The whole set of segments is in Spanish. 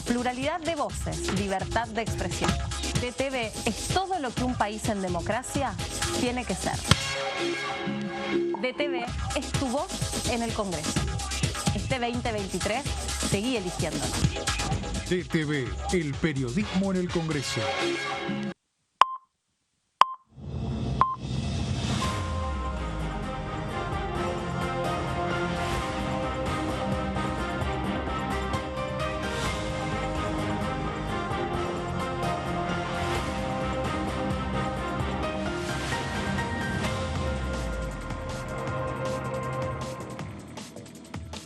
Pluralidad de voces, libertad de expresión. DTV es todo lo que un país en democracia tiene que ser. DTV es tu voz en el Congreso. Este 2023 seguí eligiéndonos. DTV, el periodismo en el Congreso.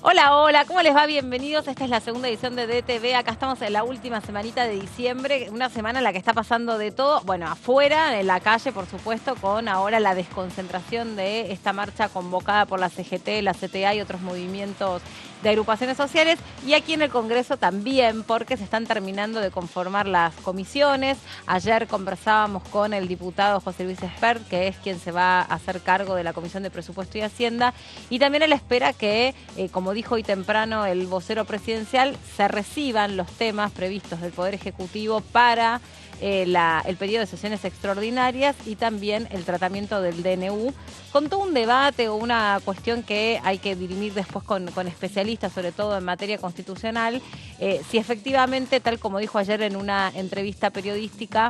Hola, hola, ¿cómo les va? Bienvenidos. Esta es la segunda edición de DTV. Acá estamos en la última semanita de diciembre, una semana en la que está pasando de todo. Bueno, afuera, en la calle, por supuesto, con ahora la desconcentración de esta marcha convocada por la CGT, la CTA y otros movimientos de agrupaciones sociales. Y aquí en el Congreso también, porque se están terminando de conformar las comisiones. Ayer conversábamos con el diputado José Luis Espert, que es quien se va a hacer cargo de la Comisión de Presupuesto y Hacienda. Y también él espera que, como dijo hoy temprano el vocero presidencial, se reciban los temas previstos del Poder Ejecutivo para el periodo de sesiones extraordinarias y también el tratamiento del DNU, con todo un debate o una cuestión que hay que dirimir después con especialistas, sobre todo en materia constitucional, si efectivamente, tal como dijo ayer en una entrevista periodística,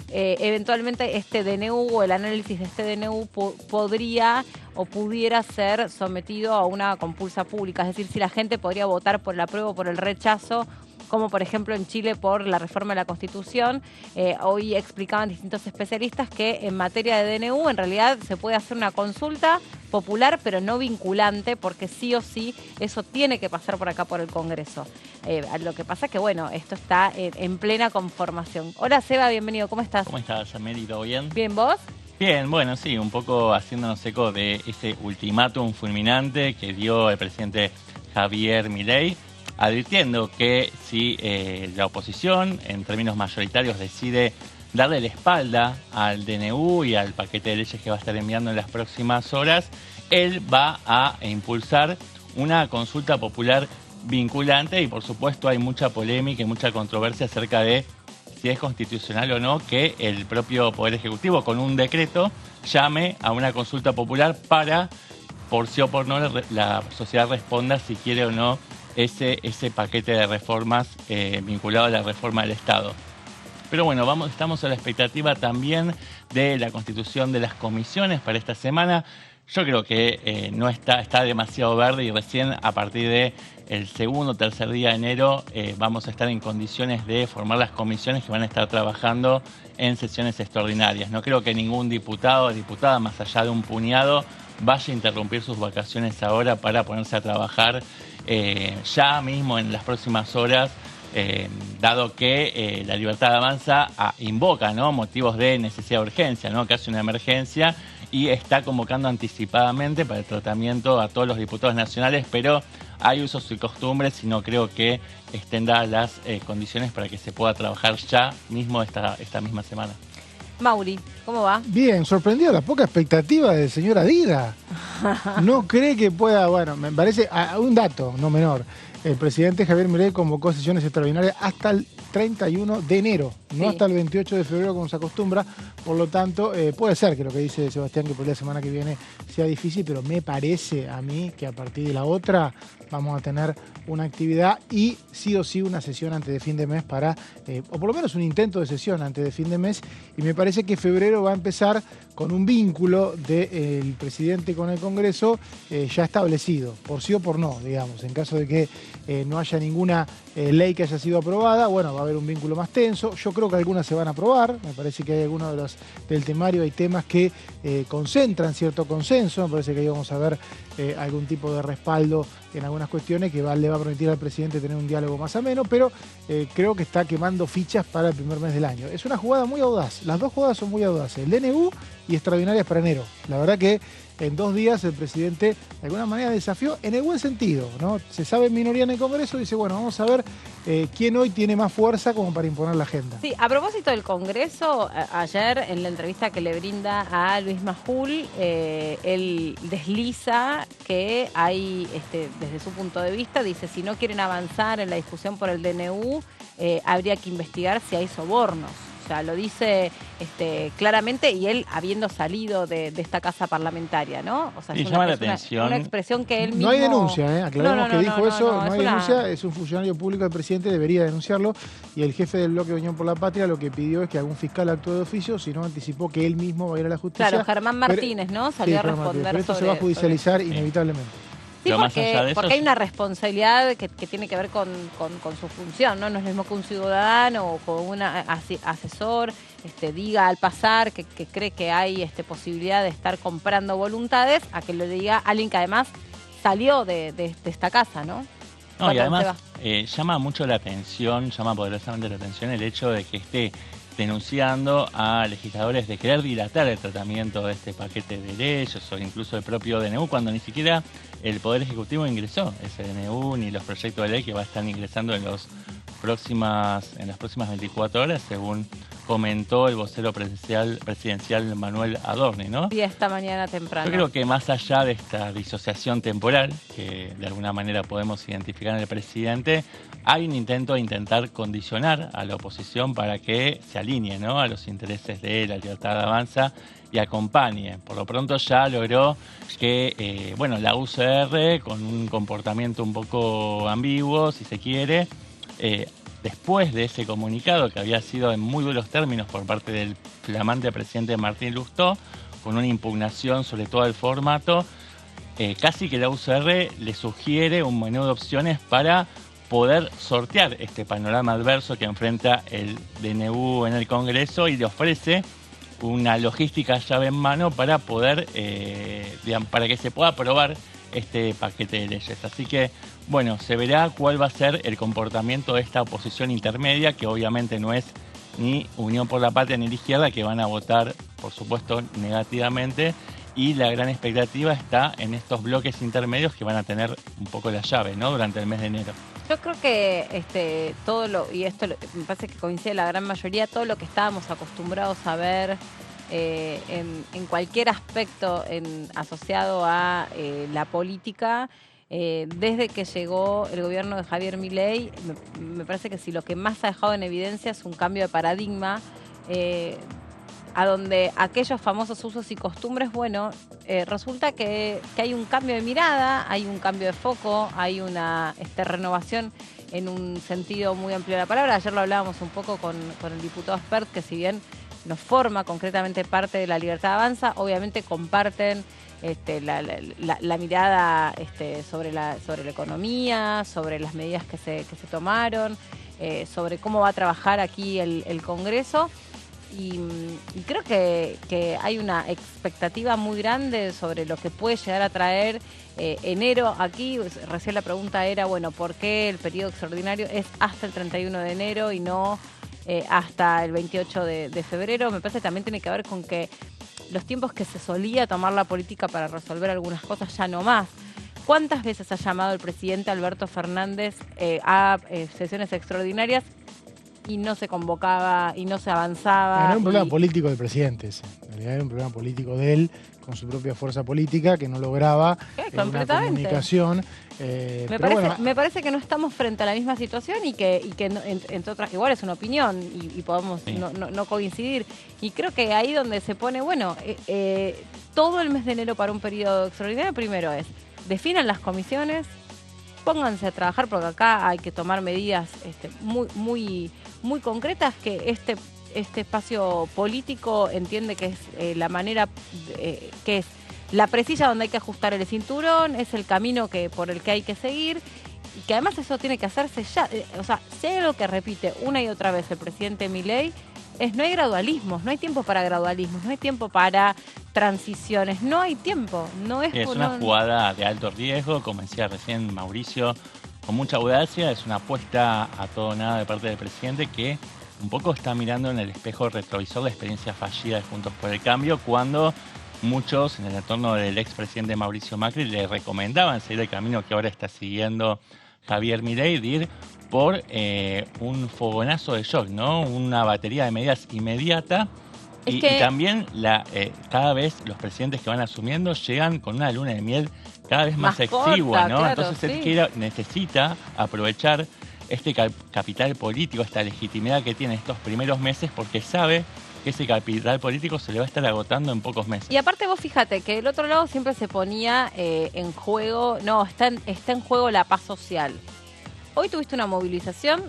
eventualmente este DNU o el análisis de este DNU podría o pudiera ser sometido a una compulsa pública, es decir, si la gente podría votar por el apruebo o por el rechazo, como por ejemplo en Chile por la reforma de la Constitución. Hoy explicaban distintos especialistas que en materia de DNU en realidad se puede hacer una consulta popular, pero no vinculante, porque sí o sí eso tiene que pasar por acá por el Congreso. Lo que pasa es que, bueno, esto está en plena conformación. Hola Seba, bienvenido, ¿cómo estás? ¿Cómo estás, Meli? ¿Todo bien? Bien, ¿vos? Bien, bueno, sí, un poco haciéndonos eco de ese ultimátum fulminante que dio el presidente Javier Milei, advirtiendo que si la oposición, en términos mayoritarios, decide darle la espalda al DNU y al paquete de leyes que va a estar enviando en las próximas horas, él va a impulsar una consulta popular vinculante y, por supuesto, hay mucha polémica y mucha controversia acerca de si es constitucional o no que el propio Poder Ejecutivo, con un decreto, llame a una consulta popular para, por sí o por no, la sociedad responda si quiere o no ese paquete de reformas vinculado a la reforma del Estado. Pero bueno, estamos a la expectativa también de la constitución de las comisiones para esta semana. Yo creo que no está demasiado verde y recién a partir del segundo o tercer día de enero vamos a estar en condiciones de formar las comisiones que van a estar trabajando en sesiones extraordinarias. No creo que ningún diputado o diputada, más allá de un puñado, vaya a interrumpir sus vacaciones ahora para ponerse a trabajar ya mismo en las próximas horas, dado que la Libertad Avanza invoca, ¿no?, motivos de necesidad de urgencia, ¿no?, casi una emergencia, y está convocando anticipadamente para el tratamiento a todos los diputados nacionales, pero hay usos y costumbres y no creo que estén dadas las condiciones para que se pueda trabajar ya mismo esta misma semana. Mauri, ¿cómo va? Bien, sorprendido la poca expectativa del señor Adida. No cree que pueda, bueno, me parece, un dato no menor, el presidente Javier Milei convocó sesiones extraordinarias hasta el 31 de enero, no hasta el 28 de febrero como se acostumbra, por lo tanto puede ser que lo que dice Sebastián que por la semana que viene sea difícil, pero me parece a mí que a partir de la otra vamos a tener una actividad y sí o sí una sesión antes de fin de mes para, o por lo menos un intento de sesión antes de fin de mes, y me parece que febrero va a empezar con un vínculo del presidente con el Congreso ya establecido, por sí o por no, digamos, en caso de que no haya ninguna ley que haya sido aprobada, bueno, va a haber un vínculo más tenso. Yo creo que algunas se van a aprobar, me parece que hay algunos del temario, hay temas que concentran cierto consenso, me parece que ahí vamos a ver algún tipo de respaldo en algunas cuestiones que le va a permitir al presidente tener un diálogo más ameno, pero creo que está quemando fichas para el primer mes del año. Es una jugada muy audaz, las dos jugadas son muy audaces, el DNU y extraordinarias para enero. La verdad que en 2 días el presidente de alguna manera desafió en el buen sentido, ¿no? Se sabe en minoría en el Congreso, dice, bueno, vamos a ver quién hoy tiene más fuerza como para imponer la agenda. Sí, a propósito del Congreso, ayer en la entrevista que le brinda a Luis Majul, él desliza que hay, desde su punto de vista, dice, si no quieren avanzar en la discusión por el DNU, habría que investigar si hay sobornos. O sea, lo dice claramente, y él habiendo salido de esta casa parlamentaria, ¿no? O sea, Sí, llama la atención. una expresión que él mismo... No hay denuncia, aclaremos que dijo eso, no hay una... denuncia, es un funcionario público del presidente, debería denunciarlo, y el jefe del bloque de Unión por la Patria lo que pidió es que algún fiscal actúe de oficio, si no anticipó que él mismo va a ir a la justicia. Claro, Germán Martínez, ¿no? Salió a responder pero esto se va a judicializar inevitablemente. Sí, Pero más allá de eso, porque hay una responsabilidad que tiene que ver con su función, ¿no? No es lo mismo que un ciudadano o con un asesor diga al pasar que cree que hay posibilidad de estar comprando voluntades, a que lo diga alguien que además salió de esta casa, ¿no? No, y además llama mucho la atención, llama poderosamente la atención el hecho de que esté denunciando a legisladores de querer dilatar el tratamiento de este paquete de leyes o incluso el propio DNU, cuando ni siquiera el Poder Ejecutivo ingresó ese DNU ni los proyectos de ley que va a estar ingresando en las próximas 24 horas, según comentó el vocero presidencial Manuel Adorni, ¿no? Sí, esta mañana temprano. Yo creo que más allá de esta disociación temporal, que de alguna manera podemos identificar en el presidente, hay un intento de intentar condicionar a la oposición para que se alinee, ¿no?, a los intereses de la libertad de avanza y acompañe. Por lo pronto ya logró que la UCR, con un comportamiento un poco ambiguo, si se quiere, después de ese comunicado que había sido en muy duros términos por parte del flamante presidente Martín Lustó, con una impugnación sobre todo el formato, casi que la UCR le sugiere un menú de opciones para poder sortear este panorama adverso que enfrenta el DNU en el Congreso, y le ofrece una logística llave en mano para poder, para que se pueda aprobar este paquete de leyes. Así que, bueno, se verá cuál va a ser el comportamiento de esta oposición intermedia, que obviamente no es ni Unión por la Patria ni la izquierda, que van a votar, por supuesto, negativamente, y la gran expectativa está en estos bloques intermedios que van a tener un poco la llave, ¿no?, durante el mes de enero. Yo creo que me parece que coincide la gran mayoría, todo lo que estábamos acostumbrados a ver en cualquier aspecto asociado a la política, desde que llegó el gobierno de Javier Milei, me parece que si lo que más ha dejado en evidencia es un cambio de paradigma, a donde aquellos famosos usos y costumbres, resulta que hay un cambio de mirada, hay un cambio de foco, hay una renovación en un sentido muy amplio de la palabra. Ayer lo hablábamos un poco con el diputado Spert, que si bien nos forma concretamente parte de la Libertad Avanza, obviamente comparten la mirada sobre la economía, sobre las medidas que se tomaron, sobre cómo va a trabajar aquí el Congreso. Y creo que hay una expectativa muy grande sobre lo que puede llegar a traer enero aquí. Recién la pregunta era, ¿por qué el periodo extraordinario es hasta el 31 de enero y no hasta el 28 de febrero? Me parece que también tiene que ver con que los tiempos que se solía tomar la política para resolver algunas cosas ya no más. ¿Cuántas veces ha llamado el presidente Alberto Fernández a sesiones extraordinarias y no se convocaba y no se avanzaba? Era un problema político del presidente ese. En realidad era un problema político de él, con su propia fuerza política, que no lograba una comunicación. Me parece que no estamos frente a la misma situación y que entre otras, igual es una opinión y podemos no coincidir. Y creo que ahí donde se pone, todo el mes de enero para un periodo extraordinario, primero es, definan las comisiones, pónganse a trabajar, porque acá hay que tomar medidas muy concretas que este espacio político entiende que es la manera, que es la precisa donde hay que ajustar el cinturón, es el camino por el que hay que seguir, y que además eso tiene que hacerse ya. Si hay algo que repite una y otra vez el presidente Milei, no hay gradualismos, no hay tiempo para gradualismos, no hay tiempo para transiciones, no hay tiempo. Es una jugada de alto riesgo, como decía recién Mauricio, con mucha audacia. Es una apuesta a todo nada de parte del presidente, que un poco está mirando en el espejo retrovisor la experiencia fallida de Juntos por el Cambio, cuando muchos en el entorno del expresidente Mauricio Macri le recomendaban seguir el camino que ahora está siguiendo Javier Milei, de ir por un fogonazo de shock, ¿no? Una batería de medidas inmediata. Y también cada vez los presidentes que van asumiendo llegan con una luna de miel cada vez más exigua, corta, ¿no? claro, Entonces sí. él necesita aprovechar este capital político, esta legitimidad que tiene estos primeros meses, porque sabe que ese capital político se le va a estar agotando en pocos meses. Y aparte vos fíjate que el otro lado siempre se ponía en juego, está en juego la paz social. Hoy tuviste una movilización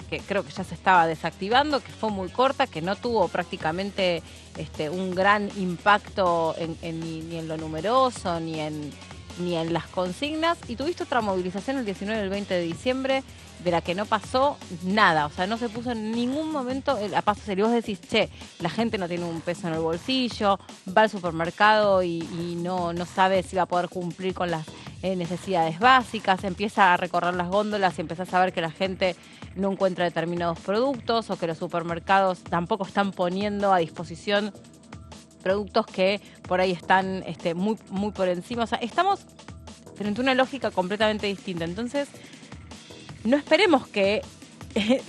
que creo que ya se estaba desactivando, que fue muy corta, que no tuvo prácticamente un gran impacto ni en lo numeroso, ni en las consignas, y tuviste otra movilización el 19 y el 20 de diciembre, de la que no pasó nada, o sea, no se puso en ningún momento a paso serio. Vos decís, la gente no tiene un peso en el bolsillo, va al supermercado y no sabe si va a poder cumplir con las necesidades básicas, empieza a recorrer las góndolas y empieza a saber que la gente no encuentra determinados productos o que los supermercados tampoco están poniendo a disposición productos que por ahí están muy, muy por encima. O sea, estamos frente a una lógica completamente distinta. Entonces, no esperemos que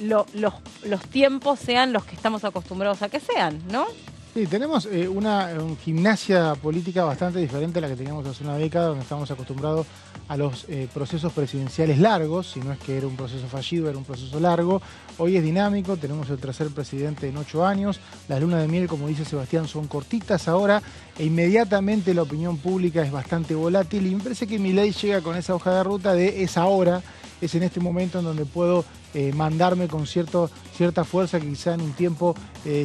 los tiempos sean los que estamos acostumbrados a que sean, ¿no? Sí, tenemos una gimnasia política bastante diferente a la que teníamos hace una década, donde estamos acostumbrados a los procesos presidenciales largos, si no es que era un proceso fallido, era un proceso largo. Hoy es dinámico, tenemos el tercer presidente en 8 años, las lunas de miel, como dice Sebastián, son cortitas ahora, e inmediatamente la opinión pública es bastante volátil, y me parece que Milei llega con esa hoja de ruta de es ahora, es en este momento en donde puedo mandarme con cierta fuerza que quizá en un tiempo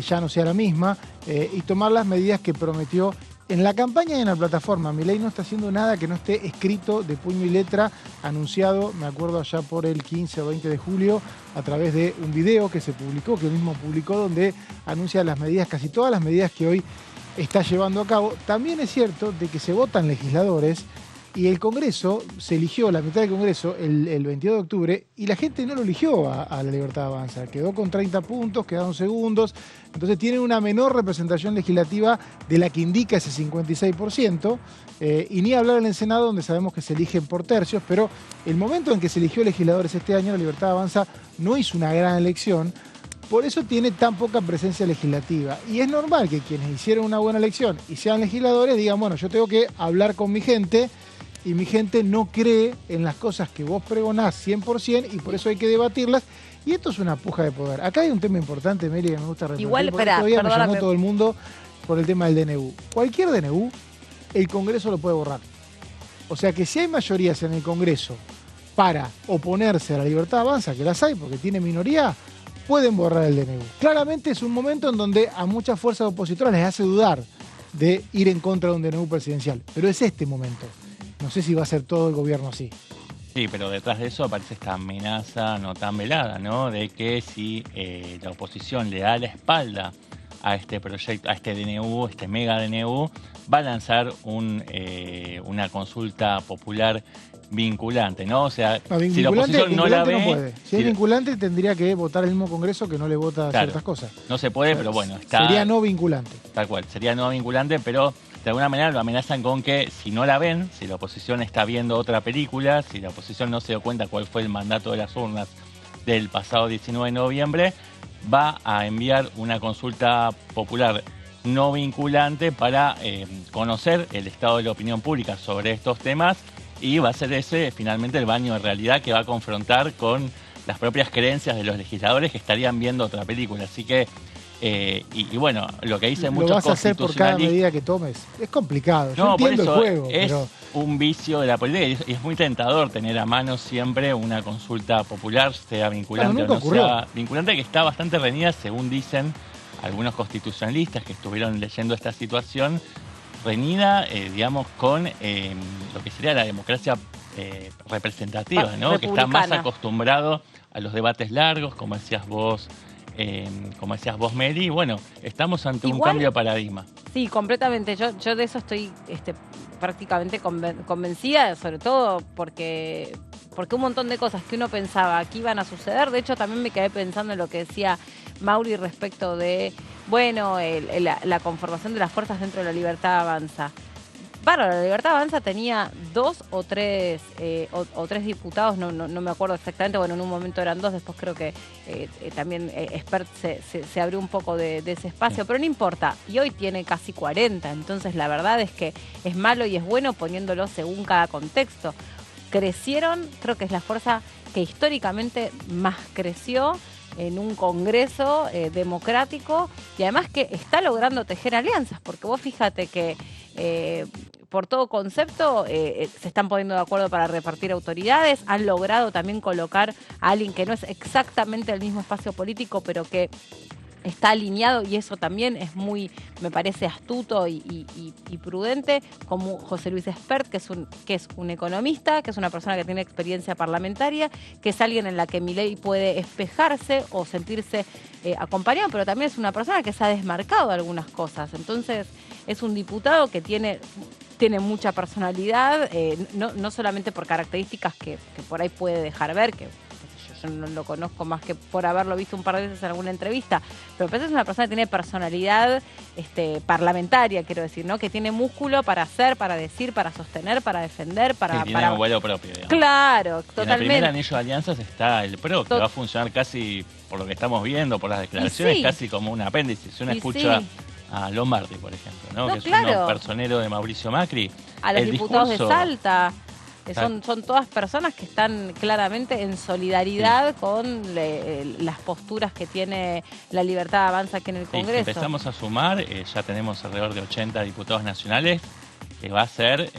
ya no sea la misma, y tomar las medidas que prometió en la campaña y en la plataforma. Milei no está haciendo nada que no esté escrito de puño y letra, anunciado, me acuerdo allá por el 15 o 20 de julio, a través de un video que se publicó, que él mismo publicó, donde anuncia las medidas, casi todas las medidas que hoy está llevando a cabo. También es cierto de que se votan legisladores, y el Congreso, se eligió la mitad del Congreso el 22 de octubre y la gente no lo eligió a La Libertad Avanza. Quedó con 30 puntos, quedaron segundos. Entonces tienen una menor representación legislativa de la que indica ese 56%. Y ni hablar en el Senado, donde sabemos que se eligen por tercios. Pero el momento en que se eligió legisladores este año, La Libertad Avanza no hizo una gran elección. Por eso tiene tan poca presencia legislativa. Y es normal que quienes hicieron una buena elección y sean legisladores digan, bueno, yo tengo que hablar con mi gente, y mi gente no cree en las cosas que vos pregonás 100%, y por eso hay que debatirlas. Y esto es una puja de poder. Acá hay un tema importante, Meli, que me gusta resaltar. Igual, porque todavía me llamó todo el mundo por el tema del DNU. Cualquier DNU, el Congreso lo puede borrar. O sea que si hay mayorías en el Congreso para oponerse a La Libertad Avanza, que las hay porque tiene minoría, pueden borrar el DNU. Claramente es un momento en donde a muchas fuerzas opositoras les hace dudar de ir en contra de un DNU presidencial. Pero es este momento. No sé si va a ser todo el gobierno así. Sí, pero detrás de eso aparece esta amenaza no tan velada, ¿no? De que si la oposición le da la espalda a este proyecto, a este DNU, este mega DNU, va a lanzar una consulta popular vinculante, ¿no? O sea, No, si la oposición no la ve... no puede. Si es vinculante, tendría que votar el mismo Congreso que no le vota ciertas cosas. No se puede, pero bueno, está... Sería no vinculante. Tal cual, sería no vinculante, pero de alguna manera lo amenazan con que si no la ven, si la oposición está viendo otra película, si la oposición no se dio cuenta cuál fue el mandato de las urnas del pasado 19 de noviembre, va a enviar una consulta popular no vinculante para conocer el estado de la opinión pública sobre estos temas, y va a ser ese finalmente el baño de realidad que va a confrontar con las propias creencias de los legisladores que estarían viendo otra película. Así que y bueno, lo que dicen muchos constitucionalistas... ¿Lo vas a hacer por cada medida que tomes? Es complicado, yo entiendo el juego. Es un vicio de la política, y es muy tentador tener a mano siempre una consulta popular, sea vinculante o no sea vinculante, que está bastante reñida, según dicen algunos constitucionalistas que estuvieron leyendo esta situación, reñida, digamos, con lo que sería la democracia representativa, ¿no? Que está más acostumbrado a los debates largos, como decías vos, Meli. Y bueno, estamos ante un cambio de paradigma. Sí, completamente. Yo de eso estoy prácticamente convencida, sobre todo porque porque un montón de cosas que uno pensaba que iban a suceder, de hecho también me quedé pensando en lo que decía Mauri respecto de, bueno, la conformación de las fuerzas dentro de la Libertad Avanza. La Libertad Avanza tenía 2 o 3 diputados, no me acuerdo exactamente, bueno, en un momento eran 2, después creo que también Espert se abrió un poco de ese espacio, pero no importa, y hoy tiene casi 40, entonces la verdad es que es malo y es bueno poniéndolo según cada contexto. Crecieron, creo que es la fuerza que históricamente más creció en un congreso democrático y además que está logrando tejer alianzas, porque vos fíjate que por todo concepto se están poniendo de acuerdo para repartir autoridades, han logrado también colocar a alguien que no es exactamente el mismo espacio político, pero que está alineado y eso también es muy, me parece, astuto y prudente, como José Luis Espert, que es un economista, que es una persona que tiene experiencia parlamentaria, que es alguien en la que Milei puede espejarse o sentirse acompañado, pero también es una persona que se ha desmarcado de algunas cosas. Entonces, es un diputado que tiene mucha personalidad, no solamente por características que por ahí puede dejar ver, que yo no lo conozco más que por haberlo visto un par de veces en alguna entrevista, pero es una persona que tiene personalidad parlamentaria, quiero decir, ¿no? Que tiene músculo para hacer, para decir, para sostener, para defender, para... Sí, tiene un vuelo propio, digamos. Claro, Y totalmente. en el primer anillo de alianzas está el PRO, que va a funcionar casi, por lo que estamos viendo, por las declaraciones, sí, casi como un apéndice. Si uno escucha a Lombardi, por ejemplo, ¿no? Que es un personero de Mauricio Macri. A los diputados de Salta. Exacto. Son todas personas que están claramente en solidaridad con las posturas que tiene la Libertad Avanza aquí en el Congreso. Si empezamos a sumar, ya tenemos alrededor de 80 diputados nacionales, que va a ser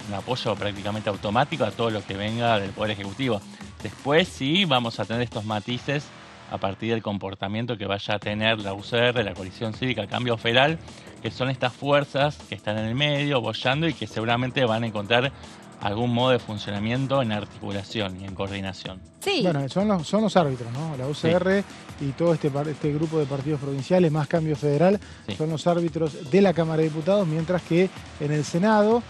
un apoyo prácticamente automático a todo lo que venga del Poder Ejecutivo. Después sí vamos a tener estos matices a partir del comportamiento que vaya a tener la UCR, la Coalición Cívica Cambio Federal, que son estas fuerzas que están en el medio, boyando y que seguramente van a encontrar algún modo de funcionamiento en articulación y en coordinación. Sí. Bueno, son los árbitros, ¿no? La UCR y todo este grupo de partidos provinciales, más Cambio Federal, son los árbitros de la Cámara de Diputados, mientras que en el Senado,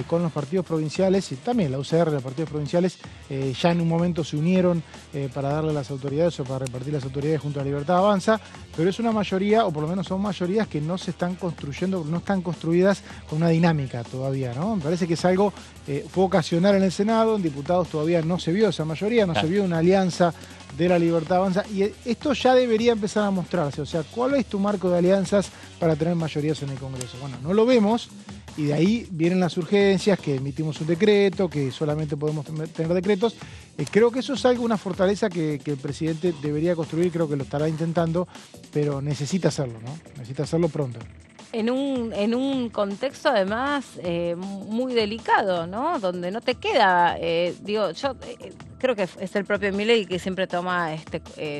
con los partidos provinciales, y también la UCR, los partidos provinciales, ya en un momento se unieron para darle las autoridades o para repartir las autoridades junto a Libertad Avanza, pero es una mayoría, o por lo menos son mayorías que no se están construyendo, no están construidas con una dinámica todavía, ¿no? Me parece que es algo, fue ocasional en el Senado, en diputados todavía no se vio esa mayoría, no se vio una alianza de la Libertad Avanza, y esto ya debería empezar a mostrarse. O sea, ¿cuál es tu marco de alianzas para tener mayorías en el Congreso? Bueno, no lo vemos, y de ahí vienen las urgencias, que emitimos un decreto, que solamente podemos tener decretos. Creo que eso es algo, una fortaleza que el presidente debería construir, creo que lo estará intentando, pero necesita hacerlo, ¿no? Necesita hacerlo pronto. En un contexto además muy delicado, ¿no? Donde no te queda, yo creo que es el propio Milei que siempre toma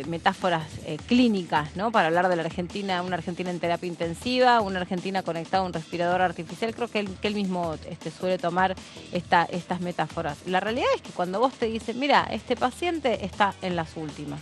metáforas clínicas, ¿no? Para hablar de la Argentina, una Argentina en terapia intensiva, una Argentina conectada a un respirador artificial. Creo que él mismo suele tomar estas metáforas. La realidad es que cuando vos te dicen, mira, este paciente está en las últimas,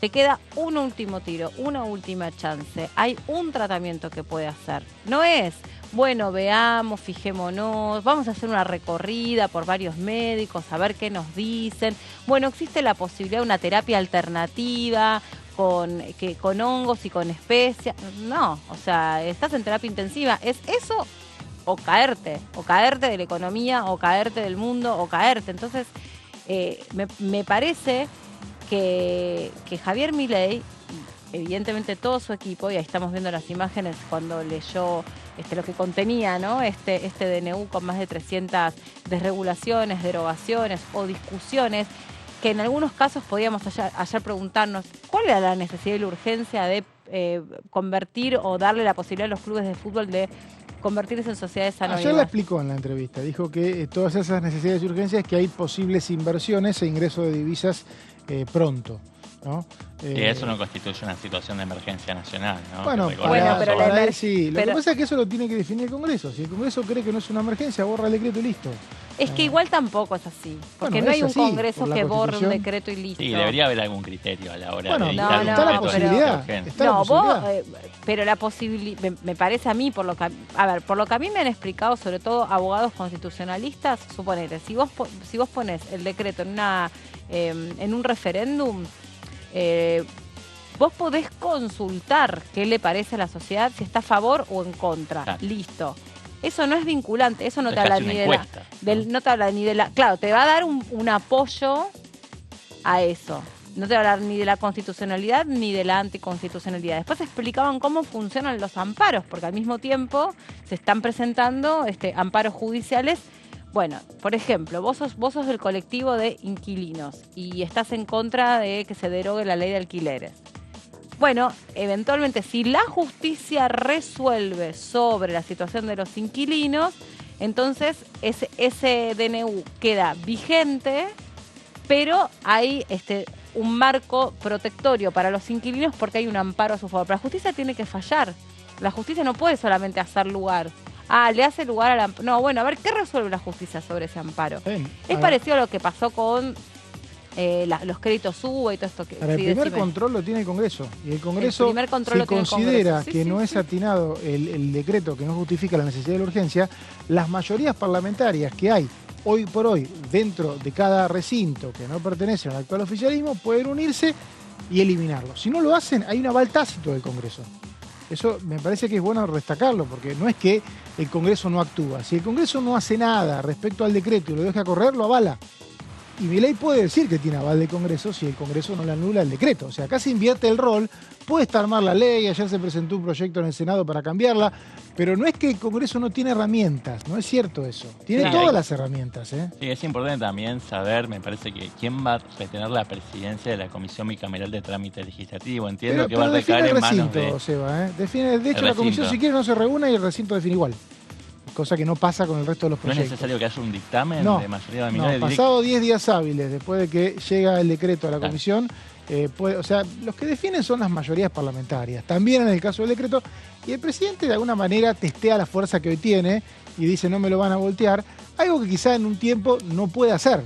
te queda un último tiro, una última chance. Hay un tratamiento que puede hacer. No es, bueno, veamos, fijémonos, vamos a hacer una recorrida por varios médicos, a ver qué nos dicen. Bueno, existe la posibilidad de una terapia alternativa con hongos y con especias. No, o sea, estás en terapia intensiva. Es eso o caerte de la economía, o caerte del mundo, o caerte. Entonces, me parece que Javier Milei, evidentemente todo su equipo, y ahí estamos viendo las imágenes cuando leyó lo que contenía, ¿no? este DNU con más de 300 desregulaciones, derogaciones o discusiones, que en algunos casos podíamos ayer preguntarnos cuál era la necesidad y la urgencia de convertir o darle la posibilidad a los clubes de fútbol de convertirse en sociedades anónimas. Ayer la explicó en la entrevista, dijo que todas esas necesidades y urgencias, que hay posibles inversiones e ingreso de divisas pronto, ¿no? Y eso no constituye una situación de emergencia nacional, ¿no? Bueno, sí. Lo que pasa es que eso lo tiene que definir el Congreso. Si el Congreso cree que no es una emergencia, borra el decreto y listo. Es que igual tampoco es así, porque Bueno, no hay es un así, Congreso por la que borre un Constitución. decreto y listo. Sí, debería haber algún criterio a la hora Bueno, de no, dictar un no, está la decreto de posibilidad. urgencia. Está la No, vos, posibilidad. pero la posibilidad, me parece a mí, por lo que a mí me han explicado, sobre todo abogados constitucionalistas, suponete, si vos pones el decreto en un referéndum, vos podés consultar qué le parece a la sociedad, si está a favor o en contra. Claro. Listo. Eso no es vinculante, eso no Es te habla casi ni una de la, encuesta, no te habla ni de la, claro, te va a dar un apoyo a eso. No te va a hablar ni de la constitucionalidad ni de la anticonstitucionalidad. Después explicaban cómo funcionan los amparos, porque al mismo tiempo se están presentando amparos judiciales. Bueno, por ejemplo, vos sos del colectivo de inquilinos y estás en contra de que se derogue la ley de alquileres. Bueno, eventualmente, si la justicia resuelve sobre la situación de los inquilinos, entonces ese DNU queda vigente, pero hay un marco protectorio para los inquilinos porque hay un amparo a su favor. Pero la justicia tiene que fallar. La justicia no puede solamente hacer lugar. Le hace lugar al amparo. No, bueno, a ver, ¿qué resuelve la justicia sobre ese amparo? Es parecido a lo que pasó con los créditos UBA y todo esto. Para el primer control lo tiene el Congreso. Y el Congreso, si considera que no es atinado el decreto que no justifica la necesidad de la urgencia, las mayorías parlamentarias que hay hoy por hoy dentro de cada recinto que no pertenece al actual oficialismo pueden unirse y eliminarlo. Si no lo hacen, hay un aval tácito del Congreso. Eso me parece que es bueno destacarlo, porque no es que el Congreso no actúa. Si el Congreso no hace nada respecto al decreto y lo deja correr, lo avala. Y Milei puede decir que tiene aval del Congreso si el Congreso no le anula el decreto. O sea, acá se invierte el rol, puede estar mal la ley, ayer se presentó un proyecto en el Senado para cambiarla, pero no es que el Congreso no tiene herramientas, no es cierto eso. Tiene todas las herramientas. Sí, es importante también saber, me parece, que quién va a retener la presidencia de la Comisión Bicameral de Trámite Legislativo. Entiendo que va a recaer en manos de... Seba, define, de hecho, la Comisión, si quiere, no se reúne y el recinto define igual. Cosa que no pasa con el resto de los proyectos. ¿No es necesario que haya un dictamen de mayoría de minoría? No, pasado 10 días hábiles después de que llega el decreto a la comisión, los que definen son las mayorías parlamentarias. También en el caso del decreto, y el presidente de alguna manera testea la fuerza que hoy tiene y dice no me lo van a voltear, algo que quizá en un tiempo no puede hacer.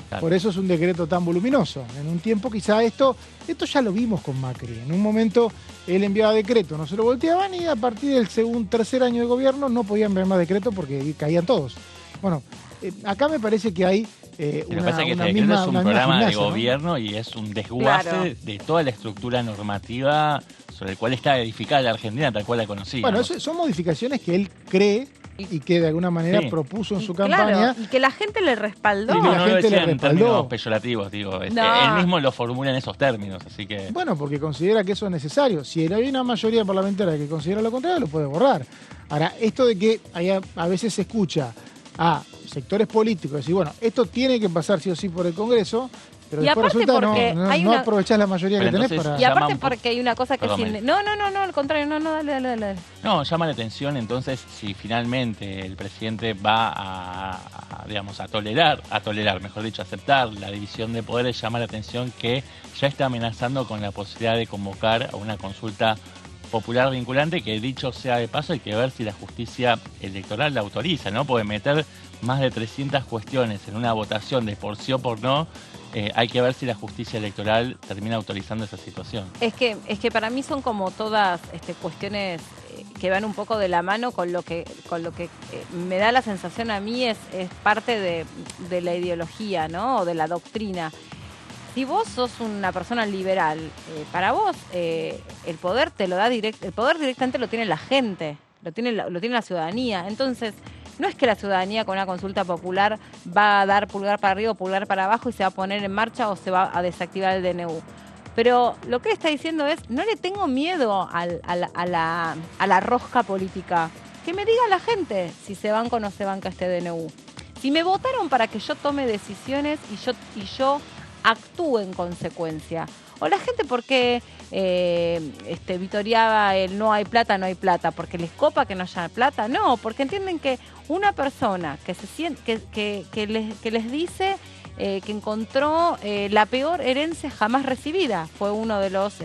Claro. Por eso es un decreto tan voluminoso. En un tiempo quizá esto ya lo vimos con Macri. En un momento él enviaba decreto, no se lo volteaban y a partir del tercer año de gobierno no podían enviar más decreto porque caían todos. Bueno, acá me parece que hay una misma, es un programa de gobierno, ¿no? Y es un desguace de toda la estructura normativa sobre el cual está edificada la Argentina tal cual la conocía. Bueno, son modificaciones que él cree y que de alguna manera propuso en su campaña. Y que la gente le respaldó. No lo decía en términos peyorativos, digo. Él mismo lo formula en esos términos, así que... Bueno, porque considera que eso es necesario. Si hay una mayoría parlamentaria que considera lo contrario, lo puede borrar. Ahora, esto de que a veces se escucha a sectores políticos decir, bueno, esto tiene que pasar sí o sí por el Congreso, pero y después resulta no aprovechás la mayoría que tenés para... Y aparte porque hay una cosa que No, al contrario, dale. No, llama la atención entonces si finalmente el presidente va a tolerar, mejor dicho, aceptar la división de poderes, llama la atención que ya está amenazando con la posibilidad de convocar a una consulta popular vinculante, que dicho sea de paso hay que ver si la justicia electoral la autoriza, ¿no? Porque meter más de 300 cuestiones en una votación de por sí o por no, hay que ver si la justicia electoral termina autorizando esa situación. Es que para mí son como todas cuestiones que van un poco de la mano con lo que me da la sensación a mí es parte de la ideología, ¿no? O de la doctrina. Si vos sos una persona liberal, para vos el poder te lo da el poder directamente lo tiene la gente, lo tiene la ciudadanía. Entonces, no es que la ciudadanía con una consulta popular va a dar pulgar para arriba o pulgar para abajo y se va a poner en marcha o se va a desactivar el DNU. Pero lo que está diciendo es, no le tengo miedo a la rosca política. Que me diga la gente si se banca o no se banca este DNU. Si me votaron para que yo tome decisiones y yo actúe en consecuencia. O la gente porque vitoreaba el no hay plata, porque les copa que no haya plata. No, porque entienden que una persona que se siente, que les dice que encontró la peor herencia jamás recibida, fue uno de los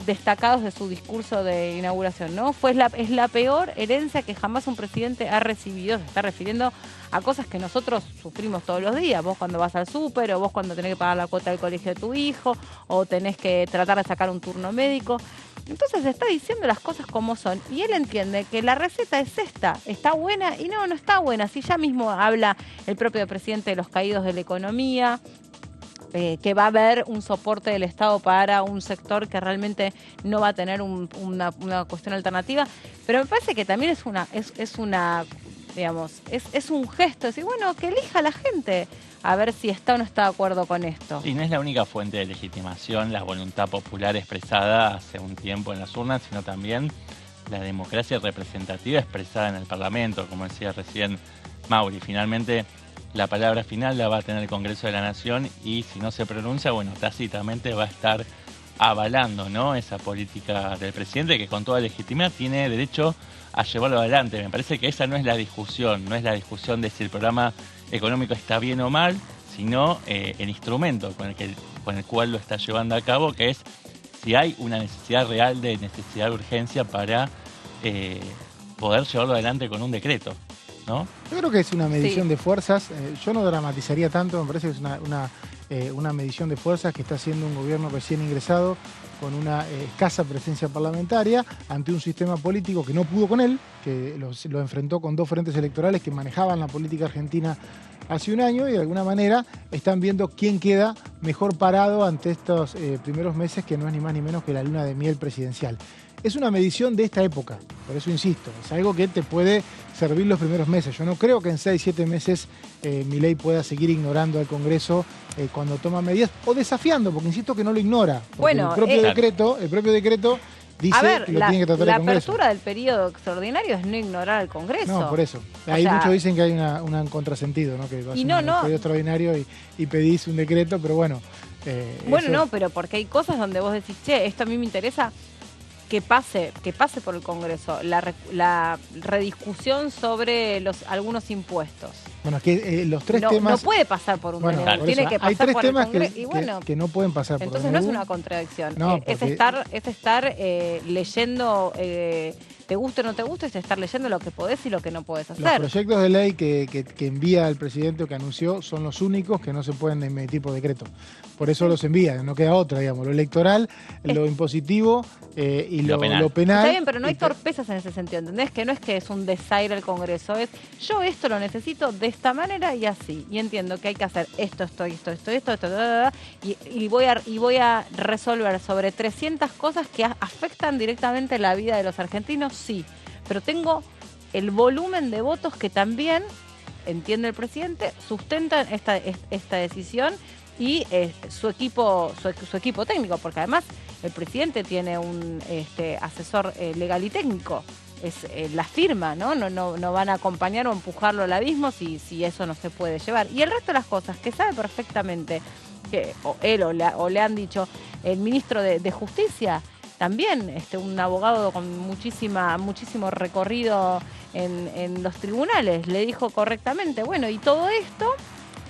destacados de su discurso de inauguración, ¿no? Es la peor herencia que jamás un presidente ha recibido. Se está refiriendo a cosas que nosotros sufrimos todos los días. Vos cuando vas al súper, o vos cuando tenés que pagar la cuota del colegio de tu hijo, o tenés que tratar de sacar un turno médico. Entonces está diciendo las cosas como son. Y él entiende que la receta es esta. ¿Está buena? Y no está buena. Si ya mismo habla el propio presidente de los caídos de la economía, que va a haber un soporte del Estado para un sector que realmente no va a tener una cuestión alternativa. Pero me parece que también es un gesto. Decir, bueno, que elija la gente a ver si está o no está de acuerdo con esto. Y no es la única fuente de legitimación la voluntad popular expresada hace un tiempo en las urnas, sino también la democracia representativa expresada en el Parlamento, como decía recién Mauri. Finalmente, la palabra final la va a tener el Congreso de la Nación y si no se pronuncia, bueno, tácitamente va a estar avalando, ¿no?, esa política del presidente que con toda legitimidad tiene derecho a llevarlo adelante. Me parece que esa no es la discusión, no es la discusión de si el programa económico está bien o mal, sino el instrumento con el cual lo está llevando a cabo, que es si hay una necesidad real de necesidad de urgencia para poder llevarlo adelante con un decreto, ¿no? Yo creo que es una medición de fuerzas. Yo no dramatizaría tanto, me parece que es una medición de fuerzas que está haciendo un gobierno recién ingresado con una escasa presencia parlamentaria ante un sistema político que no pudo con él, que lo enfrentó con dos frentes electorales que manejaban la política argentina hace un año y de alguna manera están viendo quién queda mejor parado ante estos primeros meses, que no es ni más ni menos que la luna de miel presidencial. Es una medición de esta época, por eso insisto, es algo que te puede servir los primeros meses. Yo no creo que en 6, 7 meses Milei pueda seguir ignorando al Congreso cuando toma medidas o desafiando, porque insisto que no lo ignora. Bueno, el propio decreto dice que lo tiene que tratar el Congreso. La apertura del periodo extraordinario es no ignorar al Congreso. No, por eso. Ahí muchos dicen que hay un contrasentido, ¿no? Que vas a un periodo extraordinario y pedís un decreto, pero bueno. No, pero porque hay cosas donde vos decís, che, esto a mí me interesa que pase por el Congreso, la rediscusión sobre algunos impuestos. Bueno, es que los tres temas... No puede pasar por un DNU, tiene que pasar hay tres por temas el Congreso. que no pueden pasar por entonces DNU. No es una contradicción. No, es estar leyendo, te guste o no te guste, es estar leyendo lo que podés y lo que no podés hacer. Los proyectos de ley que envía el presidente o que anunció son los únicos que no se pueden emitir por decreto. Por eso los envía, no queda otra, digamos. Lo electoral, lo impositivo y lo penal. Está bien, pero no hay torpezas en ese sentido, ¿entendés? Que no es que es un desaire el Congreso, es yo esto lo necesito de esta manera y así. Y entiendo que hay que hacer esto, y voy a resolver sobre 300 cosas que afectan directamente la vida de los argentinos, sí. Pero tengo el volumen de votos que también, entiende el presidente, sustentan esta decisión y su equipo técnico, porque además el presidente tiene un asesor legal y técnico. Es la firma, ¿no? No van a acompañar o empujarlo al abismo si eso no se puede llevar. Y el resto de las cosas que sabe perfectamente, que él o le han dicho el ministro de Justicia, también un abogado con muchísimo recorrido en los tribunales, le dijo correctamente, bueno, y todo esto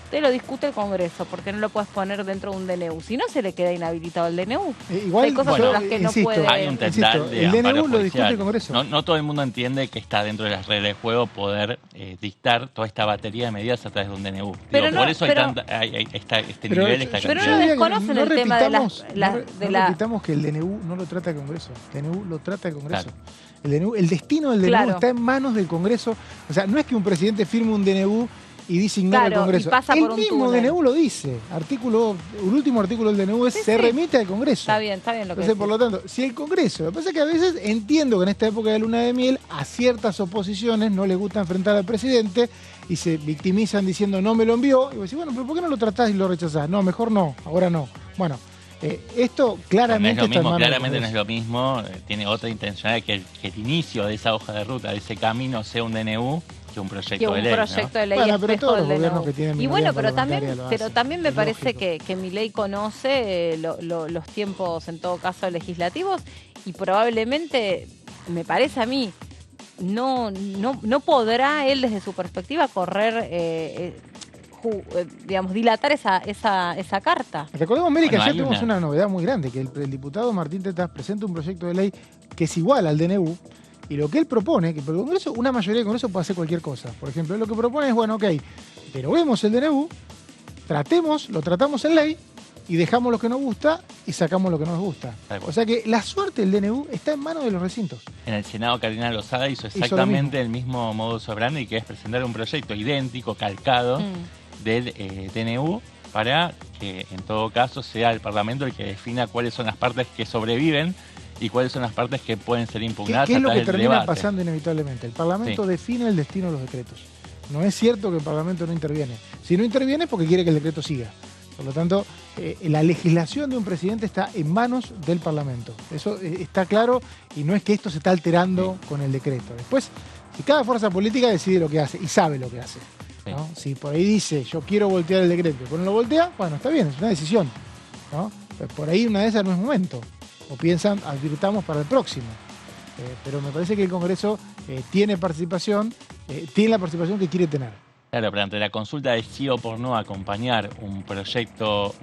te lo discute el Congreso, porque no lo puedes poner dentro de un DNU. Si no, se le queda inhabilitado el DNU. Igual, hay cosas con las que no puede... Hay un tendal de el DNU amparo lo discute el Congreso. No todo el mundo entiende que está dentro de las reglas de juego poder dictar toda esta batería de medidas a través de un DNU. Por eso hay este nivel, esta cantidad. Pero no desconocen el tema de No repitamos que el DNU no lo trata el Congreso. El DNU lo trata el Congreso. Claro. El destino del DNU está en manos del Congreso. O sea, no es que un presidente firme un DNU y dice ignora el Congreso. El mismo DNU lo dice. El último artículo del DNU se remite al Congreso. Está bien lo que Entonces, por lo tanto, si el Congreso, lo que pasa es que a veces entiendo que en esta época de luna de miel a ciertas oposiciones no les gusta enfrentar al presidente y se victimizan diciendo no me lo envió. Y vos decís, bueno, pero ¿por qué no lo tratás y lo rechazás? No, mejor no, ahora no. Bueno, esto claramente está en manos del Congreso. No es lo mismo, tiene otra intención que el inicio de esa hoja de ruta, de ese camino, sea un DNU que un proyecto de ley. Bueno, pero todos los gobiernos que tienen minoría pero también me parece que Milei conoce los tiempos, en todo caso, legislativos y probablemente, me parece a mí, no podrá él desde su perspectiva correr digamos, dilatar esa carta. Recordemos, Mary, que Bueno, ayer hay tuvimos una novedad muy grande, que el diputado Martín Tetaz presenta un proyecto de ley que es igual al DNU, y lo que él propone, que por el Congreso, una mayoría del Congreso puede hacer cualquier cosa. Por ejemplo, él lo que propone es, bueno, ok, derogemos el DNU, lo tratamos en ley, y dejamos lo que nos gusta y sacamos lo que no nos gusta. O sea que la suerte del DNU está en manos de los recintos. En el Senado, Karina Lozada hizo exactamente el mismo modus operandi, que es presentar un proyecto idéntico, calcado, del DNU, para que en todo caso sea el Parlamento el que defina cuáles son las partes que sobreviven y cuáles son las partes que pueden ser impugnadas. ¿Qué es lo que del termina debate. pasando inevitablemente? El Parlamento define el destino de los decretos. No es cierto que el Parlamento no interviene. Si no interviene es porque quiere que el decreto siga. Por lo tanto, la legislación de un presidente está en manos del Parlamento. Eso está claro, y no es que esto se está alterando con el decreto. Después, si cada fuerza política decide lo que hace y sabe lo que hace, ¿no? Si por ahí dice, yo quiero voltear el decreto, y no lo voltea, bueno, está bien, es una decisión, ¿no? Pues por ahí una de esas no es momento. O piensan, advirtamos para el próximo. Pero me parece que el Congreso tiene la participación que quiere tener. Claro, pero ante la consulta de sí o por no acompañar un proyecto,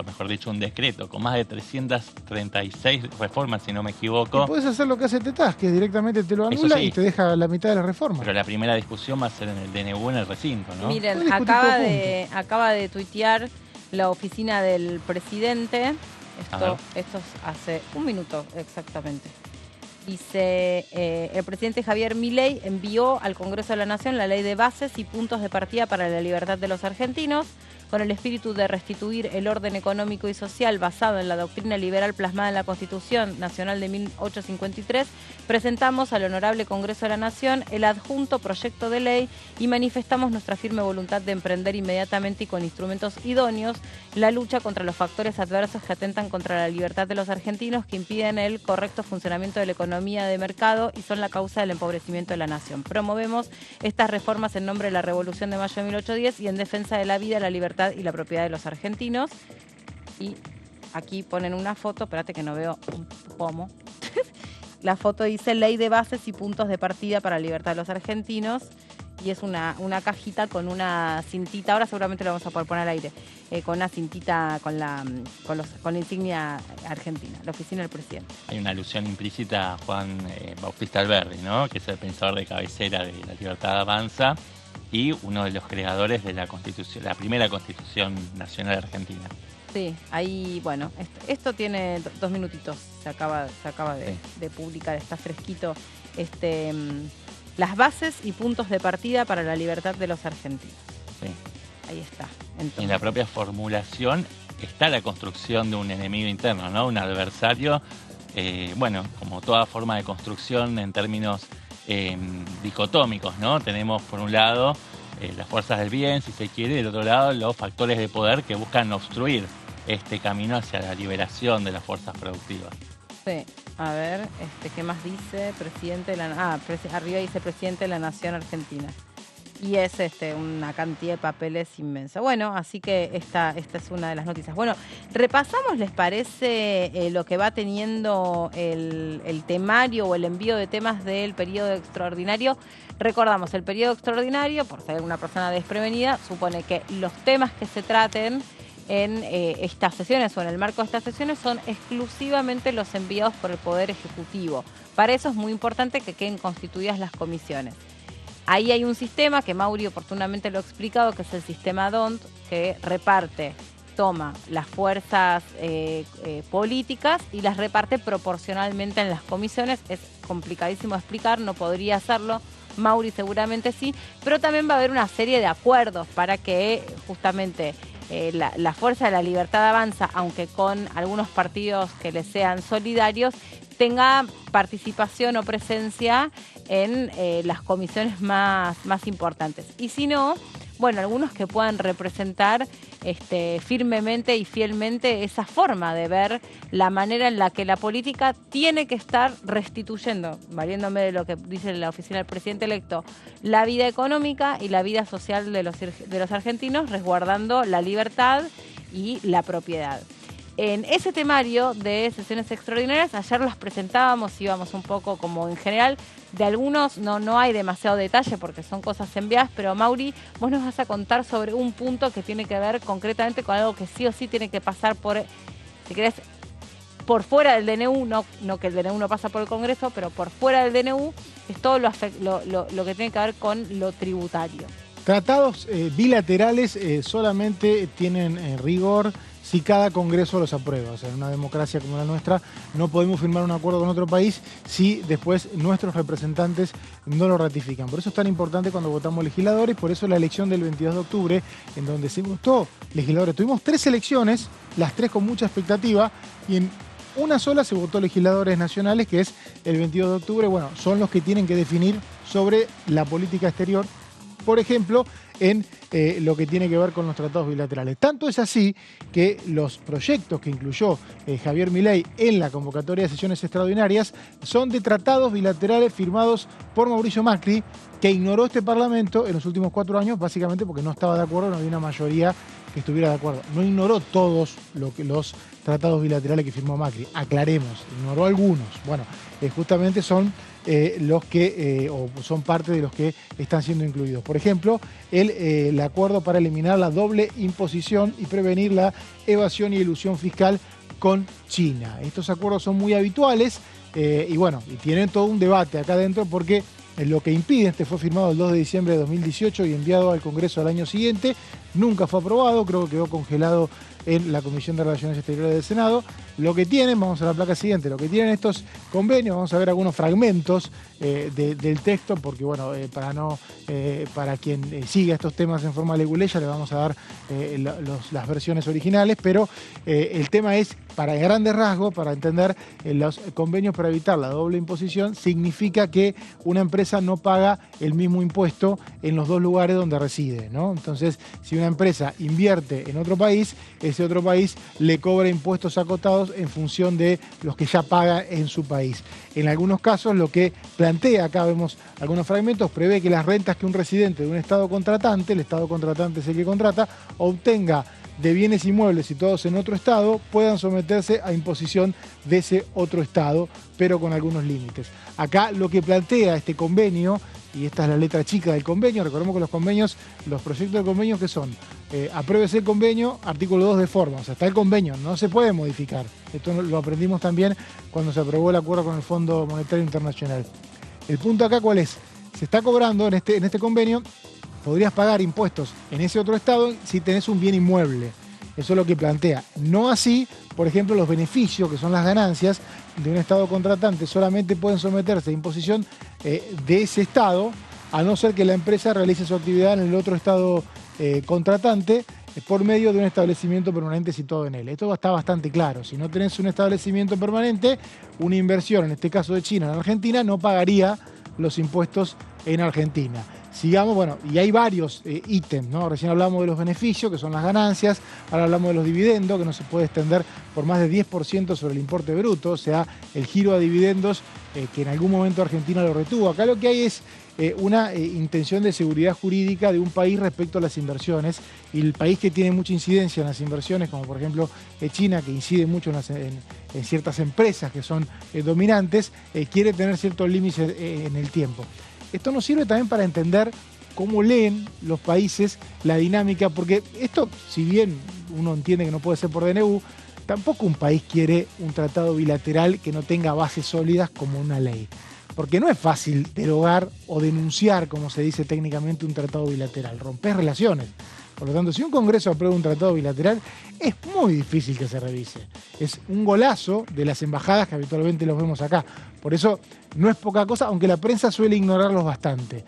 mejor dicho, un decreto con más de 336 reformas, si no me equivoco. Y puedes hacer lo que hace Tetaz, que directamente te lo anula y te deja la mitad de la reforma. Pero la primera discusión va a ser en el DNU, en el recinto, ¿no? Miren, acaba de tuitear la oficina del presidente. Esto es hace un minuto exactamente. Dice, el presidente Javier Milei envió al Congreso de la Nación la ley de bases y puntos de partida para la libertad de los argentinos, con el espíritu de restituir el orden económico y social basado en la doctrina liberal plasmada en la Constitución Nacional de 1853, presentamos al Honorable Congreso de la Nación el adjunto proyecto de ley y manifestamos nuestra firme voluntad de emprender inmediatamente y con instrumentos idóneos la lucha contra los factores adversos que atentan contra la libertad de los argentinos, que impiden el correcto funcionamiento de la economía de mercado y son la causa del empobrecimiento de la nación. Promovemos estas reformas en nombre de la Revolución de Mayo de 1810 y en defensa de la vida, la libertad y la propiedad de los argentinos. Y aquí ponen una foto, espérate que no veo un pomo. La foto dice Ley de bases y puntos de partida para la libertad de los argentinos, y es una cajita con una cintita, ahora seguramente lo vamos a poder poner al aire, con una cintita con la insignia argentina, la oficina del presidente. Hay una alusión implícita a Juan Bautista Alberdi, ¿no? Que es el pensador de cabecera de La Libertad Avanza y uno de los creadores de la Constitución, la primera Constitución Nacional Argentina. Sí, ahí, bueno, esto tiene 2 minutitos, se acaba de publicar, está fresquito, las bases y puntos de partida para la libertad de los argentinos. Sí. Ahí está. Entonces, en la propia formulación está la construcción de un enemigo interno, ¿no? Un adversario, como toda forma de construcción en términos dicotómicos, ¿no? Tenemos por un lado las fuerzas del bien, si se quiere, y del otro lado los factores de poder que buscan obstruir este camino hacia la liberación de las fuerzas productivas. Sí, a ver, ¿qué más dice? Presidente de la arriba dice presidente de la Nación Argentina. Y es una cantidad de papeles inmensa. Bueno, así que esta es una de las noticias. Bueno, repasamos, ¿les parece lo que va teniendo el temario o el envío de temas del periodo extraordinario? Recordamos, el periodo extraordinario, por ser una persona desprevenida, supone que los temas que se traten en estas sesiones o en el marco de estas sesiones son exclusivamente los enviados por el Poder Ejecutivo. Para eso es muy importante que queden constituidas las comisiones. Ahí hay un sistema que Mauri oportunamente lo ha explicado, que es el sistema DONT, que toma las fuerzas políticas y las reparte proporcionalmente en las comisiones. Es complicadísimo de explicar, no podría hacerlo. Mauri seguramente sí, pero también va a haber una serie de acuerdos para que justamente la Fuerza de la Libertad Avanza, aunque con algunos partidos que le sean solidarios, tenga participación o presencia en las comisiones más importantes. Y si no, bueno, algunos que puedan representar firmemente y fielmente esa forma de ver la manera en la que la política tiene que estar restituyendo, valiéndome de lo que dice la oficina del presidente electo, la vida económica y la vida social de los argentinos, resguardando la libertad y la propiedad. en ese temario de sesiones extraordinarias, ayer las presentábamos, íbamos un poco como en general, de algunos no hay demasiado detalle porque son cosas enviadas, pero Mauri, vos nos vas a contar sobre un punto que tiene que ver concretamente con algo que sí o sí tiene que pasar por, si querés, por fuera del DNU, no que el DNU no pasa por el Congreso, pero por fuera del DNU, es todo lo que tiene que ver con lo tributario. Tratados bilaterales solamente tienen rigor si cada Congreso los aprueba. O sea, en una democracia como la nuestra no podemos firmar un acuerdo con otro país si después nuestros representantes no lo ratifican. Por eso es tan importante cuando votamos legisladores, por eso la elección del 22 de octubre, en donde se votó legisladores. Tuvimos 3 elecciones, las 3 con mucha expectativa, y en una sola se votó legisladores nacionales, que es el 22 de octubre. Bueno, son los que tienen que definir sobre la política exterior, por ejemplo, en lo que tiene que ver con los tratados bilaterales. Tanto es así que los proyectos que incluyó Javier Milei en la convocatoria de sesiones extraordinarias son de tratados bilaterales firmados por Mauricio Macri, que ignoró este Parlamento en los últimos 4 años, básicamente porque no estaba de acuerdo, no había una mayoría que estuviera de acuerdo. No ignoró todos los tratados bilaterales que firmó Macri, aclaremos, ignoró algunos. Bueno, justamente son los que, o son parte de los que están siendo incluidos. Por ejemplo, el acuerdo para eliminar la doble imposición y prevenir la evasión y elusión fiscal con China. Estos acuerdos son muy habituales y bueno, y tienen todo un debate acá adentro porque lo que impide, este fue firmado el 2 de diciembre de 2018 y enviado al Congreso al año siguiente, nunca fue aprobado, creo que quedó congelado en la Comisión de Relaciones Exteriores del Senado. Lo que tienen, vamos a la placa siguiente, lo que tienen estos convenios, vamos a ver algunos fragmentos del texto, porque bueno, para quien siga estos temas en forma leguleya le vamos a dar las versiones originales, pero el tema es, para grandes rasgos, para entender, los convenios para evitar la doble imposición significa que una empresa no paga el mismo impuesto en los 2 lugares donde reside, ¿no? Entonces, si una empresa invierte en otro país, ese otro país le cobra impuestos acotados en función de los que ya paga en su país. En algunos casos, lo que plantea, acá vemos algunos fragmentos, prevé que las rentas que un residente de un estado contratante, el estado contratante es el que contrata, obtenga de bienes inmuebles situados en otro estado, puedan someterse a imposición de ese otro estado, pero con algunos límites. Acá lo que plantea este convenio, y esta es la letra chica del convenio, recordemos que los convenios, los proyectos de convenio que son, apruébese el convenio, artículo 2 de forma, o sea, está el convenio, no se puede modificar. Esto lo aprendimos también cuando se aprobó el acuerdo con el Fondo Monetario Internacional. El punto acá, ¿cuál es? Se está cobrando en este convenio, podrías pagar impuestos en ese otro estado si tenés un bien inmueble. Eso es lo que plantea. No así, por ejemplo, los beneficios, que son las ganancias de un estado contratante, solamente pueden someterse a imposición de ese estado, a no ser que la empresa realice su actividad en el otro estado contratante por medio de un establecimiento permanente situado en él. Esto está bastante claro. Si no tenés un establecimiento permanente, una inversión, en este caso de China en Argentina, no pagaría los impuestos en Argentina. Sigamos, bueno, y hay varios ítems, ¿no? Recién hablamos de los beneficios, que son las ganancias, ahora hablamos de los dividendos, que no se puede extender por más de 10% sobre el importe bruto, o sea, el giro a dividendos que en algún momento Argentina lo retuvo. Acá lo que hay es una intención de seguridad jurídica de un país respecto a las inversiones, y el país que tiene mucha incidencia en las inversiones, como por ejemplo China, que incide mucho en ciertas empresas que son dominantes, quiere tener ciertos límites en el tiempo. Esto nos sirve también para entender cómo leen los países la dinámica, porque esto, si bien uno entiende que no puede ser por DNU, tampoco un país quiere un tratado bilateral que no tenga bases sólidas como una ley. Porque no es fácil derogar o denunciar, como se dice técnicamente, un tratado bilateral. Rompes relaciones. Por lo tanto, si un Congreso aprueba un tratado bilateral, es muy difícil que se revise. Es un golazo de las embajadas que habitualmente los vemos acá. Por eso no es poca cosa, aunque la prensa suele ignorarlos bastante.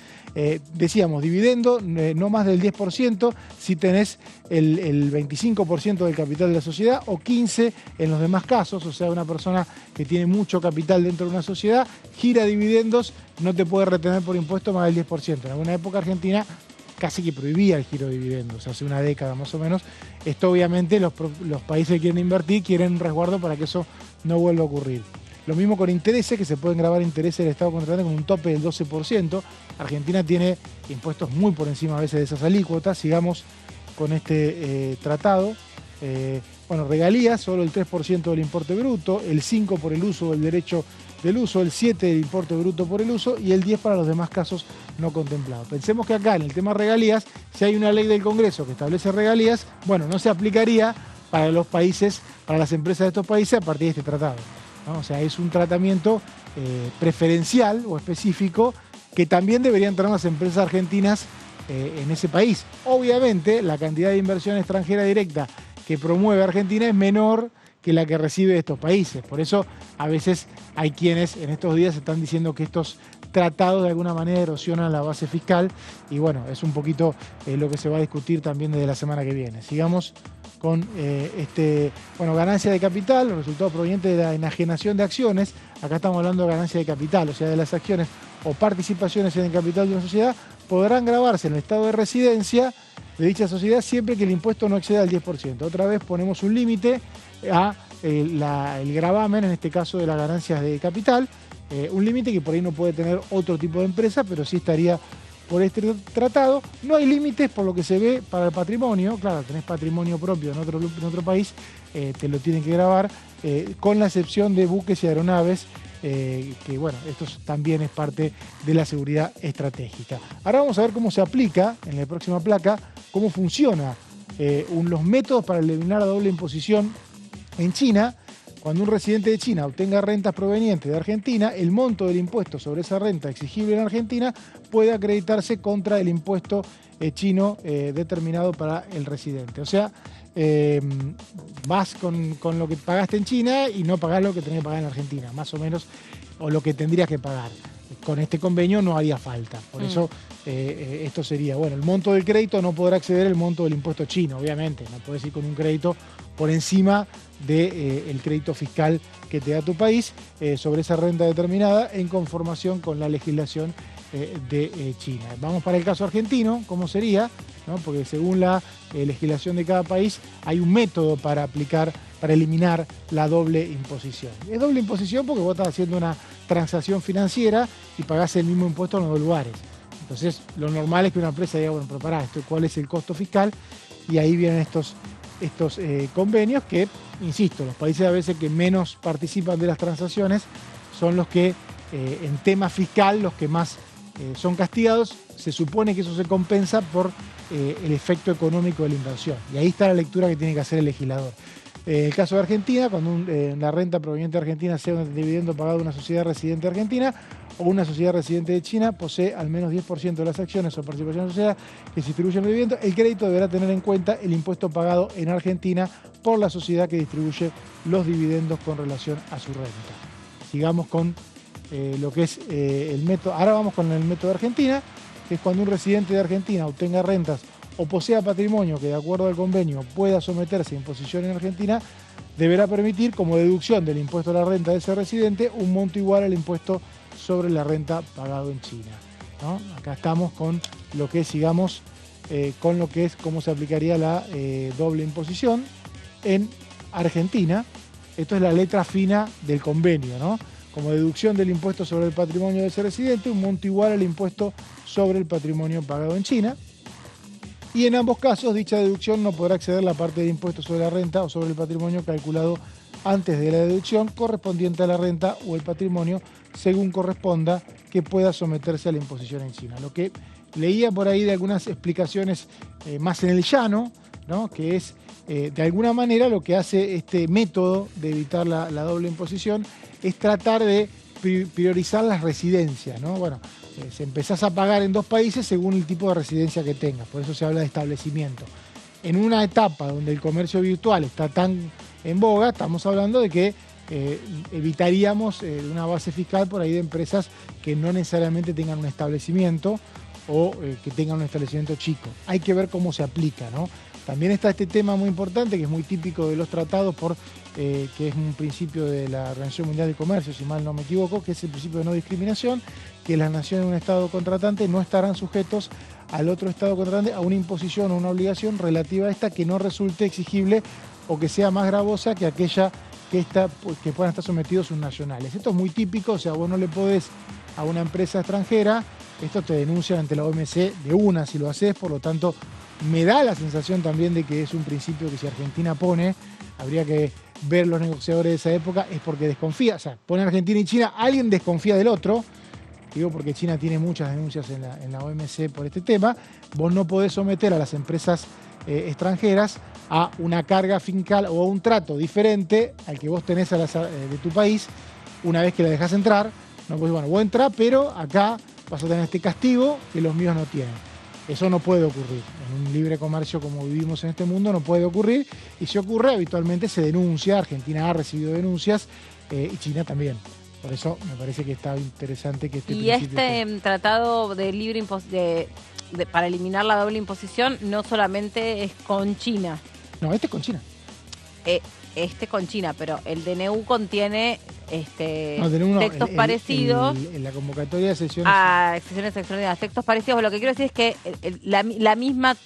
Decíamos, dividendo no más del 10% si tenés el 25% del capital de la sociedad o 15% en los demás casos. O sea, una persona que tiene mucho capital dentro de una sociedad, gira dividendos, no te puede retener por impuesto más del 10%. En alguna época Argentina casi que prohibía el giro de dividendos, hace una década más o menos. Esto obviamente los países que quieren invertir quieren un resguardo para que eso no vuelva a ocurrir. Lo mismo con intereses, que se pueden grabar intereses del Estado contratante con un tope del 12%. Argentina tiene impuestos muy por encima a veces de esas alícuotas. Sigamos con este tratado. Bueno, regalías, solo el 3% del importe bruto, el 5% por el uso del derecho del uso, el 7% del importe bruto por el uso y el 10% para los demás casos no contemplados. Pensemos que acá en el tema regalías, si hay una ley del Congreso que establece regalías, bueno, no se aplicaría para los países, para las empresas de estos países a partir de este tratado, ¿no? O sea, es un tratamiento preferencial o específico que también deberían tener las empresas argentinas en ese país. Obviamente, la cantidad de inversión extranjera directa que promueve Argentina es menor que la que recibe de estos países. Por eso, a veces hay quienes en estos días están diciendo que estos tratados de alguna manera erosionan la base fiscal y bueno, es un poquito lo que se va a discutir también desde la semana que viene. Sigamos con ganancia de capital, los resultados provenientes de la enajenación de acciones. Acá estamos hablando de ganancia de capital, o sea, de las acciones o participaciones en el capital de una sociedad, podrán gravarse en el estado de residencia de dicha sociedad siempre que el impuesto no exceda el 10%. Otra vez ponemos un límite a el gravamen, en este caso de las ganancias de capital, un límite que por ahí no puede tener otro tipo de empresa, pero sí estaría por este tratado. No hay límites por lo que se ve para el patrimonio. Claro, tenés patrimonio propio en otro país, te lo tienen que gravar, con la excepción de buques y aeronaves, que bueno, esto también es parte de la seguridad estratégica. Ahora vamos a ver cómo se aplica en la próxima placa, cómo funciona los métodos para eliminar la doble imposición en China. Cuando un residente de China obtenga rentas provenientes de Argentina, el monto del impuesto sobre esa renta exigible en Argentina puede acreditarse contra el impuesto chino determinado para el residente. O sea, vas con lo que pagaste en China y no pagás lo que tenés que pagar en Argentina, más o menos, o lo que tendrías que pagar. Con este convenio no haría falta. Por eso esto sería, bueno, el monto del crédito no podrá exceder el monto del impuesto chino, obviamente. No podés ir con un crédito por encima del crédito fiscal que te da tu país sobre esa renta determinada en conformación con la legislación de China. Vamos para el caso argentino, ¿cómo sería? ¿No? Porque según la legislación de cada país hay un método para aplicar, para eliminar la doble imposición. Es doble imposición porque vos estás haciendo una transacción financiera y pagás el mismo impuesto en los dos lugares. Entonces, lo normal es que una empresa diga, bueno, pero pará, ¿cuál es el costo fiscal? Y ahí vienen estos convenios que, insisto, los países a veces que menos participan de las transacciones son los que, en tema fiscal, los que más son castigados. Se supone que eso se compensa por el efecto económico de la inversión. Y ahí está la lectura que tiene que hacer el legislador. El caso de Argentina, cuando la renta proveniente de Argentina sea un dividendo pagado de una sociedad residente argentina o una sociedad residente de China, posee al menos 10% de las acciones o participación de la sociedad que se distribuyen el dividendo, el crédito deberá tener en cuenta el impuesto pagado en Argentina por la sociedad que distribuye los dividendos con relación a su renta. Sigamos con lo que es el método. Ahora vamos con el método de Argentina, que es cuando un residente de Argentina obtenga rentas o posea patrimonio que de acuerdo al convenio pueda someterse a imposición en Argentina, deberá permitir como deducción del impuesto a la renta de ese residente un monto igual al impuesto sobre la renta pagado en China, ¿no? Acá estamos con lo que es, sigamos, con lo que es cómo se aplicaría la doble imposición en Argentina. Esto es la letra fina del convenio, ¿no? Como deducción del impuesto sobre el patrimonio de ese residente, un monto igual al impuesto sobre el patrimonio pagado en China. Y en ambos casos, dicha deducción no podrá exceder la parte de impuesto sobre la renta o sobre el patrimonio calculado antes de la deducción correspondiente a la renta o el patrimonio, según corresponda, que pueda someterse a la imposición en China. Lo que leía por ahí de algunas explicaciones más en el llano, ¿no? Que es, de alguna manera, lo que hace este método de evitar la doble imposición es tratar de priorizar las residencias, ¿no? Bueno, se empezás a pagar en dos países según el tipo de residencia que tengas, por eso se habla de establecimiento. En una etapa donde el comercio virtual está tan en boga, estamos hablando de que evitaríamos una base fiscal por ahí de empresas que no necesariamente tengan un establecimiento o que tengan un establecimiento chico. Hay que ver cómo se aplica, ¿no? También está este tema muy importante, que es muy típico de los tratados, que es un principio de la Organización Mundial de Comercio, si mal no me equivoco, que es el principio de no discriminación, que las naciones de un Estado contratante no estarán sujetos al otro Estado contratante a una imposición o una obligación relativa a esta que no resulte exigible o que sea más gravosa que aquella que puedan estar sometidos sus nacionales. Esto es muy típico, o sea, vos no le podés a una empresa extranjera esto te denuncian ante la OMC de una si lo haces, por lo tanto me da la sensación también de que es un principio que si Argentina pone, habría que ver los negociadores de esa época, es porque desconfía, o sea, pone Argentina y China, alguien desconfía del otro, digo porque China tiene muchas denuncias en la OMC por este tema, vos no podés someter a las empresas extranjeras a una carga fiscal o a un trato diferente al que vos tenés de tu país una vez que la dejás entrar. No, pues bueno, vos entrás, pero acá vas a tener este castigo que los míos no tienen. Eso no puede ocurrir. En un libre comercio como vivimos en este mundo no puede ocurrir. Y si ocurre, habitualmente se denuncia. Argentina ha recibido denuncias y China también. Por eso me parece que está interesante que este Y tratado de libre para eliminar la doble imposición no solamente es con China. No, este es con China. Con China, pero el DNU contiene textos no, parecidos. En la convocatoria de sesiones. Sesiones extraordinarias, textos parecidos. Lo que quiero decir es que la misma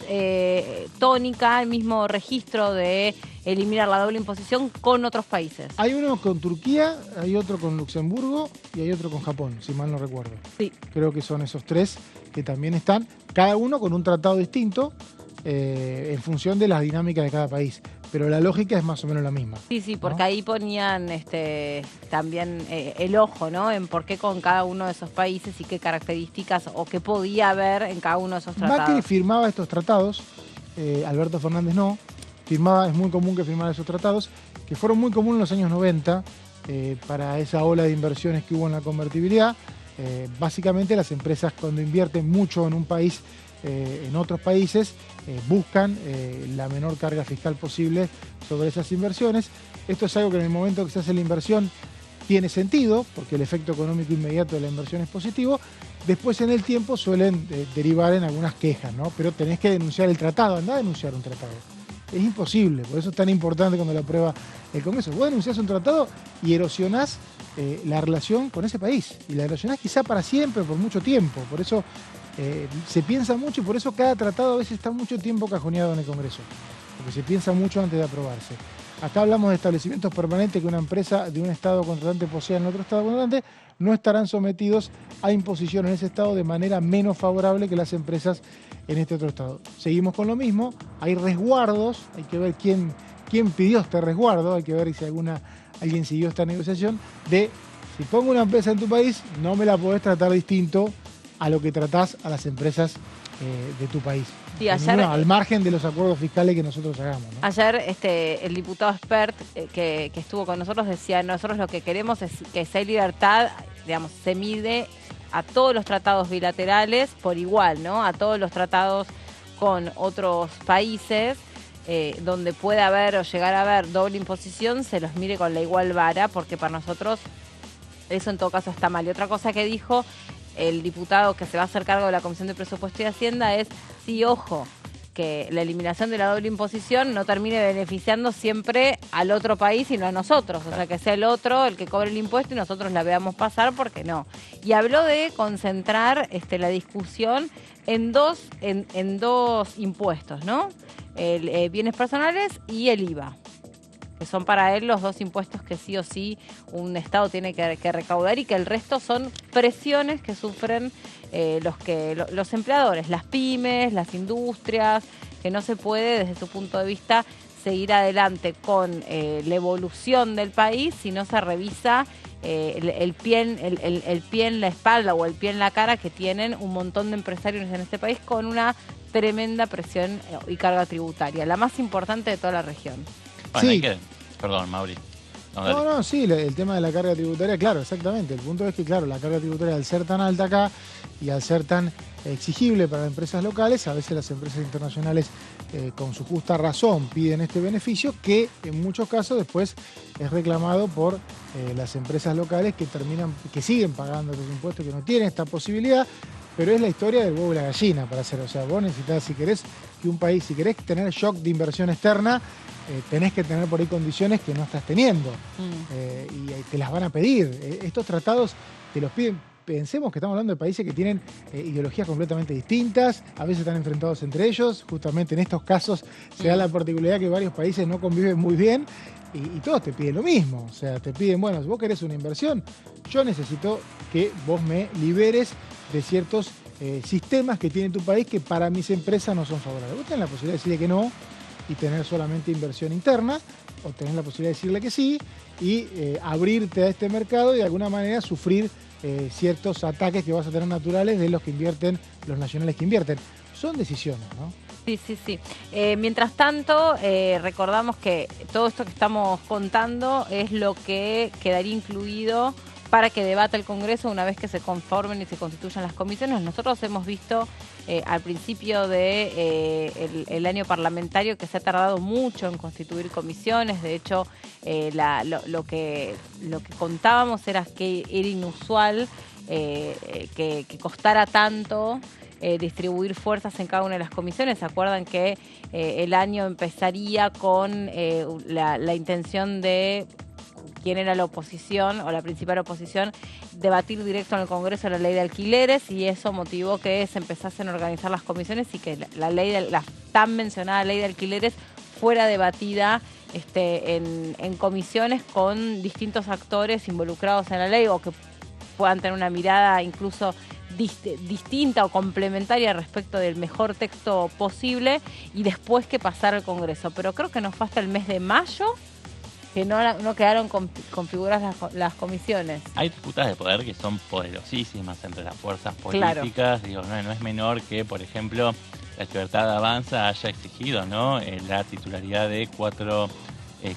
tónica, el mismo registro de eliminar la doble imposición con otros países. Hay uno con Turquía, hay otro con Luxemburgo y hay otro con Japón, si mal no recuerdo. Sí. Creo que son esos tres que también están, cada uno con un tratado distinto en función de las dinámicas de cada país. Pero la lógica es más o menos la misma. Sí, porque ¿no? ahí ponían también el ojo, ¿no? En por qué con cada uno de esos países y qué características o qué podía haber en cada uno de esos tratados. Macri firmaba estos tratados, Alberto Fernández no. Es muy común que firmara esos tratados, que fueron muy comunes en los años 90 para esa ola de inversiones que hubo en la convertibilidad. Básicamente las empresas cuando invierten mucho en un país, en otros países, buscan la menor carga fiscal posible sobre esas inversiones. Esto es algo que en el momento que se hace la inversión tiene sentido, porque el efecto económico inmediato de la inversión es positivo. Después en el tiempo suelen derivar en algunas quejas, ¿no? Pero tenés que denunciar el tratado, andá a denunciar un tratado. Es imposible, por eso es tan importante cuando lo aprueba el Congreso. Vos denunciás un tratado y erosionás la relación con ese país. Y la erosionás quizá para siempre, por mucho tiempo. Por eso se piensa mucho y por eso cada tratado a veces está mucho tiempo cajoneado en el Congreso. Porque se piensa mucho antes de aprobarse. Acá hablamos de establecimientos permanentes que una empresa de un Estado contratante posea en otro Estado contratante, no estarán sometidos a imposición en ese Estado de manera menos favorable que las empresas en este otro Estado. Seguimos con lo mismo, hay resguardos, hay que ver quién pidió este resguardo, hay que ver si alguien siguió esta negociación de si pongo una empresa en tu país, no me la podés tratar distinto a lo que tratás a las empresas de tu país. Sí, ayer, al margen de los acuerdos fiscales que nosotros hagamos, ¿no? Ayer el diputado expert que estuvo con nosotros decía, nosotros lo que queremos es que esa libertad, digamos, se mide a todos los tratados bilaterales por igual, ¿no? A todos los tratados con otros países donde pueda haber o llegar a haber doble imposición, se los mire con la igual vara, porque para nosotros eso en todo caso está mal. Y otra cosa que dijo el diputado que se va a hacer cargo de la Comisión de Presupuesto y Hacienda es, sí, ojo, que la eliminación de la doble imposición no termine beneficiando siempre al otro país, sino a nosotros. O sea, que sea el otro el que cobre el impuesto y nosotros la veamos pasar, porque no. Y habló de concentrar la discusión en dos impuestos, ¿no? El bienes personales y el IVA, que son para él los dos impuestos que sí o sí un Estado tiene que recaudar, y que el resto son presiones que sufren los empleadores, las pymes, las industrias, que no se puede desde su punto de vista seguir adelante con la evolución del país si no se revisa el pie en la espalda o el pie en la cara que tienen un montón de empresarios en este país con una tremenda presión y carga tributaria, la más importante de toda la región. Bueno, Sí. Perdón, Mauri. Sí, el tema de la carga tributaria, claro, exactamente. El punto es que, claro, la carga tributaria al ser tan alta acá y al ser tan exigible para las empresas locales, a veces las empresas internacionales con su justa razón piden este beneficio que en muchos casos después es reclamado por las empresas locales que siguen pagando los impuestos, que no tienen esta posibilidad. Pero es la historia del huevo y la gallina para hacer. O sea, vos necesitas, si querés tener shock de inversión externa, tenés que tener por ahí condiciones que no estás teniendo. Y te las van a pedir. Estos tratados te los piden. Pensemos que estamos hablando de países que tienen ideologías completamente distintas, a veces están enfrentados entre ellos. Justamente en estos casos se da la particularidad que varios países no conviven muy bien y todos te piden lo mismo. O sea, te piden, bueno, si vos querés una inversión, yo necesito que vos me liberes de ciertos sistemas que tiene tu país que para mis empresas no son favorables. Vos tenés la posibilidad de decirle que no y tener solamente inversión interna, o tenés la posibilidad de decirle que sí y abrirte a este mercado y de alguna manera sufrir ciertos ataques que vas a tener naturales de los que invierten, los nacionales que invierten. Son decisiones, ¿no? Sí, sí, sí. Mientras tanto, recordamos que todo esto que estamos contando es lo que quedaría incluido para que debata el Congreso una vez que se conformen y se constituyan las comisiones. Nosotros hemos visto al principio del año parlamentario que se ha tardado mucho en constituir comisiones. De hecho, lo que contábamos era que era inusual que costara tanto distribuir fuerzas en cada una de las comisiones. ¿Se acuerdan que el año empezaría con la intención de quién era la oposición o la principal oposición, debatir directo en el Congreso la ley de alquileres, y eso motivó que se empezasen a organizar las comisiones y que la tan mencionada ley de alquileres fuera debatida en comisiones con distintos actores involucrados en la ley o que puedan tener una mirada incluso distinta o complementaria respecto del mejor texto posible y después que pasara al Congreso. Pero creo que nos fue hasta el mes de mayo que no quedaron configuradas las comisiones. Hay disputas de poder que son poderosísimas entre las fuerzas políticas. Claro. Digo, no es menor que, por ejemplo, la Libertad Avanza haya exigido, ¿no?, la titularidad de 4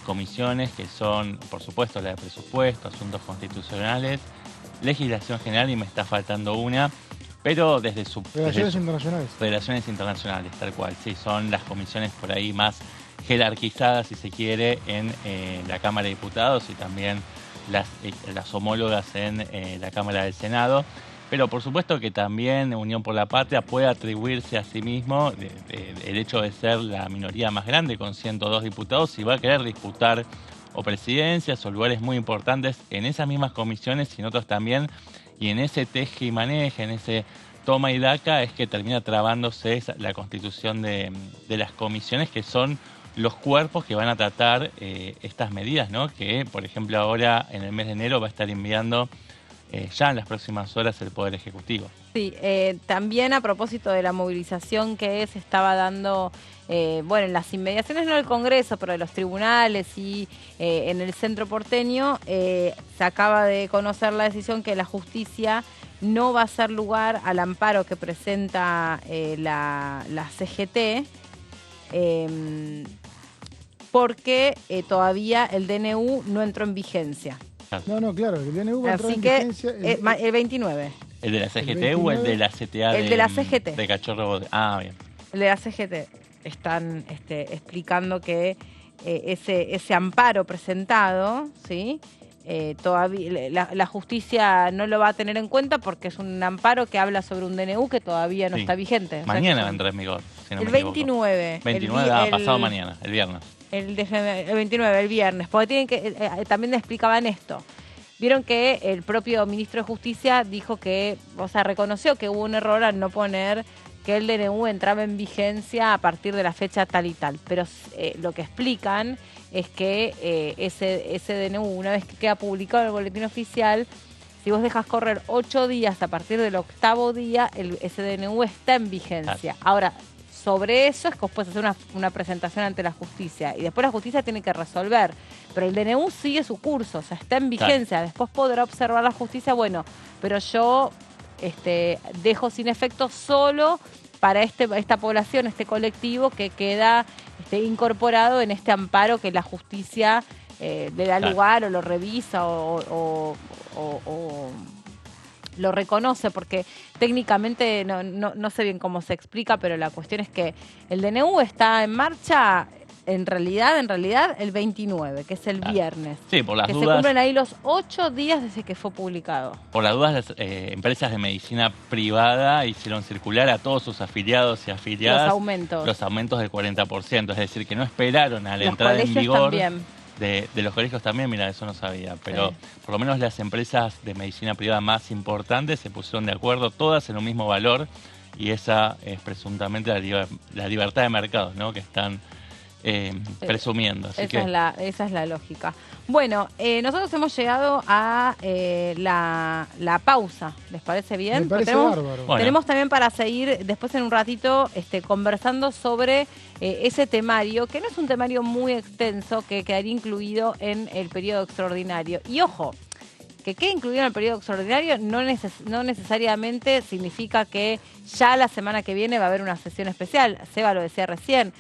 comisiones que son, por supuesto, la de presupuesto, asuntos constitucionales, legislación general, y me está faltando una, pero desde su... Internacionales. Relaciones internacionales, tal cual, sí, son las comisiones por ahí más jerarquizadas, si se quiere, en la Cámara de Diputados y también las homólogas en la Cámara del Senado. Pero por supuesto que también Unión por la Patria puede atribuirse a sí mismo el hecho de ser la minoría más grande con 102 diputados y va a querer disputar o presidencias o lugares muy importantes en esas mismas comisiones y en otros también. Y en ese teje y maneje, en ese toma y daca, es que termina trabándose la constitución de las comisiones, que son los cuerpos que van a tratar estas medidas, ¿no? Que, por ejemplo, ahora en el mes de enero va a estar enviando ya en las próximas horas el Poder Ejecutivo. Sí, también a propósito de la movilización que se estaba dando, en las inmediaciones, no del Congreso, pero de los tribunales y en el centro porteño, se acaba de conocer la decisión que la justicia no va a hacer lugar al amparo que presenta la CGT, porque todavía el DNU no entró en vigencia. No, claro, el DNU va a entrar en vigencia. El 29. ¿El de la CGT o el de la CTA? El de la CGT. De Cachorro. Ah, bien. El de la CGT. Están explicando que ese amparo presentado, ¿sí? Todavía la justicia no lo va a tener en cuenta porque es un amparo que habla sobre un DNU que todavía no está vigente. Mañana va a entrar en vigor, si no el me equivoco. 29. 29, pasado mañana, el viernes. El 29, el viernes. Porque tienen que también explicaban esto. Vieron que el propio ministro de Justicia dijo que, reconoció que hubo un error al no poner que el DNU entraba en vigencia a partir de la fecha tal y tal. Pero lo que explican es que ese DNU, una vez que queda publicado en el boletín oficial, si vos dejas correr 8 días a partir del 8º día, ese DNU está en vigencia. Ahora, sobre eso es que vos puedes hacer una presentación ante la justicia y después la justicia tiene que resolver. Pero el DNU sigue su curso, está en vigencia. Después podrá observar la justicia, pero yo dejo sin efecto solo para esta población, este colectivo que queda incorporado en este amparo que la justicia le da lugar o lo revisa o lo reconoce, porque técnicamente no sé bien cómo se explica, pero la cuestión es que el DNU está en marcha en realidad el 29, que es el viernes. Sí, por las dudas. Se cumplen ahí los 8 días desde que fue publicado. Por las dudas, las empresas de medicina privada hicieron circular a todos sus afiliados y afiliadas los aumentos del 40%, es decir, que no esperaron a la entrada en vigor. De los colegios también, mira, eso no sabía, pero por lo menos las empresas de medicina privada más importantes se pusieron de acuerdo, todas en un mismo valor, y esa es presuntamente la libertad de mercado, ¿no?, que están presumiendo. Así esa es la lógica. Bueno, nosotros hemos llegado a la pausa. ¿Les parece bien? Me parece tenemos, bárbaro. Bueno. tenemos también para seguir después en un ratito conversando sobre ese temario, que no es un temario muy extenso, que quedaría incluido en el periodo extraordinario. Y ojo, que quede incluido en el periodo extraordinario no necesariamente significa que ya la semana que viene va a haber una sesión especial. Seba lo decía recién.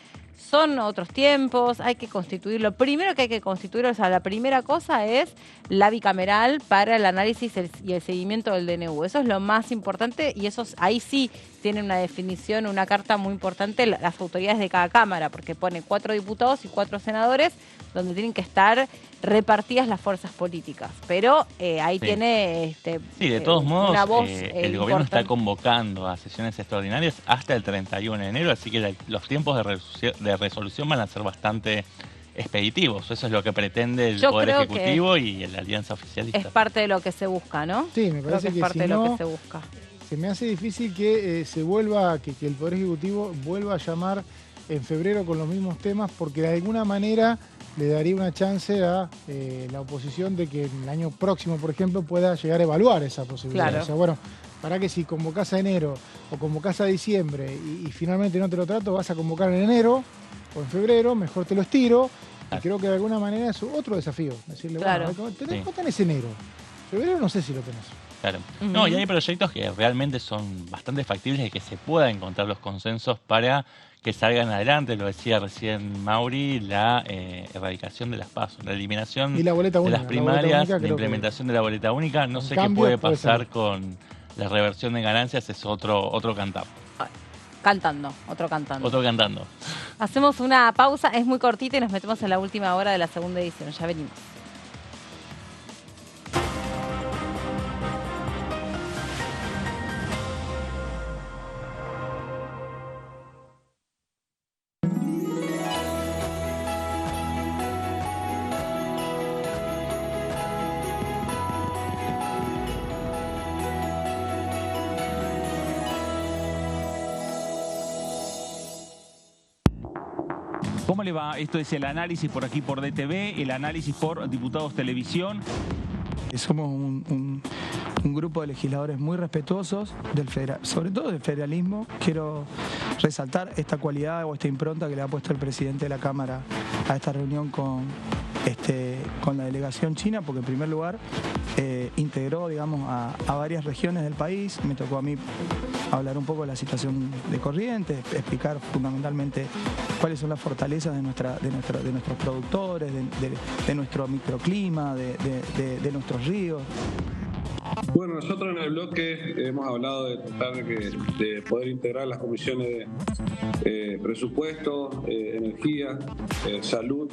Son otros tiempos, hay que constituirlo. Primero que hay que constituirlo, o sea, la primera cosa es la bicameral para el análisis y el seguimiento del DNU. Eso es lo más importante y ahí sí tienen una definición, una carta muy importante las autoridades de cada cámara, porque pone 4 diputados y 4 senadores donde tienen que estar repartidas las fuerzas políticas. Pero ahí Sí. tiene Sí, de todos modos, una voz el gobierno está importante. convocando a sesiones extraordinarias hasta el 31 de enero, así que los tiempos de resolución van a ser bastante expeditivos. Eso es lo que pretende el Yo Poder creo Ejecutivo y la Alianza Oficialista. Es parte de lo que se busca, ¿no? Sí, me Creo parece que es que parte si de lo no, que se busca. se me hace difícil que que el Poder Ejecutivo vuelva a llamar en febrero con los mismos temas, porque de alguna manera le daría una chance a la oposición de que en el año próximo, por ejemplo, pueda llegar a evaluar esa posibilidad. Claro. O sea, bueno, para que si convocás a enero o convocás a diciembre y finalmente no te lo trato, vas a convocar en enero o en febrero, mejor te lo estiro. Y creo que de alguna manera es otro desafío. Decirle, Claro. bueno, Sí. ¿no tenés enero? Febrero no sé si lo tenés. Claro. Ujú. No, y hay proyectos que realmente son bastante factibles y que se pueda encontrar los consensos para que salgan adelante. Lo decía recién Mauri, la erradicación de las PASO, la eliminación Y la boleta de única. las La boleta primarias, única la creo que- implementación de la boleta única. No con sé qué cambios puede puede pasar salir. con la reversión de ganancias, es otro cantado. Otro cantando. Otro cantando. Hacemos una pausa, es muy cortita y nos metemos en la última hora de la segunda edición. Ya venimos. ¿Cómo le va? Esto es el análisis por aquí por DTV, el análisis por Diputados Televisión. Somos un grupo de legisladores muy respetuosos, sobre todo del federalismo. Quiero resaltar esta cualidad o esta impronta que le ha puesto el presidente de la Cámara a esta reunión con la delegación china, porque en primer lugar integró, digamos, a varias regiones del país. Me tocó a mí hablar un poco de la situación de Corrientes, explicar fundamentalmente cuáles son las fortalezas de nuestros productores, de nuestro microclima, de nuestros ríos. Bueno, nosotros en el bloque hemos hablado de tratar de poder integrar las comisiones de presupuesto, energía, salud,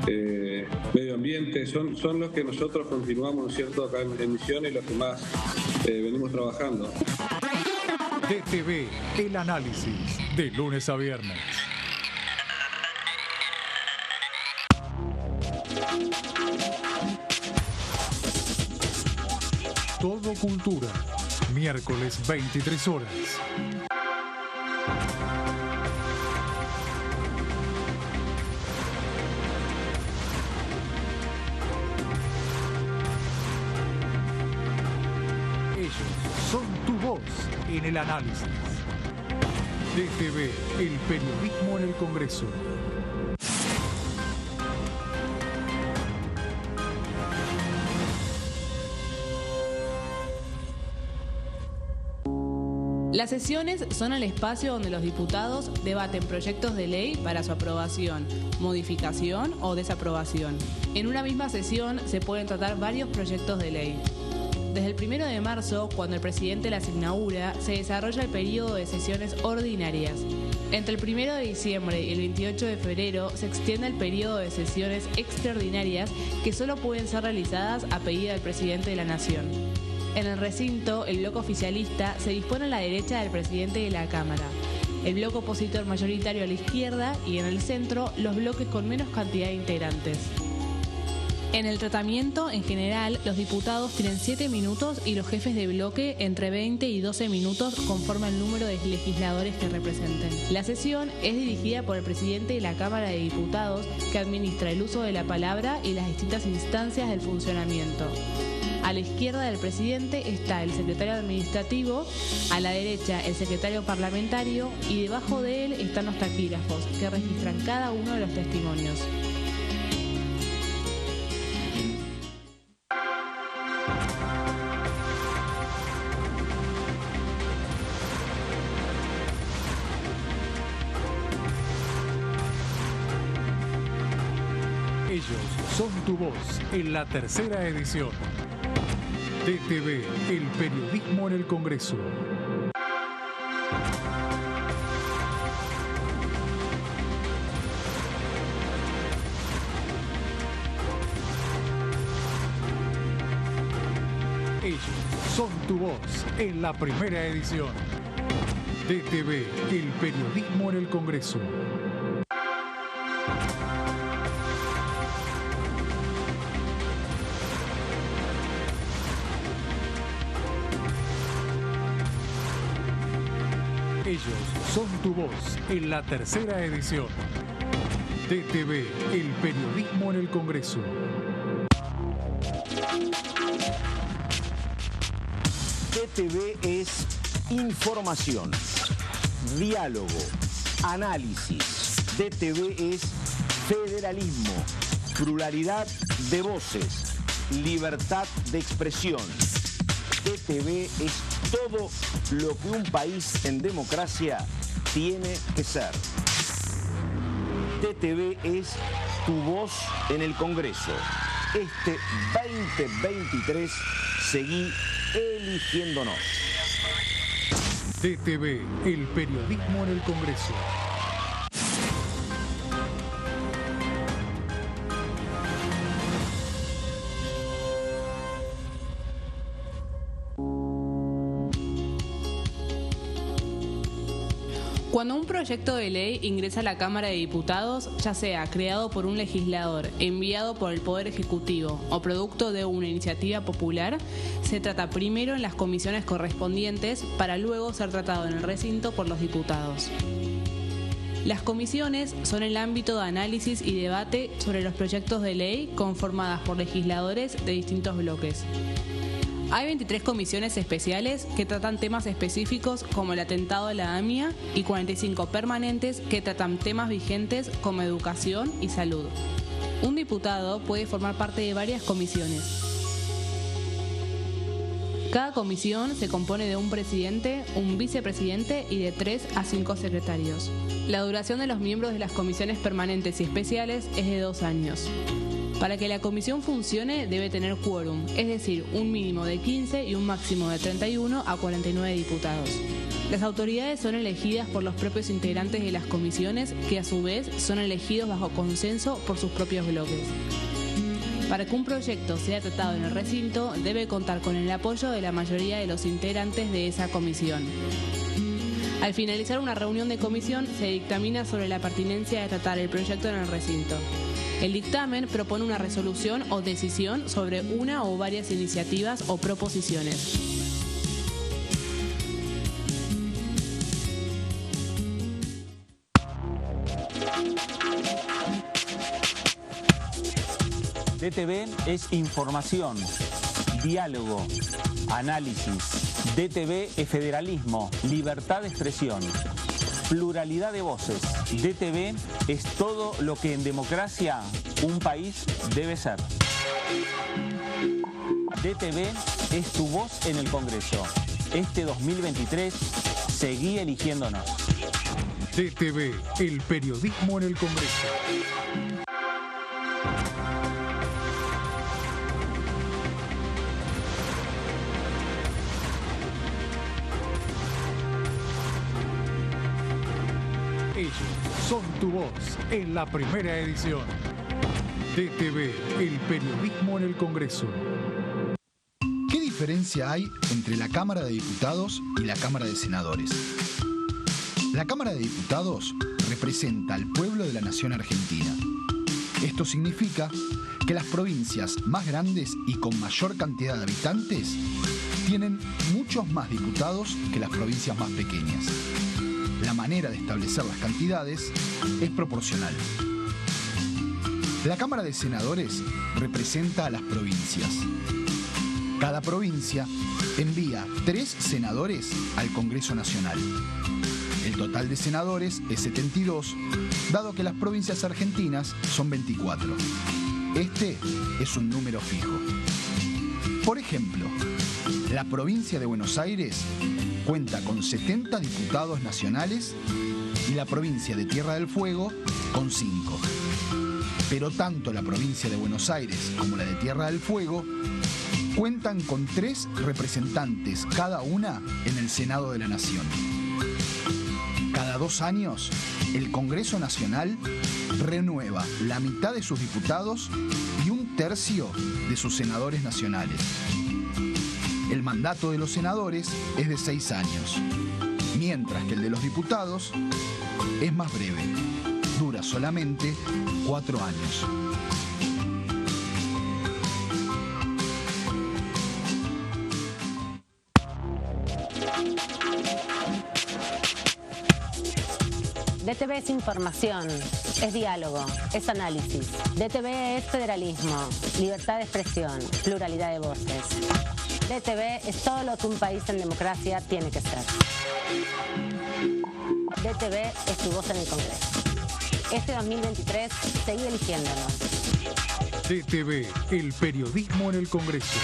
medio ambiente. Son los que nosotros continuamos, ¿no es cierto?, acá en Misiones y los que más venimos trabajando. DTV, el análisis, de lunes a viernes. Todo cultura, miércoles 23 horas. Ellos son tu voz en el análisis. DTV, el periodismo en el Congreso. Las sesiones son el espacio donde los diputados debaten proyectos de ley para su aprobación, modificación o desaprobación. En una misma sesión se pueden tratar varios proyectos de ley. Desde el 1 de marzo, cuando el presidente las inaugura, se desarrolla el periodo de sesiones ordinarias. Entre el 1 de diciembre y el 28 de febrero se extiende el periodo de sesiones extraordinarias que solo pueden ser realizadas a pedido del presidente de la Nación. En el recinto, el bloque oficialista se dispone a la derecha del presidente de la Cámara, el bloque opositor mayoritario a la izquierda y en el centro los bloques con menos cantidad de integrantes. En el tratamiento, en general, los diputados tienen 7 minutos y los jefes de bloque entre 20 y 12 minutos conforme al número de legisladores que representen. La sesión es dirigida por el presidente de la Cámara de Diputados, que administra el uso de la palabra y las distintas instancias del funcionamiento. A la izquierda del presidente está el secretario administrativo, a la derecha el secretario parlamentario y debajo de él están los taquígrafos, que registran cada uno de los testimonios. Ellos son tu voz en la tercera edición. DTV, el periodismo en el Congreso. Ellos son tu voz en la primera edición. DTV, el periodismo en el Congreso. Ellos son tu voz en la tercera edición. DTV, el periodismo en el Congreso. DTV es información, diálogo, análisis. DTV es federalismo, pluralidad de voces, libertad de expresión. DTV es todo lo que un país en democracia tiene que ser. DTV es tu voz en el Congreso. Este 2023 seguí eligiéndonos. DTV, el periodismo en el Congreso. Cuando un proyecto de ley ingresa a la Cámara de Diputados, ya sea creado por un legislador, enviado por el Poder Ejecutivo o producto de una iniciativa popular, se trata primero en las comisiones correspondientes para luego ser tratado en el recinto por los diputados. Las comisiones son el ámbito de análisis y debate sobre los proyectos de ley conformadas por legisladores de distintos bloques. Hay 23 comisiones especiales que tratan temas específicos como el atentado de la AMIA y 45 permanentes que tratan temas vigentes como educación y salud. Un diputado puede formar parte de varias comisiones. Cada comisión se compone de un presidente, un vicepresidente y de 3 a 5 secretarios. La duración de los miembros de las comisiones permanentes y especiales es de 2 años. Para que la comisión funcione debe tener quórum, es decir, un mínimo de 15 y un máximo de 31 a 49 diputados. Las autoridades son elegidas por los propios integrantes de las comisiones, que a su vez son elegidos bajo consenso por sus propios bloques. Para que un proyecto sea tratado en el recinto, debe contar con el apoyo de la mayoría de los integrantes de esa comisión. Al finalizar una reunión de comisión, se dictamina sobre la pertinencia de tratar el proyecto en el recinto. El dictamen propone una resolución o decisión sobre una o varias iniciativas o proposiciones. DTV es información, diálogo, análisis. DTV es federalismo, libertad de expresión, pluralidad de voces. DTV es todo lo que en democracia un país debe ser. DTV es tu voz en el Congreso. Este 2023 seguí eligiéndonos. DTV, el periodismo en el Congreso. Ellos son tu voz en la primera edición. DTV, el periodismo en el Congreso. ¿Qué diferencia hay entre la Cámara de Diputados y la Cámara de Senadores? La Cámara de Diputados representa al pueblo de la nación argentina. Esto significa que las provincias más grandes y con mayor cantidad de habitantes tienen muchos más diputados que las provincias más pequeñas. La manera de establecer las cantidades es proporcional. La Cámara de Senadores representa a las provincias. Cada provincia envía 3 senadores al Congreso Nacional. El total de senadores es 72, dado que las provincias argentinas son 24. Este es un número fijo. Por ejemplo, la provincia de Buenos Aires cuenta con 70 diputados nacionales y la provincia de Tierra del Fuego con 5. Pero tanto la provincia de Buenos Aires como la de Tierra del Fuego cuentan con 3 representantes cada una en el Senado de la Nación. Cada 2 años, el Congreso Nacional renueva la mitad de sus diputados y 1/3 de sus senadores nacionales. El mandato de los senadores es de 6 años, mientras que el de los diputados es más breve, dura solamente 4 años. DTV es información, es diálogo, es análisis. DTV es federalismo, libertad de expresión, pluralidad de voces. DTV es todo lo que un país en democracia tiene que ser. DTV es tu voz en el Congreso. Este 2023, seguí eligiéndonos. DTV, el periodismo en el Congreso.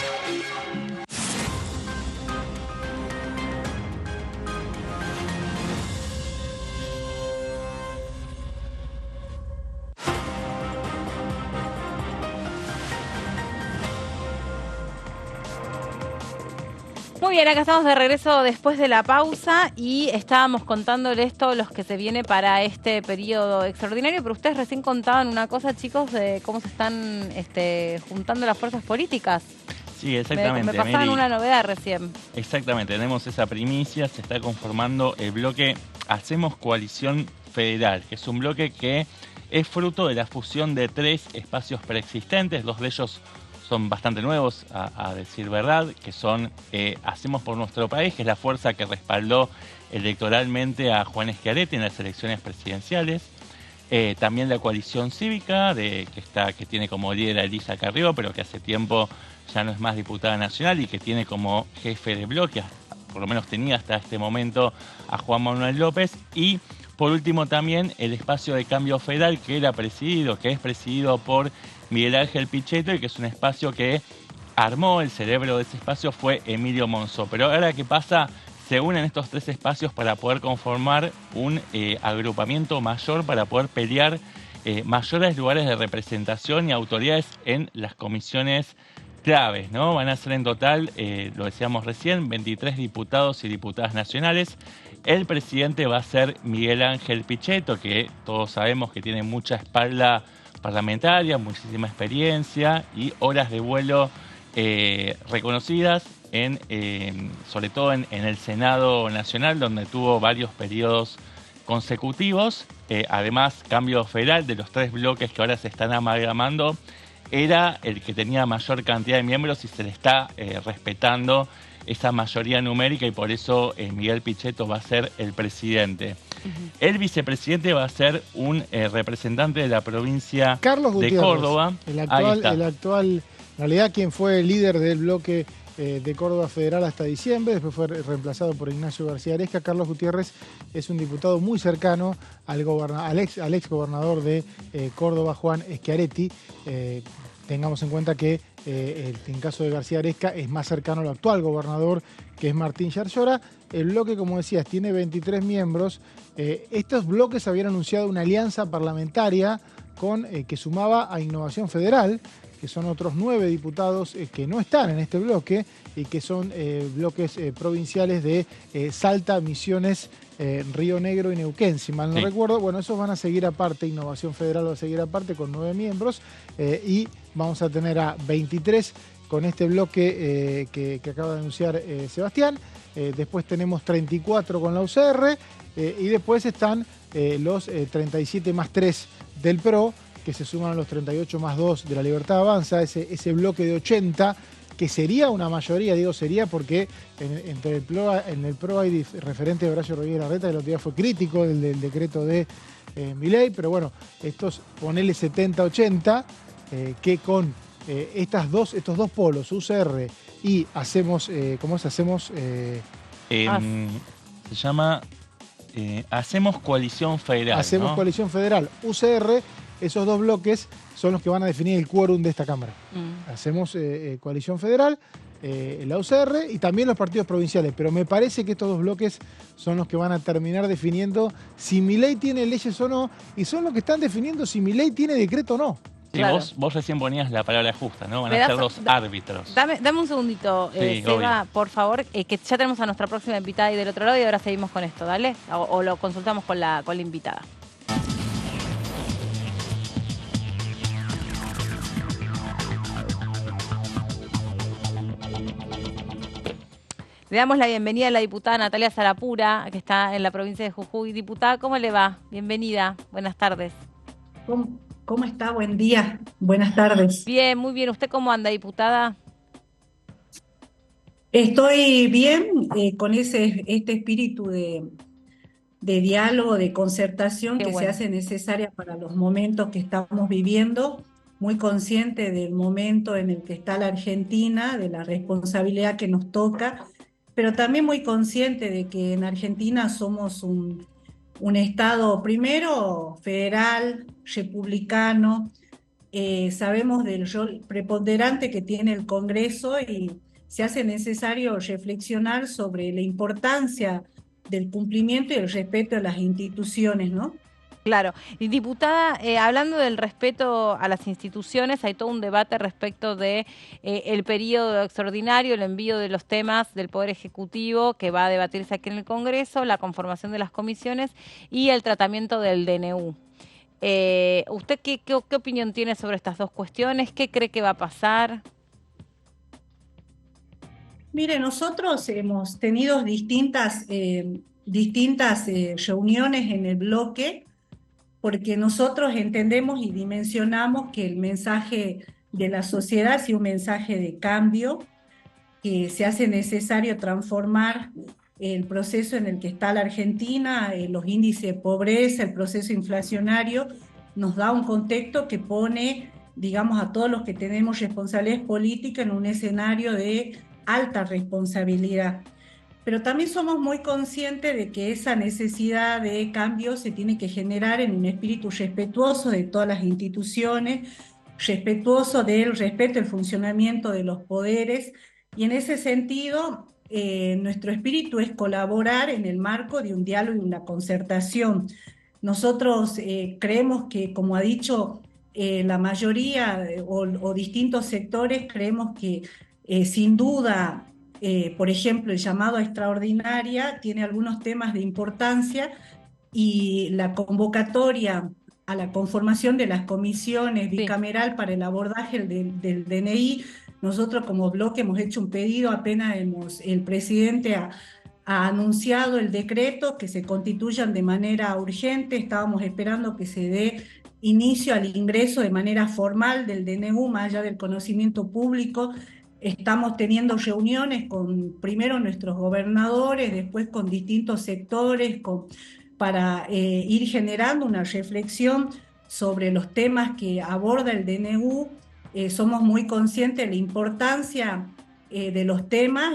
Muy bien, acá estamos de regreso después de la pausa y estábamos contándoles todos los que se viene para este periodo extraordinario, pero ustedes recién contaban una cosa, chicos, de cómo se están juntando las fuerzas políticas. Sí, exactamente. Me pasaban una novedad recién. Exactamente, tenemos esa primicia, se está conformando el bloque Hacemos Coalición Federal, que es un bloque que es fruto de la fusión de 3 espacios preexistentes, 2 de ellos son bastante nuevos, a decir verdad, que son Hacemos por Nuestro País, que es la fuerza que respaldó electoralmente a Juan Schiaretti en las elecciones presidenciales. También la Coalición Cívica, que tiene como líder a Elisa Carrió, pero que hace tiempo ya no es más diputada nacional y que tiene como jefe de bloque, por lo menos tenía hasta este momento, a Juan Manuel López. Y por último también el espacio de Cambio Federal, que es presidido por Miguel Ángel Pichetto, y que es un espacio que armó, el cerebro de ese espacio fue Emilio Monzó. Pero ahora, ¿qué pasa? Se unen estos 3 espacios para poder conformar un agrupamiento mayor, para poder pelear mayores lugares de representación y autoridades en las comisiones claves, ¿no? Van a ser en total, lo decíamos recién, 23 diputados y diputadas nacionales. El presidente va a ser Miguel Ángel Pichetto, que todos sabemos que tiene mucha espalda parlamentaria, muchísima experiencia y horas de vuelo reconocidas, sobre todo en el Senado Nacional, donde tuvo varios periodos consecutivos. Además, Cambio Federal, de los 3 bloques que ahora se están amalgamando, era el que tenía mayor cantidad de miembros y se le está respetando esa mayoría numérica, y por eso Miguel Pichetto va a ser el presidente. El vicepresidente va a ser un representante de la provincia Carlos de Córdoba. El actual, en realidad, quien fue el líder del bloque de Córdoba Federal hasta diciembre, después fue reemplazado por Ignacio García Aresca. Carlos Gutiérrez es un diputado muy cercano al ex gobernador de Córdoba, Juan Schiaretti. Tengamos en cuenta que en caso de García Aresca es más cercano al actual gobernador, que es Martín Yarlora. El bloque, como decías, tiene 23 miembros. Estos bloques habían anunciado una alianza parlamentaria que sumaba a Innovación Federal, que son otros 9 diputados que no están en este bloque y que son bloques provinciales de Salta, Misiones, Río Negro y Neuquén, si mal no recuerdo. Bueno, esos van a seguir aparte, Innovación Federal va a seguir aparte con 9 miembros y vamos a tener a 23 con este bloque que acaba de anunciar Sebastián. Después tenemos 34 con la UCR y después están los 37 más 3 del PRO, que se suman a los 38 más 2 de La Libertad Avanza, ese bloque de 80, que sería una mayoría, digo sería porque en el PRO hay referente de Horacio Rodríguez Larreta, que el otro día fue crítico del decreto de Milei, pero bueno, ponele 70-80, que con estos dos polos, UCR y hacemos, ¿cómo es? Hacemos... se llama Hacemos Coalición Federal. Hacemos ¿no? Coalición Federal, UCR, esos dos bloques son los que van a definir el quórum de esta Cámara. Hacemos Coalición Federal, la UCR y también los partidos provinciales, pero me parece que estos dos bloques son los que van a terminar definiendo si Milei tiene leyes o no, y son los que están definiendo si Milei tiene decreto o no. Sí, Claro. vos recién ponías la palabra justa, ¿no? Van a ser los árbitros. Dame un segundito, Sí, Seba, obvio. por favor, que ya tenemos a nuestra próxima invitada ahí del otro lado y ahora seguimos con esto, ¿dale? O lo consultamos con la invitada. Le damos la bienvenida a la diputada Natalia Sarapura, que está en la provincia de Jujuy. Diputada, ¿cómo le va? Bienvenida, buenas tardes. ¿Cómo está? Buen día, buenas tardes. Bien, muy bien. ¿Usted cómo anda, diputada? Estoy bien con este espíritu de diálogo, de concertación Qué que bueno. se hace necesaria para los momentos que estamos viviendo, muy consciente del momento en el que está la Argentina, de la responsabilidad que nos toca, pero también muy consciente de que en Argentina somos un Estado primero federal, republicano, sabemos del rol preponderante que tiene el Congreso y se hace necesario reflexionar sobre la importancia del cumplimiento y el respeto a las instituciones, ¿no? Claro. Y diputada, hablando del respeto a las instituciones, hay todo un debate respecto de el periodo extraordinario, el envío de los temas del Poder Ejecutivo que va a debatirse aquí en el Congreso, la conformación de las comisiones y el tratamiento del DNU. ¿Usted qué opinión tiene sobre estas dos cuestiones? ¿Qué cree que va a pasar? Mire, nosotros hemos tenido distintas reuniones en el bloque porque nosotros entendemos y dimensionamos que el mensaje de la sociedad es un mensaje de cambio, que se hace necesario transformar el proceso en el que está la Argentina, los índices de pobreza, el proceso inflacionario, nos da un contexto que pone, digamos, a todos los que tenemos responsabilidades políticas en un escenario de alta responsabilidad. Pero también somos muy conscientes de que esa necesidad de cambio se tiene que generar en un espíritu respetuoso de todas las instituciones, respetuoso del respeto al funcionamiento de los poderes, y en ese sentido nuestro espíritu es colaborar en el marco de un diálogo y una concertación. Nosotros creemos que, como ha dicho la mayoría o distintos sectores, creemos que sin duda, por ejemplo, el llamado a extraordinaria tiene algunos temas de importancia y la convocatoria a la conformación de las comisiones bicameral para el abordaje del DNI, nosotros como bloque hemos hecho un pedido, apenas el presidente ha anunciado el decreto, que se constituyan de manera urgente, estábamos esperando que se dé inicio al ingreso de manera formal del DNU, más allá del conocimiento público. Estamos teniendo reuniones con primero nuestros gobernadores, después con distintos sectores, para ir generando una reflexión sobre los temas que aborda el DNU. Somos muy conscientes de la importancia de los temas,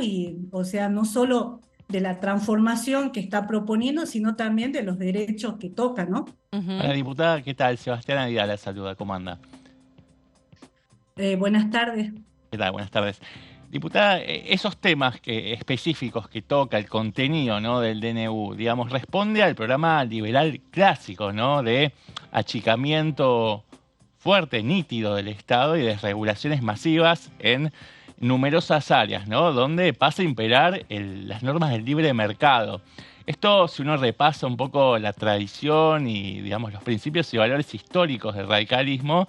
o sea, no solo de la transformación que está proponiendo, sino también de los derechos que toca, ¿no? Hola, diputada, ¿qué tal? Sebastián Aguilar la saluda, ¿cómo anda? Buenas tardes. ¿Qué tal? Buenas tardes. Diputada, esos temas específicos que toca el contenido, ¿no?, del DNU, digamos, responde al programa liberal clásico, ¿no?, de achicamiento fuerte, nítido del Estado y de regulaciones masivas en numerosas áreas, ¿no?, donde pasa a imperar las normas del libre mercado. Esto, si uno repasa un poco la tradición y, digamos, los principios y valores históricos del radicalismo,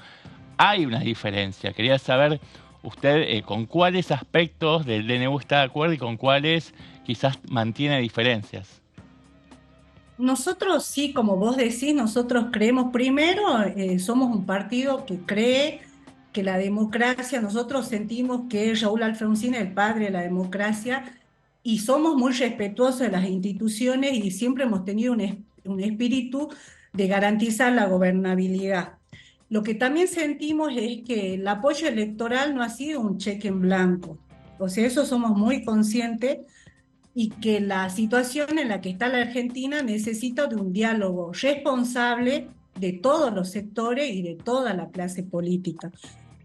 hay una diferencia. Quería saber usted con cuáles aspectos del DNU está de acuerdo y con cuáles quizás mantiene diferencias. Nosotros sí, como vos decís, nosotros creemos primero, somos un partido que cree que la democracia, nosotros sentimos que Raúl Alfonsín es el padre de la democracia y somos muy respetuosos de las instituciones y siempre hemos tenido un espíritu de garantizar la gobernabilidad. Lo que también sentimos es que el apoyo electoral no ha sido un cheque en blanco. O sea, eso somos muy conscientes y que la situación en la que está la Argentina necesita de un diálogo responsable de todos los sectores y de toda la clase política.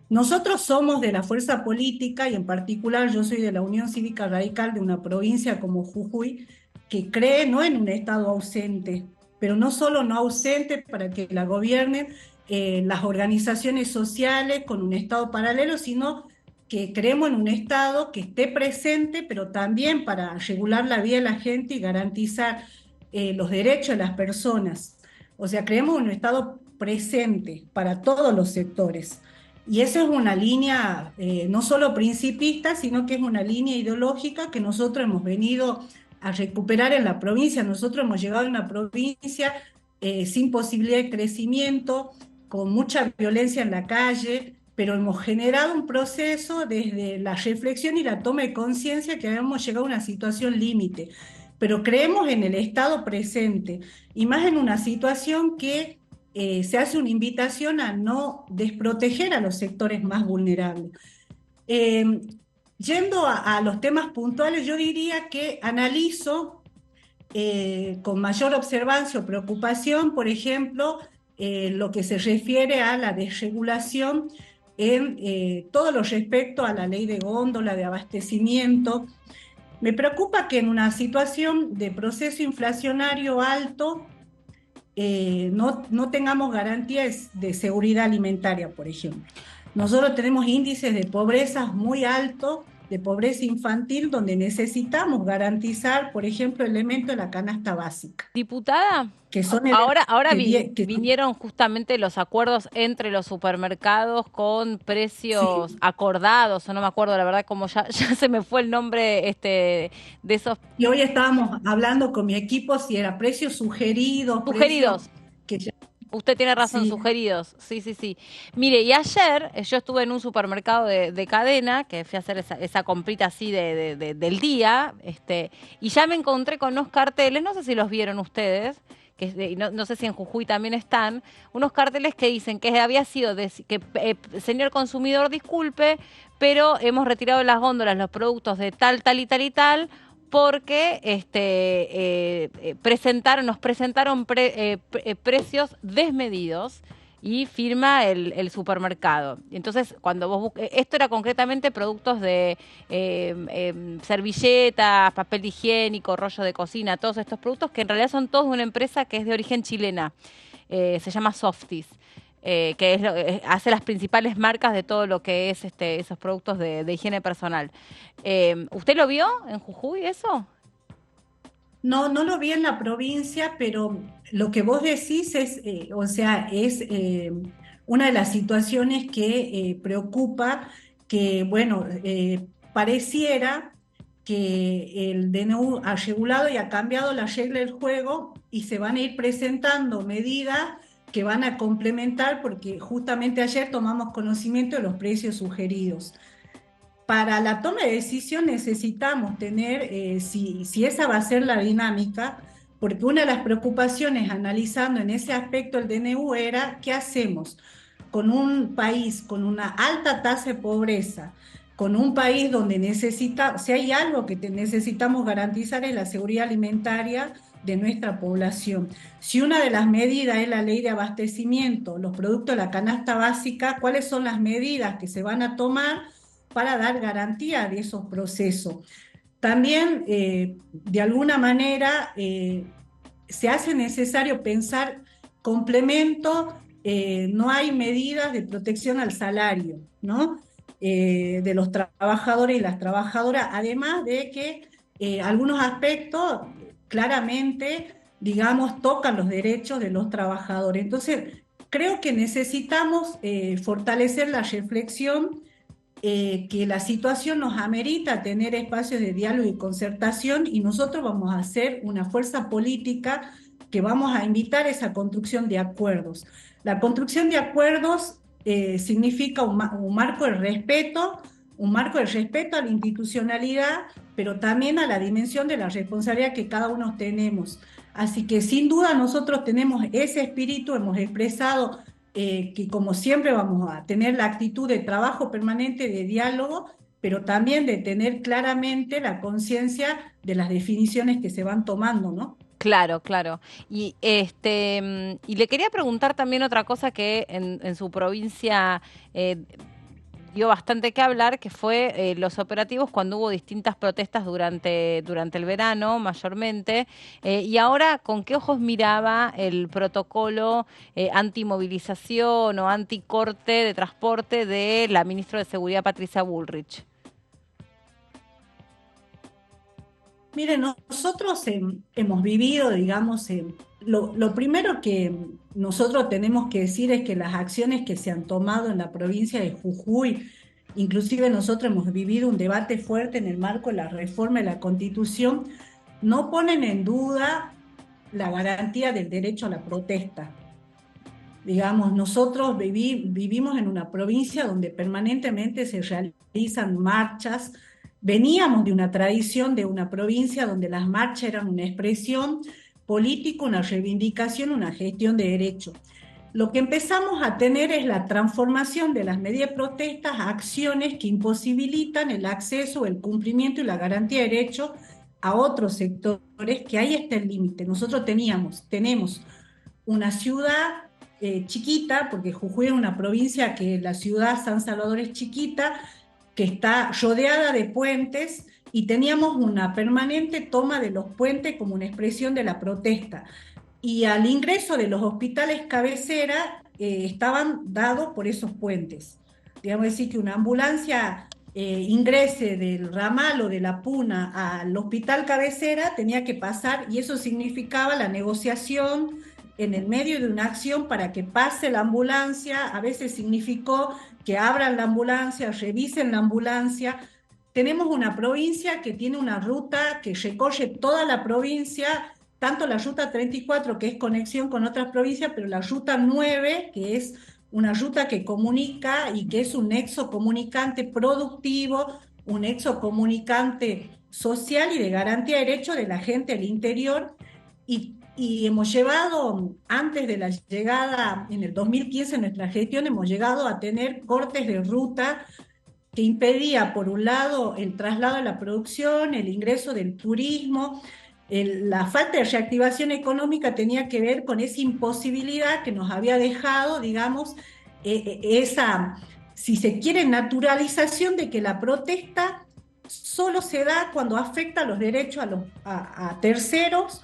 Nosotros somos de la fuerza política y en particular yo soy de la Unión Cívica Radical de una provincia como Jujuy que cree no en un Estado ausente, pero no solo no ausente para que la gobiernen las organizaciones sociales con un Estado paralelo, sino que creemos en un Estado que esté presente, pero también para regular la vida de la gente y garantizar los derechos de las personas. O sea, creemos en un Estado presente para todos los sectores. Y esa es una línea no solo principista, sino que es una línea ideológica que nosotros hemos venido a recuperar en la provincia. Nosotros hemos llegado a una provincia sin posibilidad de crecimiento, con mucha violencia en la calle, pero hemos generado un proceso desde la reflexión y la toma de conciencia que habíamos llegado a una situación límite. Pero creemos en el Estado presente, y más en una situación que se hace una invitación a no desproteger a los sectores más vulnerables. Yendo a los temas puntuales, yo diría que analizo con mayor observancia o preocupación, por ejemplo, lo que se refiere a la desregulación en todo lo respecto a la ley de góndola, de abastecimiento. Me preocupa que en una situación de proceso inflacionario alto no tengamos garantías de seguridad alimentaria, por ejemplo. Nosotros tenemos índices de pobreza muy altos, de pobreza infantil, donde necesitamos garantizar, por ejemplo, elementos de la canasta básica. Diputada, que son ahora vinieron justamente los acuerdos entre los supermercados con precios acordados, o no me acuerdo, la verdad, como ya se me fue el nombre de esos. Y hoy estábamos hablando con mi equipo si era precios sugeridos. Sugeridos. Que ya... Usted tiene razón, sugeridos. Sí. Mire, y ayer yo estuve en un supermercado de cadena, que fui a hacer esa comprita así del día, y ya me encontré con unos carteles, no sé si los vieron ustedes, que no sé si en Jujuy también están, unos carteles que dicen que había sido, señor consumidor, disculpe, pero hemos retirado de las góndolas los productos de tal y tal, porque nos presentaron precios desmedidos y firma el supermercado. Entonces, cuando vos esto era concretamente productos de servilletas, papel higiénico, rollo de cocina, todos estos productos que en realidad son todos de una empresa que es de origen chilena, se llama Softis. Que hace las principales marcas de todo lo que es esos productos de higiene personal. ¿Usted lo vio en Jujuy eso? No lo vi en la provincia, pero lo que vos decís es una de las situaciones que preocupa, que pareciera que el DNU ha regulado y ha cambiado la regla del juego y se van a ir presentando medidas que van a complementar, porque justamente ayer tomamos conocimiento de los precios sugeridos. Para la toma de decisión necesitamos tener, si esa va a ser la dinámica, porque una de las preocupaciones analizando en ese aspecto el DNU era ¿qué hacemos con un país con una alta tasa de pobreza, con un país donde si hay algo que necesitamos garantizar es la seguridad alimentaria de nuestra población? Si una de las medidas es la ley de abastecimiento, los productos de la canasta básica, ¿cuáles son las medidas que se van a tomar para dar garantía de esos procesos? También, de alguna manera, se hace necesario pensar complemento, no hay medidas de protección al salario, ¿no? De los trabajadores y las trabajadoras, además de que algunos aspectos claramente, tocan los derechos de los trabajadores. Entonces, creo que necesitamos fortalecer la reflexión, que la situación nos amerita tener espacios de diálogo y concertación, y nosotros vamos a hacer una fuerza política que vamos a invitar esa construcción de acuerdos. La construcción de acuerdos significa un marco de respeto, a la institucionalidad, pero también a la dimensión de la responsabilidad que cada uno tenemos. Así que sin duda nosotros tenemos ese espíritu, hemos expresado que como siempre vamos a tener la actitud de trabajo permanente, de diálogo, pero también de tener claramente la conciencia de las definiciones que se van tomando, ¿no? Claro, claro. Y le quería preguntar también otra cosa que en su provincia dio bastante que hablar, que fue los operativos cuando hubo distintas protestas durante el verano, mayormente, y ahora, ¿con qué ojos miraba el protocolo antimovilización o anticorte de transporte de la ministra de Seguridad, Patricia Bullrich? Mire, nosotros hemos vivido, digamos, lo primero que nosotros tenemos que decir es que las acciones que se han tomado en la provincia de Jujuy, inclusive nosotros hemos vivido un debate fuerte en el marco de la reforma de la Constitución, no ponen en duda la garantía del derecho a la protesta. Digamos, nosotros vivimos en una provincia donde permanentemente se realizan marchas. Veníamos de una tradición de una provincia donde las marchas eran una expresión política, una reivindicación, una gestión de derechos. Lo que empezamos a tener es la transformación de las medidas de protestas a acciones que imposibilitan el acceso, el cumplimiento y la garantía de derechos a otros sectores, que ahí está el límite. Nosotros tenemos una ciudad chiquita, porque Jujuy es una provincia que la ciudad San Salvador es chiquita, que está rodeada de puentes, y teníamos una permanente toma de los puentes como una expresión de la protesta. Y al ingreso de los hospitales cabecera estaban dados por esos puentes. Digamos decir que una ambulancia ingrese del ramal o de la Puna al hospital cabecera tenía que pasar, y eso significaba la negociación en el medio de una acción para que pase la ambulancia. A veces significó que abran la ambulancia, revisen la ambulancia. Tenemos una provincia que tiene una ruta que recorre toda la provincia, tanto la ruta 34, que es conexión con otras provincias, pero la ruta 9, que es una ruta que comunica y que es un nexo comunicante productivo, un nexo comunicante social y de garantía de derechos de la gente del interior. Y hemos llevado, antes de la llegada, en el 2015, en nuestra gestión, hemos llegado a tener cortes de ruta que impedía, por un lado, el traslado de la producción, el ingreso del turismo. La falta de reactivación económica tenía que ver con esa imposibilidad que nos había dejado, digamos, esa, si se quiere, naturalización de que la protesta solo se da cuando afecta los derechos a terceros.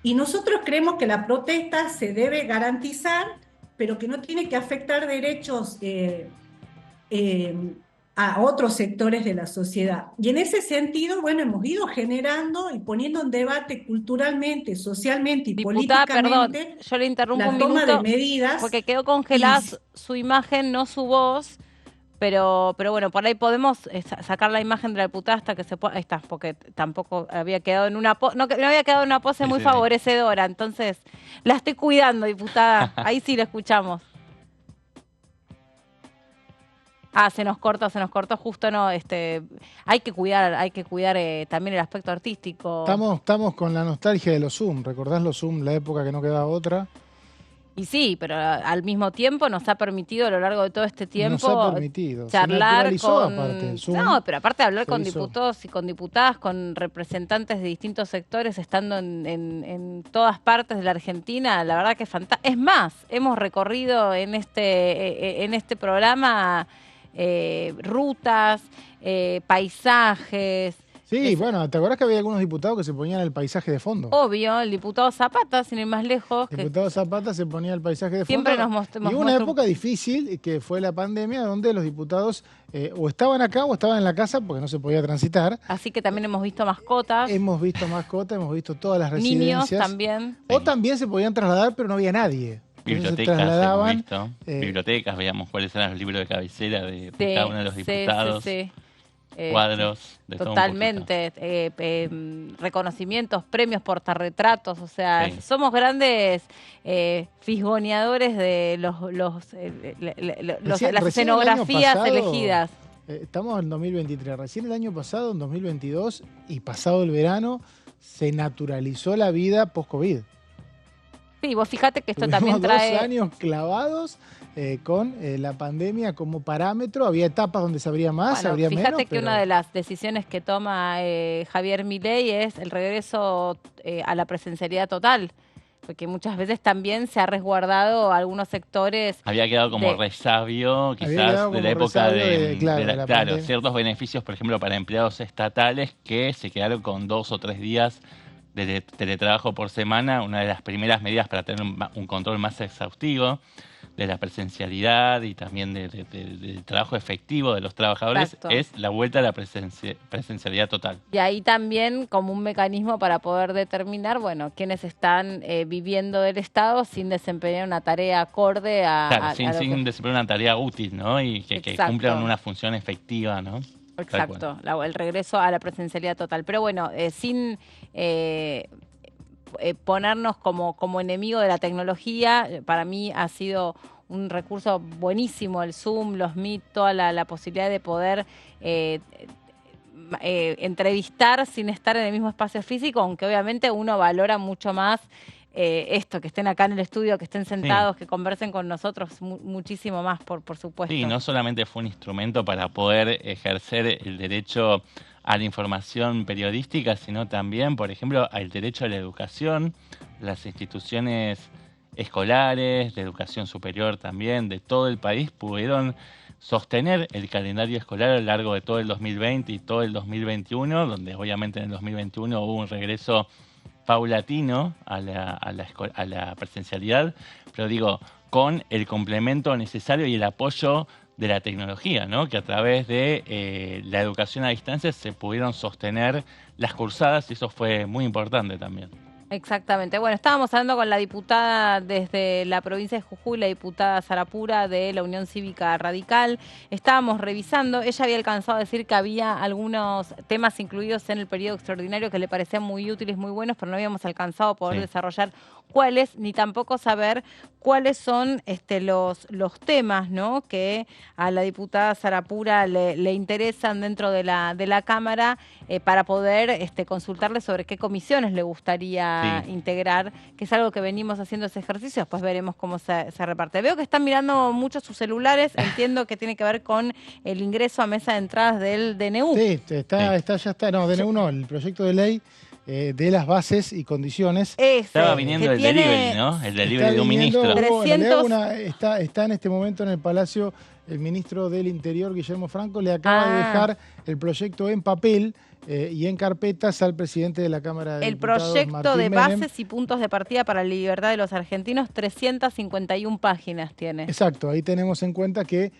Y nosotros creemos que la protesta se debe garantizar, pero que no tiene que afectar derechos a otros sectores de la sociedad. Y en ese sentido, bueno, hemos ido generando y poniendo en debate culturalmente, socialmente y Diputada, políticamente, perdón, yo le interrumpo la un toma minuto, de medidas. porque quedó congelada su imagen, no su voz. Pero bueno, por ahí podemos sacar la imagen de la diputada hasta que se pueda. Ahí está, porque tampoco había quedado en una pose, no había quedado en una pose muy favorecedora, entonces la estoy cuidando, diputada. Ahí sí la escuchamos. Se nos cortó justo, no, hay que cuidar también el aspecto artístico. Estamos con la nostalgia de los Zoom, ¿recordás los Zoom, la época que no quedaba otra? Y sí, pero al mismo tiempo nos ha permitido a lo largo de todo este tiempo charlar con... Aparte, el Zoom. No, pero aparte de hablar con diputados y con diputadas, con representantes de distintos sectores, estando en todas partes de la Argentina, la verdad que es fantástico. Es más, hemos recorrido en este programa rutas, paisajes. Sí, bueno, ¿te acuerdas que había algunos diputados que se ponían el paisaje de fondo? Obvio, el diputado Zapata, sin ir más lejos. El diputado Zapata se ponía el paisaje de siempre fondo. Y una época difícil, que fue la pandemia, donde los diputados o estaban acá o estaban en la casa porque no se podía transitar. Así que también hemos visto mascotas. Hemos visto todas las residencias. Niños también. O también se podían trasladar, pero no había nadie. Bibliotecas, hemos visto. Bibliotecas, veíamos cuáles eran los libros de cabecera de cada uno de los diputados. Sí. Cuadros de totalmente, reconocimientos, premios, portarretratos, o sea, somos grandes fisgoneadores de las escenografías elegidas. Estamos en 2023, recién el año pasado, en 2022, y pasado el verano, se naturalizó la vida post-COVID. Sí, vos fíjate que esto Tuvimos también trae... 2 años clavados con la pandemia como parámetro. Había etapas donde se abría más, se abría menos. Fíjate que una de las decisiones que toma Javier Milei es el regreso a la presencialidad total. Porque muchas veces también se ha resguardado algunos sectores. Había quedado como resabio, quizás, de la época de ciertos beneficios, por ejemplo, para empleados estatales que se quedaron con 2 o 3 días de teletrabajo por semana. Una de las primeras medidas para tener un control más exhaustivo de la presencialidad y también del trabajo efectivo de los trabajadores es la vuelta a la presencialidad total. Y ahí también como un mecanismo para poder determinar, bueno, quiénes están viviendo del Estado sin desempeñar una tarea acorde a... Claro, sin desempeñar una tarea útil, ¿no? Y que cumplan una función efectiva, ¿no? Exacto, el regreso a la presencialidad total. Pero bueno, sin... ponernos como enemigo de la tecnología, para mí ha sido un recurso buenísimo el Zoom, los Meet, toda la posibilidad de poder entrevistar sin estar en el mismo espacio físico, aunque obviamente uno valora mucho más esto, que estén acá en el estudio, que estén sentados, que conversen con nosotros muchísimo más, por supuesto. Sí, no solamente fue un instrumento para poder ejercer el derecho a la información periodística, sino también, por ejemplo, al derecho a la educación. Las instituciones escolares, de educación superior también, de todo el país, pudieron sostener el calendario escolar a lo largo de todo el 2020 y todo el 2021, donde obviamente en el 2021 hubo un regreso paulatino a la presencialidad, pero digo, con el complemento necesario y el apoyo de la tecnología, ¿no? Que a través de la educación a distancia se pudieron sostener las cursadas y eso fue muy importante también. Exactamente. Bueno, estábamos hablando con la diputada desde la provincia de Jujuy, la diputada Sarapura de la Unión Cívica Radical. Estábamos revisando, ella había alcanzado a decir que había algunos temas incluidos en el periodo extraordinario que le parecían muy útiles, muy buenos, pero no habíamos alcanzado a poder desarrollar cuáles, ni tampoco saber cuáles son los temas, ¿no?, que a la diputada Sarapura le interesan dentro de la Cámara para poder consultarle sobre qué comisiones le gustaría integrar, que es algo que venimos haciendo ese ejercicio. Después veremos cómo se reparte. Veo que están mirando mucho sus celulares, entiendo que tiene que ver con el ingreso a mesa de entradas del DNU. Sí, ya está, no, DNU no, el proyecto de ley de las bases y condiciones. Estaba viniendo el delivery, ¿no? El delivery de un ministro. Está en este momento en el Palacio el ministro del Interior, Guillermo Franco, le acaba de dejar el proyecto en papel y en carpetas al presidente de la Cámara de Diputados, el proyecto Martín de Menem. bases y puntos de partida para la libertad de los argentinos, 351 páginas tiene. Exacto, ahí tenemos en cuenta que,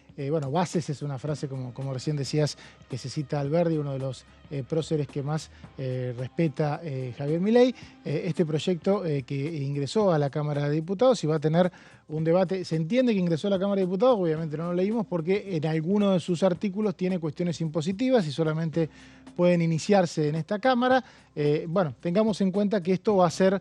bases es una frase, como recién decías, que se cita Alberdi, uno de los próceres que más respeta Javier Milei. Este proyecto que ingresó a la Cámara de Diputados y va a tener un debate. Se entiende que ingresó a la Cámara de Diputados, obviamente no lo leímos, porque en alguno de sus artículos tiene cuestiones impositivas y solamente pueden iniciarse en esta Cámara. Tengamos en cuenta que esto va a ser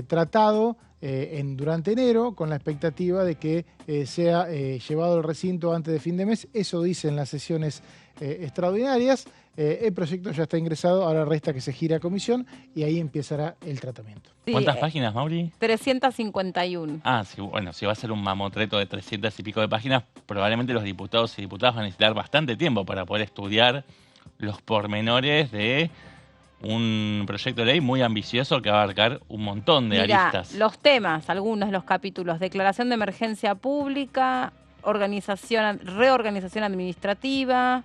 tratado durante enero, con la expectativa de que sea llevado al recinto antes de fin de mes. Eso dicen las sesiones extraordinarias. El proyecto ya está ingresado, ahora resta que se gire a comisión y ahí empezará el tratamiento. Sí, ¿cuántas páginas, Mauri? 351. Sí, si va a ser un mamotreto de 300 y pico de páginas, probablemente los diputados y diputadas van a necesitar bastante tiempo para poder estudiar los pormenores de un proyecto de ley muy ambicioso que va a abarcar un montón de aristas. Los temas, algunos de los capítulos: declaración de emergencia pública, reorganización administrativa,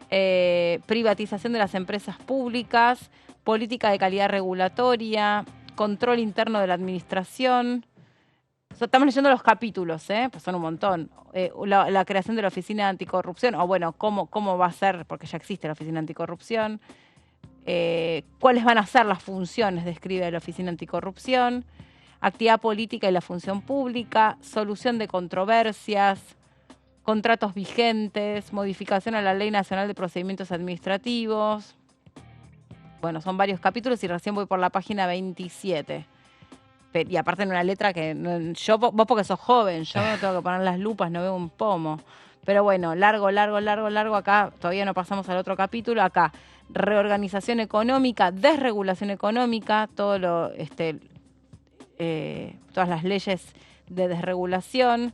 privatización de las empresas públicas, política de calidad regulatoria, control interno de la administración. Estamos leyendo los capítulos, pues son un montón. La creación de la Oficina Anticorrupción, cómo va a ser, porque ya existe la Oficina Anticorrupción. Cuáles van a ser las funciones, describe la Oficina Anticorrupción. Actividad política y la función pública, solución de controversias, contratos vigentes, modificación a la Ley Nacional de Procedimientos Administrativos. Bueno, son varios capítulos y recién voy por la página 27. Y aparte en una letra que vos porque sos joven, yo no tengo que poner las lupas, no veo un pomo. Pero bueno, largo. Acá todavía no pasamos al otro capítulo. Acá, reorganización económica, desregulación económica, todas las leyes de desregulación,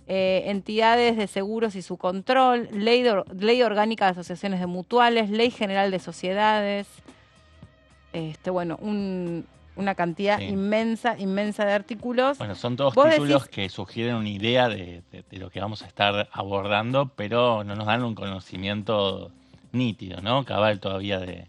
entidades de seguros y su control, ley orgánica de asociaciones de mutuales, ley general de sociedades. Una cantidad inmensa de artículos. Bueno, son todos títulos que sugieren una idea de lo que vamos a estar abordando, pero no nos dan un conocimiento nítido, ¿no? Cabal todavía de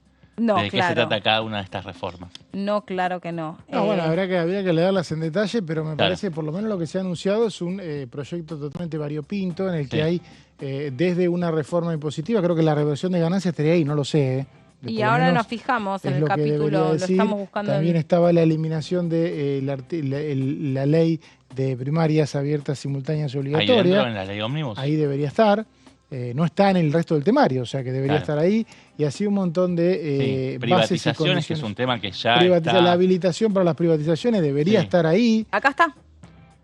qué se trata cada una de estas reformas. No, claro que no. Bueno, habría que leerlas en detalle, pero me parece, por lo menos lo que se ha anunciado es un proyecto totalmente variopinto en el que hay desde una reforma impositiva, creo que la reversión de ganancias estaría ahí, no lo sé, Y ahora nos fijamos en el capítulo, lo estamos buscando. También estaba la eliminación de la ley de primarias abiertas, simultáneas y obligatorias. Ahí dentro, en la ley ómnibus. Ahí debería estar. No está en el resto del temario, o sea que debería estar ahí. Y así un montón de privatizaciones, que es un tema que ya está. La habilitación para las privatizaciones debería estar ahí. Acá está.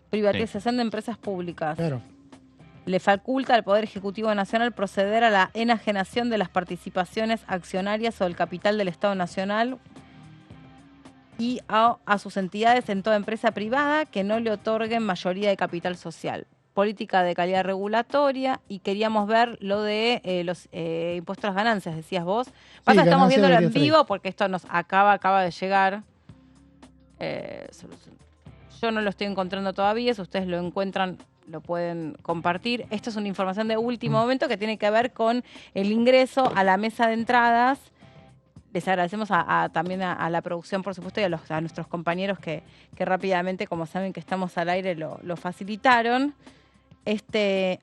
Privatización de empresas públicas. Claro. Le faculta al Poder Ejecutivo Nacional proceder a la enajenación de las participaciones accionarias o del capital del Estado Nacional y a sus entidades en toda empresa privada que no le otorguen mayoría de capital social. Política de calidad regulatoria, y queríamos ver lo de los impuestos a las ganancias, decías vos. Pasa que estamos viéndolo en vivo porque esto nos acaba de llegar. Yo no lo estoy encontrando todavía, si ustedes lo encuentran lo pueden compartir. Esto es una información de último momento que tiene que ver con el ingreso a la mesa de entradas. Les agradecemos también a la producción, por supuesto, y a nuestros compañeros que rápidamente, como saben que estamos al aire, lo facilitaron. Esta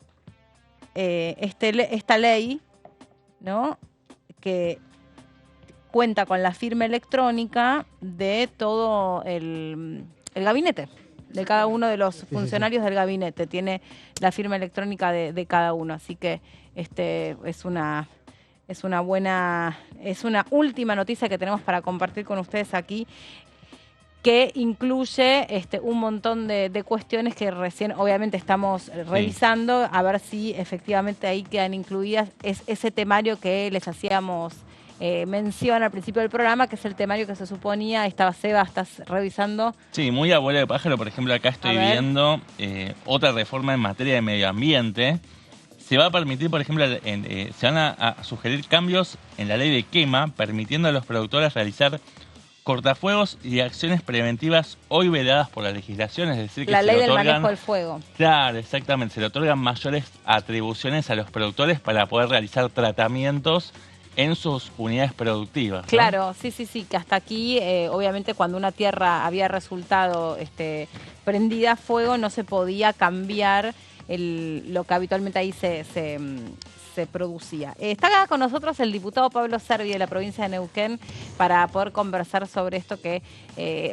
ley, ¿no?, que cuenta con la firma electrónica de todo el gabinete, de cada uno de los funcionarios del gabinete. Tiene la firma electrónica de cada uno. Así que es una última noticia que tenemos para compartir con ustedes aquí, que incluye un montón de cuestiones que recién obviamente estamos revisando, a ver si efectivamente ahí quedan incluidas. Es ese temario que les hacíamos mención al principio del programa, que es el temario que se suponía. Estaba Seba, estás revisando. Sí, muy abuelo de pájaro. Por ejemplo, acá estoy viendo otra reforma en materia de medio ambiente. Se va a permitir, por ejemplo, se van a sugerir cambios en la ley de quema, permitiendo a los productores realizar cortafuegos y acciones preventivas hoy vedadas por la legislación, es decir, que la ley del manejo del fuego. Claro, exactamente. Se le otorgan mayores atribuciones a los productores para poder realizar tratamientos en sus unidades productivas, ¿no? Claro, sí, que hasta aquí, obviamente, cuando una tierra había resultado prendida a fuego, no se podía cambiar lo que habitualmente ahí se producía. Está acá con nosotros el diputado Pablo Servi de la provincia de Neuquén para poder conversar sobre esto que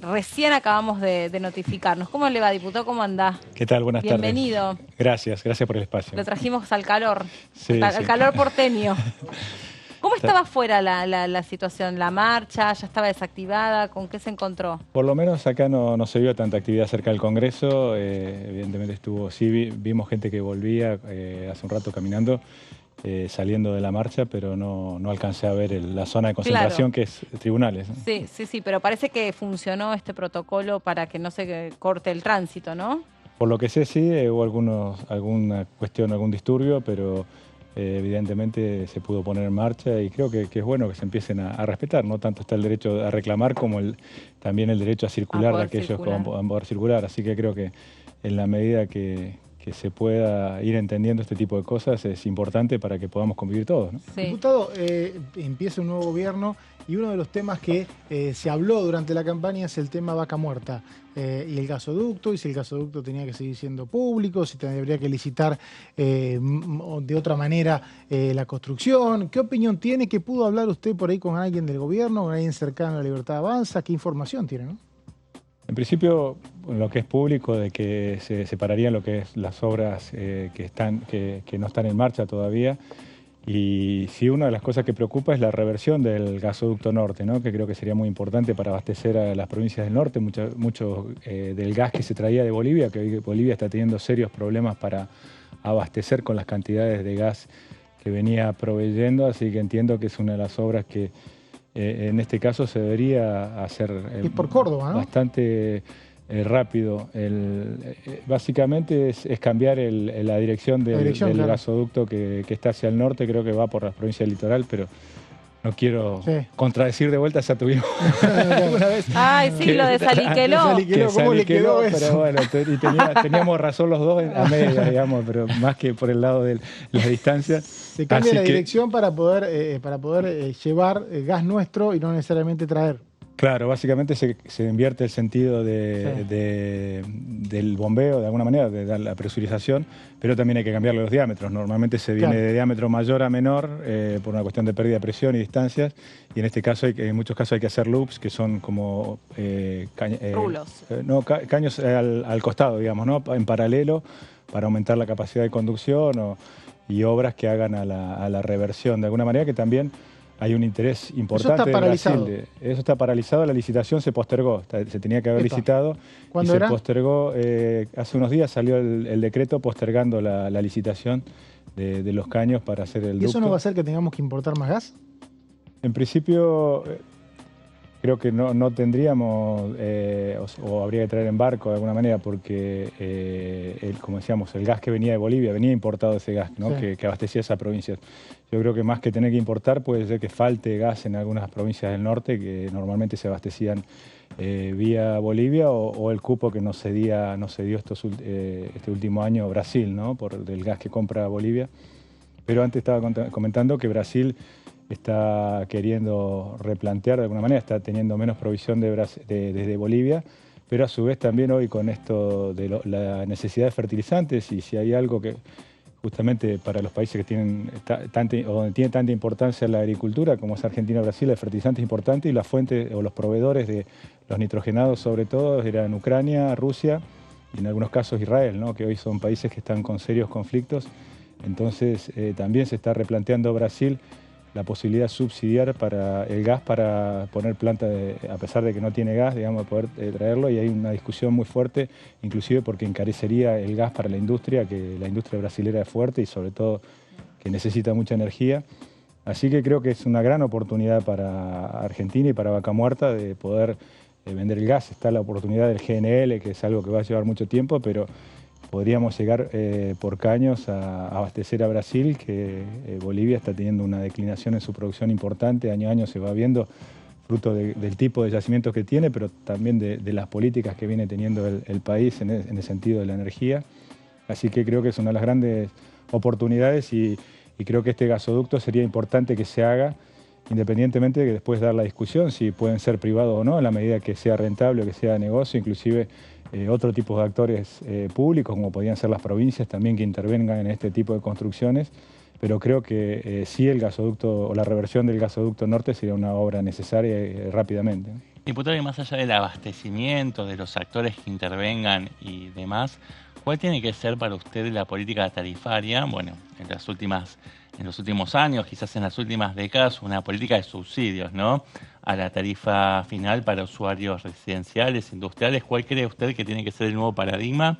recién acabamos de notificarnos. ¿Cómo le va, diputado? ¿Cómo anda? ¿Qué tal? Buenas tardes. Bienvenido. Gracias por el espacio. Lo trajimos al calor, al calor porteño. ¿Cómo estaba afuera la situación? ¿La marcha ya estaba desactivada? ¿Con qué se encontró? Por lo menos acá no se vio tanta actividad cerca del Congreso. Evidentemente vimos gente que volvía hace un rato caminando, saliendo de la marcha, pero no alcancé a ver la zona de concentración, que es tribunales, ¿no? Sí, pero parece que funcionó este protocolo para que no se corte el tránsito, ¿no? Por lo que sé, sí, hubo alguna cuestión, algún disturbio, pero evidentemente se pudo poner en marcha, y creo que es bueno que se empiecen a respetar. No tanto está el derecho a reclamar como también el derecho a circular de aquellos que van a poder circular. Así que creo que en la medida que se pueda ir entendiendo este tipo de cosas es importante para que podamos convivir todos, ¿no? Sí. Diputado, empieza un nuevo gobierno y uno de los temas que se habló durante la campaña es el tema vaca muerta y el gasoducto, y si el gasoducto tenía que seguir siendo público, si debería que licitar de otra manera la construcción. ¿Qué opinión tiene? ¿Qué pudo hablar usted por ahí con alguien del gobierno, con alguien cercano a la Libertad Avanza? ¿Qué información tiene, no? En principio, lo que es público, de que se separarían lo que es las obras que no están en marcha todavía. Y sí, una de las cosas que preocupa es la reversión del gasoducto norte, ¿no? Que creo que sería muy importante para abastecer a las provincias del norte, mucho del gas que se traía de Bolivia, que hoy Bolivia está teniendo serios problemas para abastecer con las cantidades de gas que venía proveyendo, así que entiendo que es una de las obras que en este caso se debería hacer y por Córdoba, ¿no? bastante rápido. Básicamente es cambiar la dirección del claro. gasoducto que está hacia el norte, creo que va por la provincia del Litoral, pero no quiero contradecir de vuelta, ya tuvimos alguna vez. Ay, sí, lo de Saliqueló. ¿Cómo le quedó eso? Pero bueno, teníamos razón los dos a media, digamos, pero más que por el lado de las distancias. Se cambia la dirección para poder llevar gas nuestro y no necesariamente traer. Claro, básicamente se invierte el sentido del bombeo, de alguna manera, de la presurización, pero también hay que cambiarle los diámetros. Normalmente se viene de diámetro mayor a menor por una cuestión de pérdida de presión y distancias, y en este caso, en muchos casos hay que hacer loops, que son como rulos. Caños al costado, digamos, ¿no? En paralelo, para aumentar la capacidad de conducción y obras que hagan a la reversión. De alguna manera que también hay un interés importante. Eso está paralizado. Eso está paralizado, la licitación se postergó, se tenía que haber licitado. ¿Cuándo y era? Se postergó, hace unos días salió el decreto postergando la licitación de los caños para hacer el ducto. ¿Y eso no va a hacer que tengamos que importar más gas? En principio, creo que no tendríamos, o habría que traer en barco de alguna manera, porque, como decíamos, el gas que venía de Bolivia, venía importado ese gas, ¿no? Sí. que abastecía esa provincia. Yo creo que más que tener que importar, puede ser que falte gas en algunas provincias del norte que normalmente se abastecían vía Bolivia, o el cupo que nos cedió este último año Brasil, ¿no? Por el gas que compra Bolivia. Pero antes estaba comentando que Brasil está queriendo replantear de alguna manera, está teniendo menos provisión desde Bolivia, pero a su vez también hoy con esto de la necesidad de fertilizantes, y si hay algo que justamente para los países que tienen donde tiene tanta importancia la agricultura, como es Argentina o Brasil, el fertilizante es importante, y las fuentes o los proveedores de los nitrogenados sobre todo eran Ucrania, Rusia y en algunos casos Israel, ¿no? Que hoy son países que están con serios conflictos. Entonces también se está replanteando Brasil la posibilidad de subsidiar para el gas, para poner planta, a pesar de que no tiene gas, digamos, poder traerlo, y hay una discusión muy fuerte, inclusive porque encarecería el gas para la industria, que la industria brasilera es fuerte y sobre todo que necesita mucha energía. Así que creo que es una gran oportunidad para Argentina y para Vaca Muerta de poder vender el gas. Está la oportunidad del GNL, que es algo que va a llevar mucho tiempo, pero podríamos llegar por caños a abastecer a Brasil, que Bolivia está teniendo una declinación en su producción importante, año a año se va viendo, fruto del tipo de yacimientos que tiene, pero también de las políticas que viene teniendo el país en el sentido de la energía. Así que creo que es una de las grandes oportunidades, y creo que este gasoducto sería importante que se haga, independientemente de que después dar la discusión si pueden ser privados o no, en la medida que sea rentable o que sea negocio, inclusive otro tipo de actores públicos, como podrían ser las provincias también, que intervengan en este tipo de construcciones, pero creo que sí el gasoducto o la reversión del gasoducto norte sería una obra necesaria rápidamente. Diputado, y más allá del abastecimiento, de los actores que intervengan y demás, ¿cuál tiene que ser para usted la política tarifaria? Bueno, en los últimos años, quizás en las últimas décadas, una política de subsidios, ¿no?, a la tarifa final para usuarios residenciales, industriales. ¿Cuál cree usted que tiene que ser el nuevo paradigma?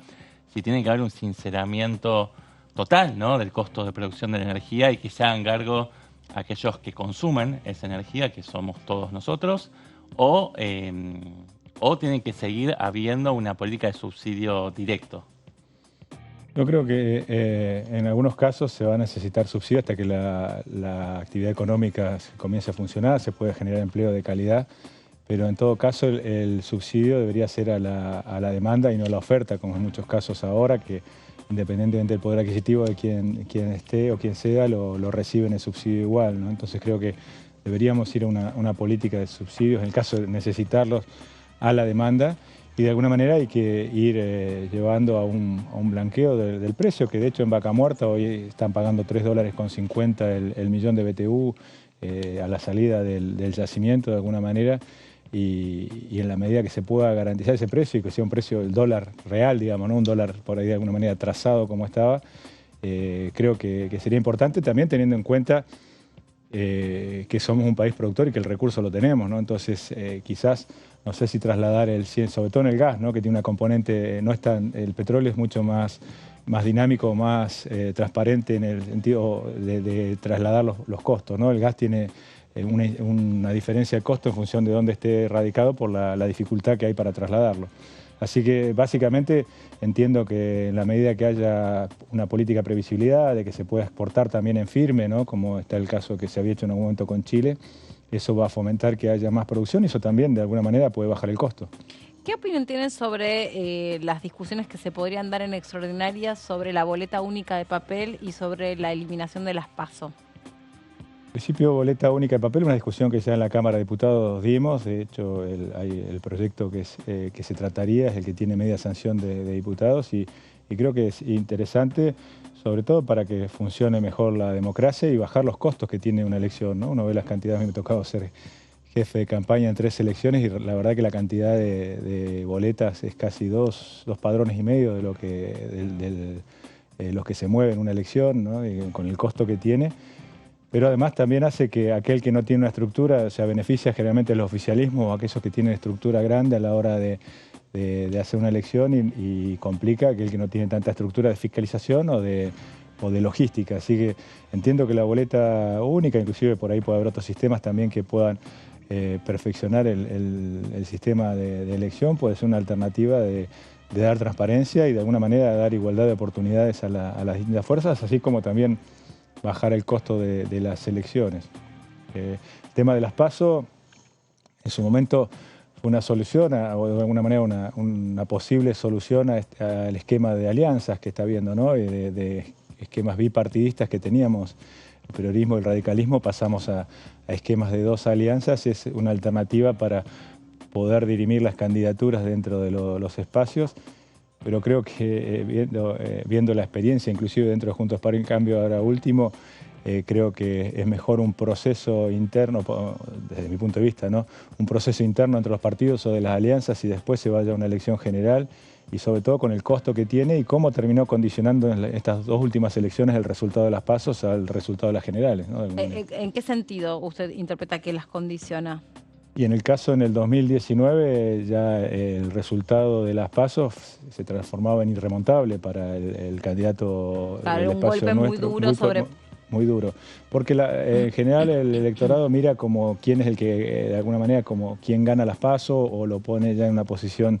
Si tiene que haber un sinceramiento total, ¿no?, del costo de producción de la energía, y que se hagan cargo aquellos que consumen esa energía, que somos todos nosotros, o tiene que seguir habiendo una política de subsidio directo. Yo creo que en algunos casos se va a necesitar subsidio hasta que la actividad económica comience a funcionar, se puede generar empleo de calidad, pero en todo caso el subsidio debería ser a la demanda y no a la oferta, como en muchos casos ahora, que independientemente del poder adquisitivo de quien esté o quien sea, lo reciben el subsidio igual, ¿no? Entonces creo que deberíamos ir a una política de subsidios, en el caso de necesitarlos, a la demanda. Y de alguna manera hay que ir llevando a un blanqueo del precio, que de hecho en Vaca Muerta hoy están pagando $3,50 el millón de BTU a la salida del yacimiento de alguna manera. y en la medida que se pueda garantizar ese precio y que sea un precio del dólar real, digamos, no un dólar por ahí de alguna manera trazado como estaba, creo que sería importante también teniendo en cuenta que somos un país productor y que el recurso lo tenemos, ¿no? Entonces, quizás, no sé si trasladar sobre todo en el gas, ¿no? Que tiene una componente, el petróleo es mucho más dinámico, más transparente en el sentido de trasladar los costos, ¿no? El gas tiene una diferencia de costo en función de dónde esté radicado por la dificultad que hay para trasladarlo. Así que básicamente entiendo que en la medida que haya una política de previsibilidad, de que se pueda exportar también en firme, ¿no? Como está el caso que se había hecho en algún momento con Chile, eso va a fomentar que haya más producción y eso también de alguna manera puede bajar el costo. ¿Qué opinión tienen sobre las discusiones que se podrían dar en extraordinarias sobre la boleta única de papel y sobre la eliminación de las PASO? En principio, boleta única de papel, una discusión que ya en la Cámara de Diputados dimos. De hecho, el proyecto que se trataría es el que tiene media sanción de diputados y creo que es interesante, sobre todo para que funcione mejor la democracia y bajar los costos que tiene una elección, ¿no? Uno ve las cantidades, a mí me ha tocado ser jefe de campaña en 3 elecciones y la verdad que la cantidad de boletas es casi dos padrones y medio de los que se mueve en una elección, ¿no? Y con el costo que tiene. Pero además también hace que aquel que no tiene una estructura, o sea, beneficia generalmente el oficialismo o aquellos que tienen estructura grande a la hora de hacer una elección y complica aquel que no tiene tanta estructura de fiscalización o de logística. Así que entiendo que la boleta única, inclusive por ahí puede haber otros sistemas también que puedan perfeccionar el sistema de elección, puede ser una alternativa de dar transparencia y de alguna manera dar igualdad de oportunidades a las distintas fuerzas, así como también bajar el costo de las elecciones. El tema de las PASO, en su momento fue una solución, o de alguna manera una posible solución al esquema de alianzas que está habiendo, ¿no? Y de esquemas bipartidistas que teníamos, el peronismo y el radicalismo, pasamos a esquemas de 2 alianzas. Es una alternativa para poder dirimir las candidaturas dentro de los espacios. Pero creo que viendo la experiencia, inclusive dentro de Juntos por el Cambio ahora último, creo que es mejor un proceso interno, desde mi punto de vista, ¿no? Un proceso interno entre los partidos o de las alianzas y después se vaya a una elección general y sobre todo con el costo que tiene y cómo terminó condicionando en estas 2 últimas elecciones el resultado de las PASOs al resultado de las generales, ¿no? ¿En qué sentido usted interpreta que las condiciona? Y en el caso en el 2019 ya el resultado de las PASO se transformaba en irremontable para el candidato del espacio nuestro. Muy duro muy duro, porque en general el electorado mira como quién es el que de alguna manera como quién gana las PASO o lo pone ya en una posición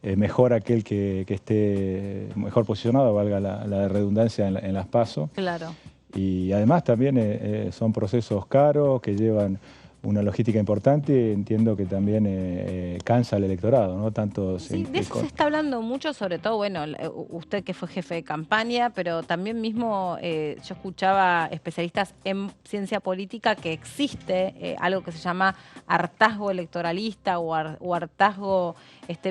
mejor aquel que esté mejor posicionado, valga la redundancia en las PASO. Claro. Y además también son procesos caros que llevan una logística importante, entiendo que también cansa al electorado, ¿no? Tanto sí, de eso se está hablando mucho, sobre todo, bueno, usted que fue jefe de campaña, pero también mismo yo escuchaba especialistas en ciencia política que existe algo que se llama hartazgo electoralista o hartazgo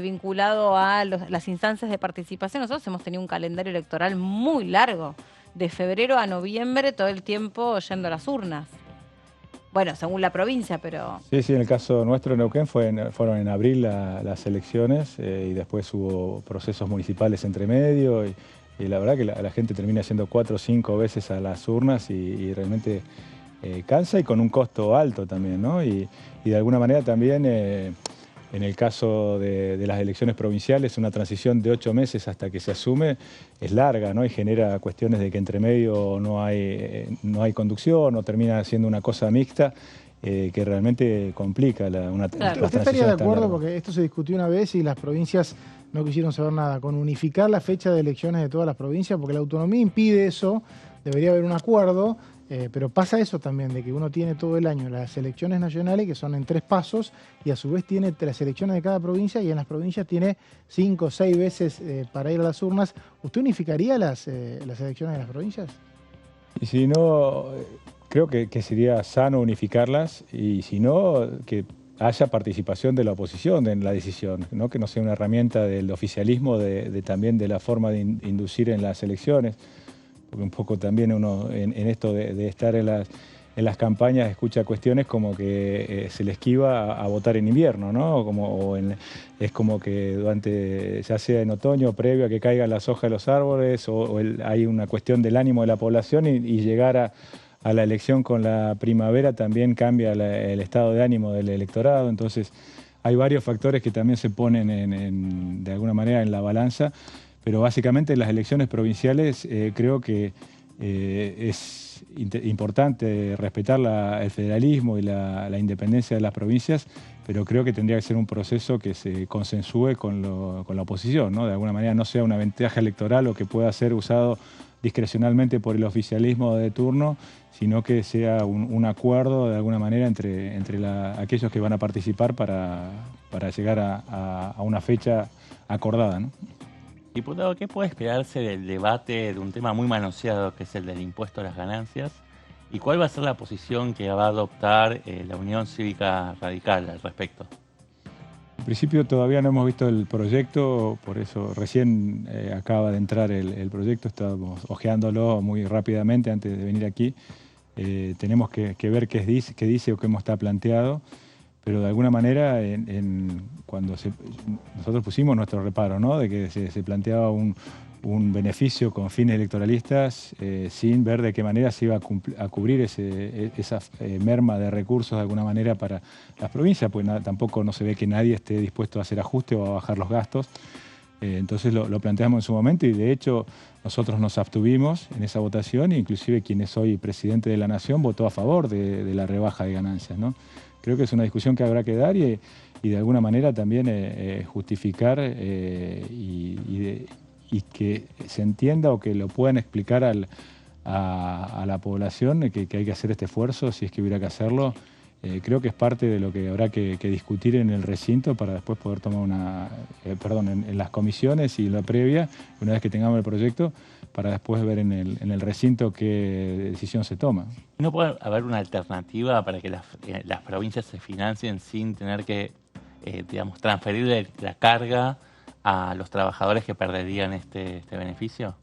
vinculado a las instancias de participación. Nosotros hemos tenido un calendario electoral muy largo, de febrero a noviembre, todo el tiempo yendo a las urnas. Bueno, según la provincia, pero... Sí, en el caso nuestro, Neuquén, fueron en abril las elecciones y después hubo procesos municipales entre medio y la verdad que la gente termina yendo 4 o 5 veces a las urnas y realmente cansa y con un costo alto también, ¿no? Y de alguna manera también, en el caso de las elecciones provinciales, una transición de 8 meses hasta que se asume es larga, ¿no? Y genera cuestiones de que entre medio no hay conducción o termina siendo una cosa mixta que realmente complica una transición. ¿Usted estaría de acuerdo, porque esto se discutió una vez y las provincias no quisieron saber nada, con unificar la fecha de elecciones de todas las provincias? Porque la autonomía impide eso, debería haber un acuerdo. Pero pasa eso también, de que uno tiene todo el año las elecciones nacionales, que son en 3 pasos, y a su vez tiene las elecciones de cada provincia, y en las provincias tiene 5 o 6 veces para ir a las urnas. ¿Usted unificaría las elecciones de las provincias? Y si no, creo que sería sano unificarlas, y si no, que haya participación de la oposición en la decisión, ¿no? Que no sea una herramienta del oficialismo, también de la forma de inducir en las elecciones. Porque un poco también uno en esto de estar en en las campañas escucha cuestiones como que se le esquiva a votar en invierno, ¿no? Es como que ya sea en otoño, previo a que caigan las hojas de los árboles, hay una cuestión del ánimo de la población y llegar a la elección con la primavera también cambia el estado de ánimo del electorado. Entonces hay varios factores que también se ponen de alguna manera en la balanza, pero básicamente en las elecciones provinciales creo que es importante respetar el federalismo y la independencia de las provincias, pero creo que tendría que ser un proceso que se consensúe con la oposición, ¿no? De alguna manera no sea una ventaja electoral o que pueda ser usado discrecionalmente por el oficialismo de turno, sino que sea un acuerdo de alguna manera entre aquellos que van a participar para llegar a una fecha acordada, ¿no? Diputado, ¿qué puede esperarse del debate de un tema muy manoseado, que es el del impuesto a las ganancias? ¿Y cuál va a ser la posición que va a adoptar la Unión Cívica Radical al respecto? En principio todavía no hemos visto el proyecto, por eso recién acaba de entrar el proyecto, estábamos hojeándolo muy rápidamente antes de venir aquí. Tenemos que ver qué dice o cómo está planteado. Pero de alguna manera, cuando nosotros pusimos nuestro reparo, ¿no? De que se planteaba un beneficio con fines electoralistas sin ver de qué manera se iba a cubrir esa merma de recursos de alguna manera para las provincias, pues tampoco no se ve que nadie esté dispuesto a hacer ajuste o a bajar los gastos. Entonces lo planteamos en su momento y de hecho nosotros nos abstuvimos en esa votación e inclusive quien es hoy presidente de la Nación votó a favor de la rebaja de ganancias, ¿no? Creo que es una discusión que habrá que dar y de alguna manera también justificar y que se entienda o que lo puedan explicar a la población que hay que hacer este esfuerzo, si es que hubiera que hacerlo. Creo que es parte de lo que habrá que discutir en el recinto para después poder tomar en las comisiones y la previa, una vez que tengamos el proyecto, para después ver en el recinto qué decisión se toma. ¿No puede haber una alternativa para que las provincias se financien sin tener que, digamos, transferir la carga a los trabajadores que perderían este beneficio?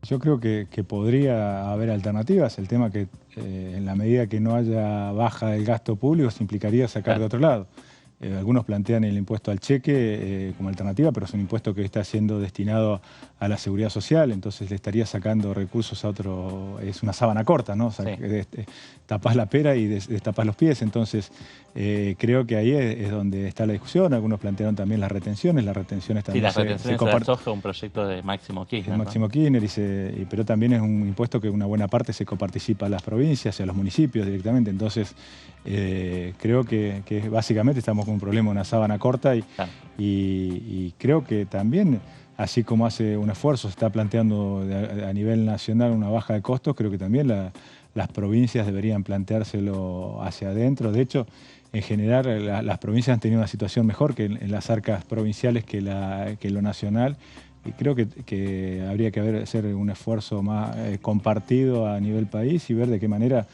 Yo creo que podría haber alternativas. El tema que en la medida que no haya baja del gasto público se implicaría sacar de otro lado. Algunos plantean el impuesto al cheque como alternativa, pero es un impuesto que está siendo destinado a la seguridad social, entonces le estaría sacando recursos a otro, es una sábana corta, ¿no? O sea, tapás la pera y destapás los pies, entonces creo que ahí es donde está la discusión. Algunos plantearon también las retenciones también sí, las retenciones de la soja, un proyecto de Máximo Kirchner. Máximo Kirchner, pero también es un impuesto que una buena parte se coparticipa a las provincias y a los municipios directamente, entonces creo que básicamente estamos con un problema, una sábana corta y creo que también, así como hace un esfuerzo, se está planteando a nivel nacional una baja de costos, creo que también las provincias deberían planteárselo hacia adentro. De hecho, en general las provincias han tenido una situación mejor que en las arcas provinciales que lo nacional. Y creo que habría que hacer un esfuerzo más compartido a nivel país y ver de qué manera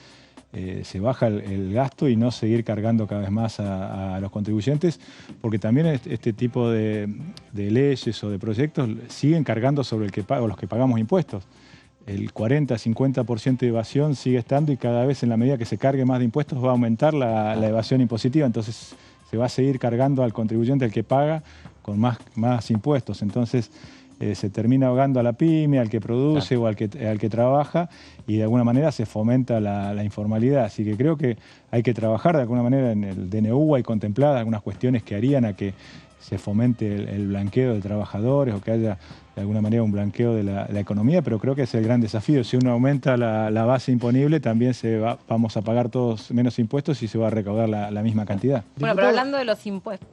se baja el gasto y no seguir cargando cada vez más a los contribuyentes, porque también este tipo de leyes o de proyectos siguen cargando sobre los que pagamos impuestos. El 40-50% de evasión sigue estando y cada vez en la medida que se cargue más de impuestos va a aumentar la evasión impositiva, entonces se va a seguir cargando al contribuyente, el que paga, con más impuestos. Entonces se termina ahogando a la pyme, al que produce o al que trabaja, y de alguna manera se fomenta la informalidad. Así que creo que hay que trabajar de alguna manera en el DNU, hay contempladas algunas cuestiones que harían a que se fomente el blanqueo de trabajadores o que haya de alguna manera un blanqueo de la economía, pero creo que es el gran desafío. Si uno aumenta la base imponible, también vamos a pagar todos menos impuestos y se va a recaudar la misma cantidad. Bueno, pero hablando de los impuestos,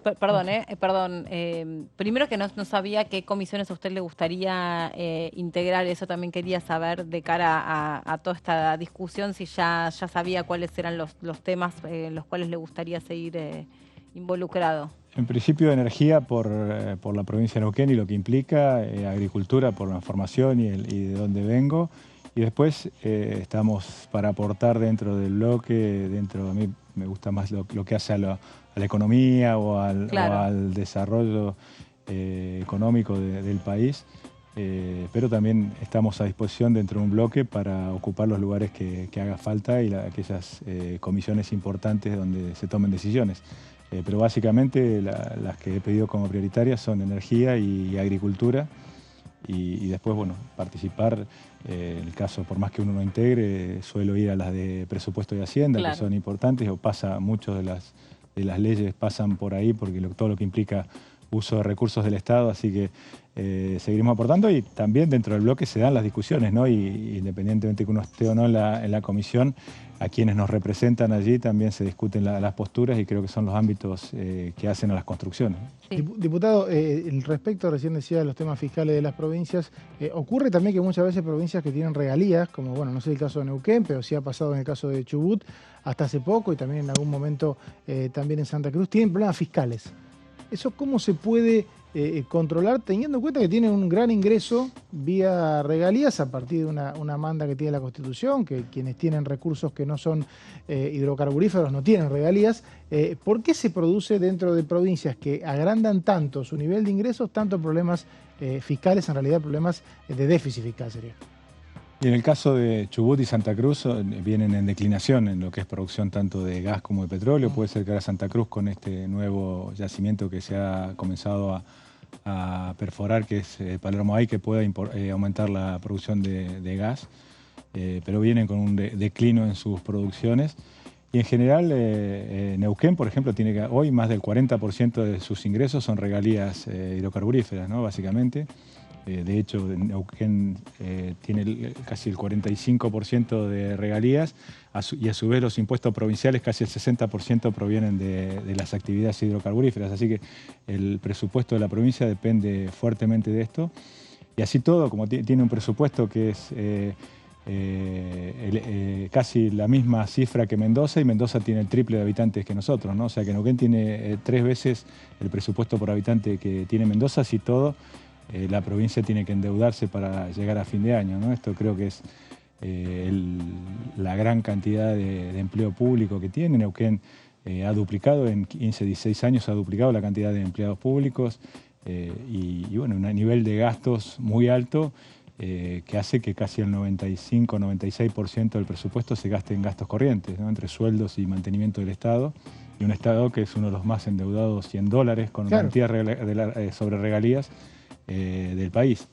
primero que no sabía qué comisiones a usted le gustaría integrar, eso también quería saber de cara a toda esta discusión, si ya sabía cuáles eran los temas en los cuales le gustaría seguir involucrado. En principio energía por la provincia de Neuquén y lo que implica, agricultura por la formación y de dónde vengo, y después estamos para aportar dentro del bloque, a mí me gusta más lo que hace a la economía o al desarrollo económico del país. pero también estamos a disposición dentro de un bloque para ocupar los lugares que haga falta y aquellas comisiones importantes donde se tomen decisiones. Pero básicamente las que he pedido como prioritarias son energía y agricultura, y después, bueno, participar, en el caso, por más que uno no integre, suelo ir a las de presupuesto y hacienda, claro, que son importantes, o muchos de las leyes pasan por ahí, porque todo lo que implica uso de recursos del Estado, así que seguiremos aportando, y también dentro del bloque se dan las discusiones, ¿no? Y independientemente que uno esté o no en la comisión, a quienes nos representan allí también se discuten las posturas, y creo que son los ámbitos que hacen a las construcciones. Sí. Diputado, respecto, recién decía, de los temas fiscales de las provincias, ocurre también que muchas veces provincias que tienen regalías, como, bueno, no sé el caso de Neuquén, pero sí ha pasado en el caso de Chubut hasta hace poco, y también en algún momento también en Santa Cruz, tienen problemas fiscales. ¿Eso cómo se puede controlar, teniendo en cuenta que tienen un gran ingreso vía regalías a partir de una manda que tiene la Constitución, que quienes tienen recursos que no son hidrocarburíferos no tienen regalías? ¿Por qué se produce dentro de provincias que agrandan tanto su nivel de ingresos, tantos problemas fiscales, en realidad problemas de déficit fiscal sería? Y en el caso de Chubut y Santa Cruz vienen en declinación en lo que es producción tanto de gas como de petróleo. Puede ser que ahora Santa Cruz, con este nuevo yacimiento que se ha comenzado a perforar, que es Palermo Hay, que pueda aumentar la producción de gas, pero vienen con un declino en sus producciones. Y en general, Neuquén, por ejemplo, tiene hoy más del 40% de sus ingresos son regalías hidrocarburíferas, ¿no? Básicamente. De hecho, Neuquén tiene casi el 45% de regalías, y a su vez los impuestos provinciales, casi el 60% provienen de las actividades hidrocarburíferas. Así que el presupuesto de la provincia depende fuertemente de esto. Y así todo, como tiene un presupuesto que es casi la misma cifra que Mendoza, y Mendoza tiene el triple de habitantes que nosotros, ¿no? O sea que Neuquén tiene 3 veces el presupuesto por habitante que tiene Mendoza. Así todo, la provincia tiene que endeudarse para llegar a fin de año, ¿no? Esto creo que es la gran cantidad de empleo público que tiene. Neuquén ha duplicado en 15, 16 años, ha duplicado la cantidad de empleados públicos, y bueno, un nivel de gastos muy alto que hace que casi el 95-96% del presupuesto se gaste en gastos corrientes, ¿no? Entre sueldos y mantenimiento del Estado, y un Estado que es uno de los más endeudados, y en dólares, con claro, cantidad sobre regalías del país.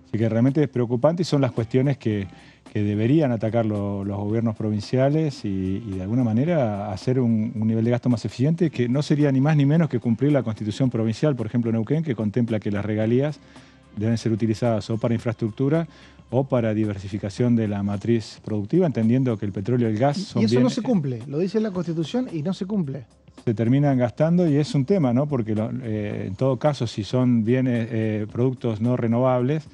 Así que realmente es preocupante, y son las cuestiones que deberían atacar los gobiernos provinciales, y de alguna manera hacer un nivel de gasto más eficiente, que no sería ni más ni menos que cumplir la Constitución provincial, por ejemplo Neuquén, que contempla que las regalías deben ser utilizadas o para infraestructura o para diversificación de la matriz productiva, entendiendo que el petróleo y el gas son bienes. Y eso no se cumple, lo dice la Constitución y no se cumple. Se terminan gastando, y es un tema, ¿no? Porque en todo caso, si son bienes, productos no renovables,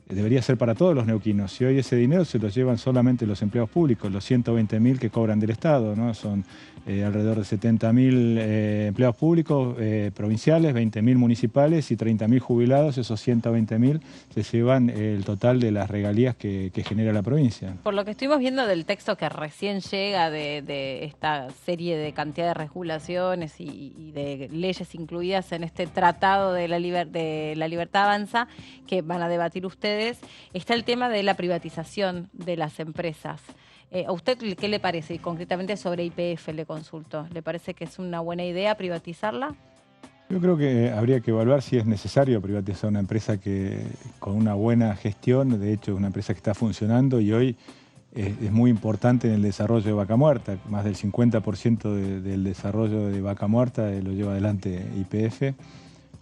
debería ser para todos los neuquinos. Y hoy ese dinero se lo llevan solamente los empleados públicos, los 120.000 que cobran del Estado, ¿no? Son alrededor de 70.000 empleados públicos provinciales, 20.000 municipales y 30.000 jubilados. Esos 120.000 se llevan el total de las regalías que genera la provincia. Por lo que estuvimos viendo del texto que recién llega de esta serie de cantidad de regulaciones y de leyes incluidas en este tratado de la libertad avanza que van a debatir ustedes, está el tema de la privatización de las empresas. ¿A usted qué le parece? Y concretamente sobre YPF le consulto. ¿Le parece que es una buena idea privatizarla? Yo creo que habría que evaluar si es necesario privatizar una empresa que con una buena gestión, de hecho es una empresa que está funcionando y hoy es muy importante en el desarrollo de Vaca Muerta. Más del 50% del desarrollo de Vaca Muerta lo lleva adelante YPF. Es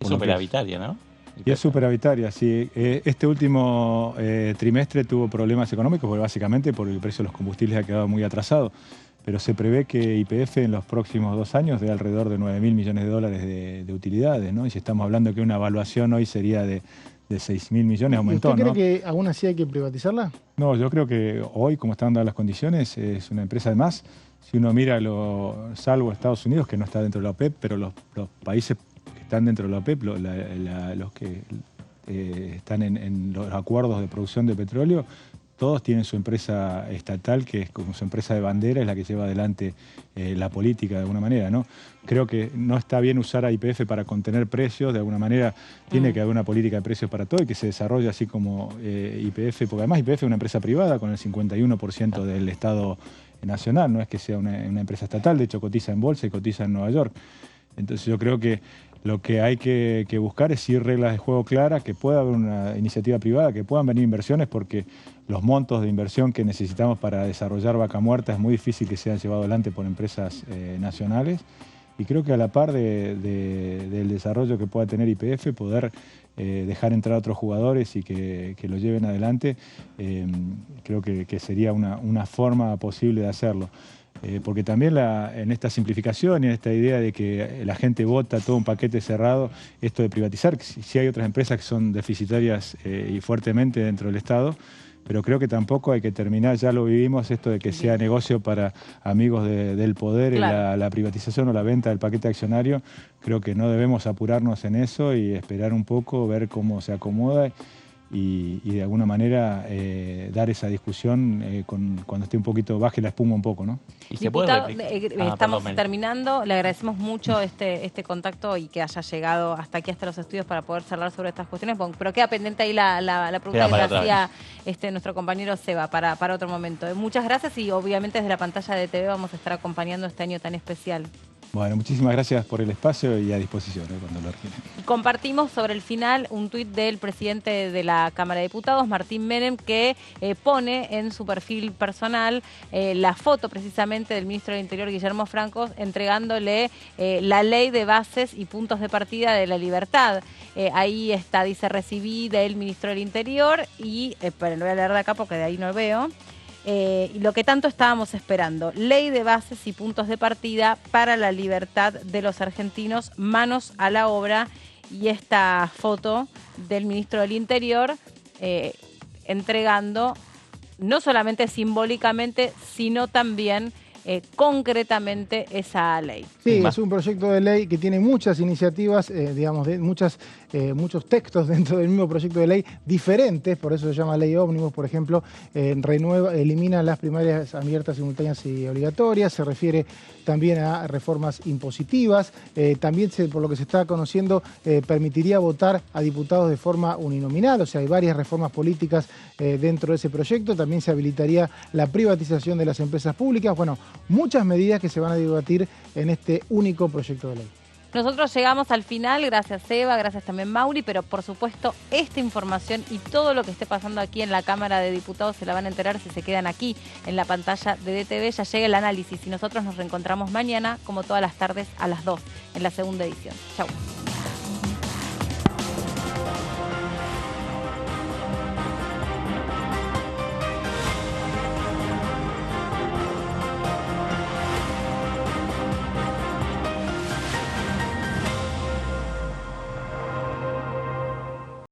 superavitaria, ¿no? Y es superavitaria, sí. Este último trimestre tuvo problemas económicos, básicamente porque el precio de los combustibles ha quedado muy atrasado. Pero se prevé que YPF en los próximos 2 años dé alrededor de 9.000 millones de dólares de utilidades, ¿no? Y si estamos hablando que una evaluación hoy sería de 6.000 millones, aumentó, ¿Usted cree, ¿no? que aún así hay que privatizarla? No, yo creo que hoy, como están dadas las condiciones, es una empresa de más. Si uno mira, salvo Estados Unidos, que no está dentro de la OPEP, pero los países que están dentro de la OPEP, los que están en los acuerdos de producción de petróleo, todos tienen su empresa estatal, que es como su empresa de bandera, es la que lleva adelante la política de alguna manera, ¿no? Creo que no está bien usar a YPF para contener precios, de alguna manera tiene que haber una política de precios para todo y que se desarrolle así como YPF, porque además YPF es una empresa privada con el 51% del Estado nacional, no es que sea una empresa estatal, de hecho cotiza en bolsa y cotiza en Nueva York. Entonces yo creo que lo que hay que buscar es ir reglas de juego claras, que pueda haber una iniciativa privada, que puedan venir inversiones, porque los montos de inversión que necesitamos para desarrollar Vaca Muerta es muy difícil que sean llevados adelante por empresas nacionales. Y creo que a la par del desarrollo que pueda tener YPF, poder dejar entrar a otros jugadores y que lo lleven adelante, creo que sería una forma posible de hacerlo. Porque también en esta simplificación y en esta idea de que la gente vota todo un paquete cerrado, esto de privatizar, si hay otras empresas que son deficitarias y fuertemente dentro del Estado, pero creo que tampoco hay que terminar, ya lo vivimos, esto de que sea negocio para amigos del poder, claro. la privatización o la venta del paquete accionario. Creo que no debemos apurarnos en eso y esperar un poco, ver cómo se acomoda y de alguna manera dar esa discusión cuando esté un poquito, baje la espuma un poco, ¿no? ¿Y Diputado, estamos terminando, le agradecemos mucho este contacto y que haya llegado hasta aquí, hasta los estudios, para poder charlar sobre estas cuestiones, pero queda pendiente ahí la pregunta que le hacía nuestro compañero Seba para otro momento. Muchas gracias y obviamente desde la pantalla de TV vamos a estar acompañando este año tan especial. Bueno, muchísimas gracias por el espacio y a disposición cuando lo requieren. Compartimos sobre el final un tuit del presidente de la Cámara de Diputados, Martín Menem, que pone en su perfil personal la foto precisamente del ministro del Interior, Guillermo Franco, entregándole la ley de bases y puntos de partida de la libertad. Ahí está, dice, recibí del ministro del Interior y, pero lo voy a leer de acá porque de ahí no lo veo. Y lo que tanto estábamos esperando, ley de bases y puntos de partida para la libertad de los argentinos, manos a la obra. Y esta foto del ministro del Interior entregando, no solamente simbólicamente, sino también concretamente esa ley. Sí, es un proyecto de ley que tiene muchas iniciativas, digamos, muchos textos dentro del mismo proyecto de ley diferentes, por eso se llama ley ómnibus, por ejemplo, elimina las primarias abiertas, simultáneas y obligatorias, se refiere también a reformas impositivas, también por lo que se está conociendo permitiría votar a diputados de forma uninominal, o sea, hay varias reformas políticas dentro de ese proyecto, también se habilitaría la privatización de las empresas públicas, bueno, muchas medidas que se van a debatir en este único proyecto de ley. Nosotros llegamos al final, gracias Eva, gracias también Mauri, pero por supuesto esta información y todo lo que esté pasando aquí en la Cámara de Diputados se la van a enterar si se quedan aquí en la pantalla de DTV. Ya llega el análisis y nosotros nos reencontramos mañana, como todas las tardes, a las 2 en la segunda edición. Chau.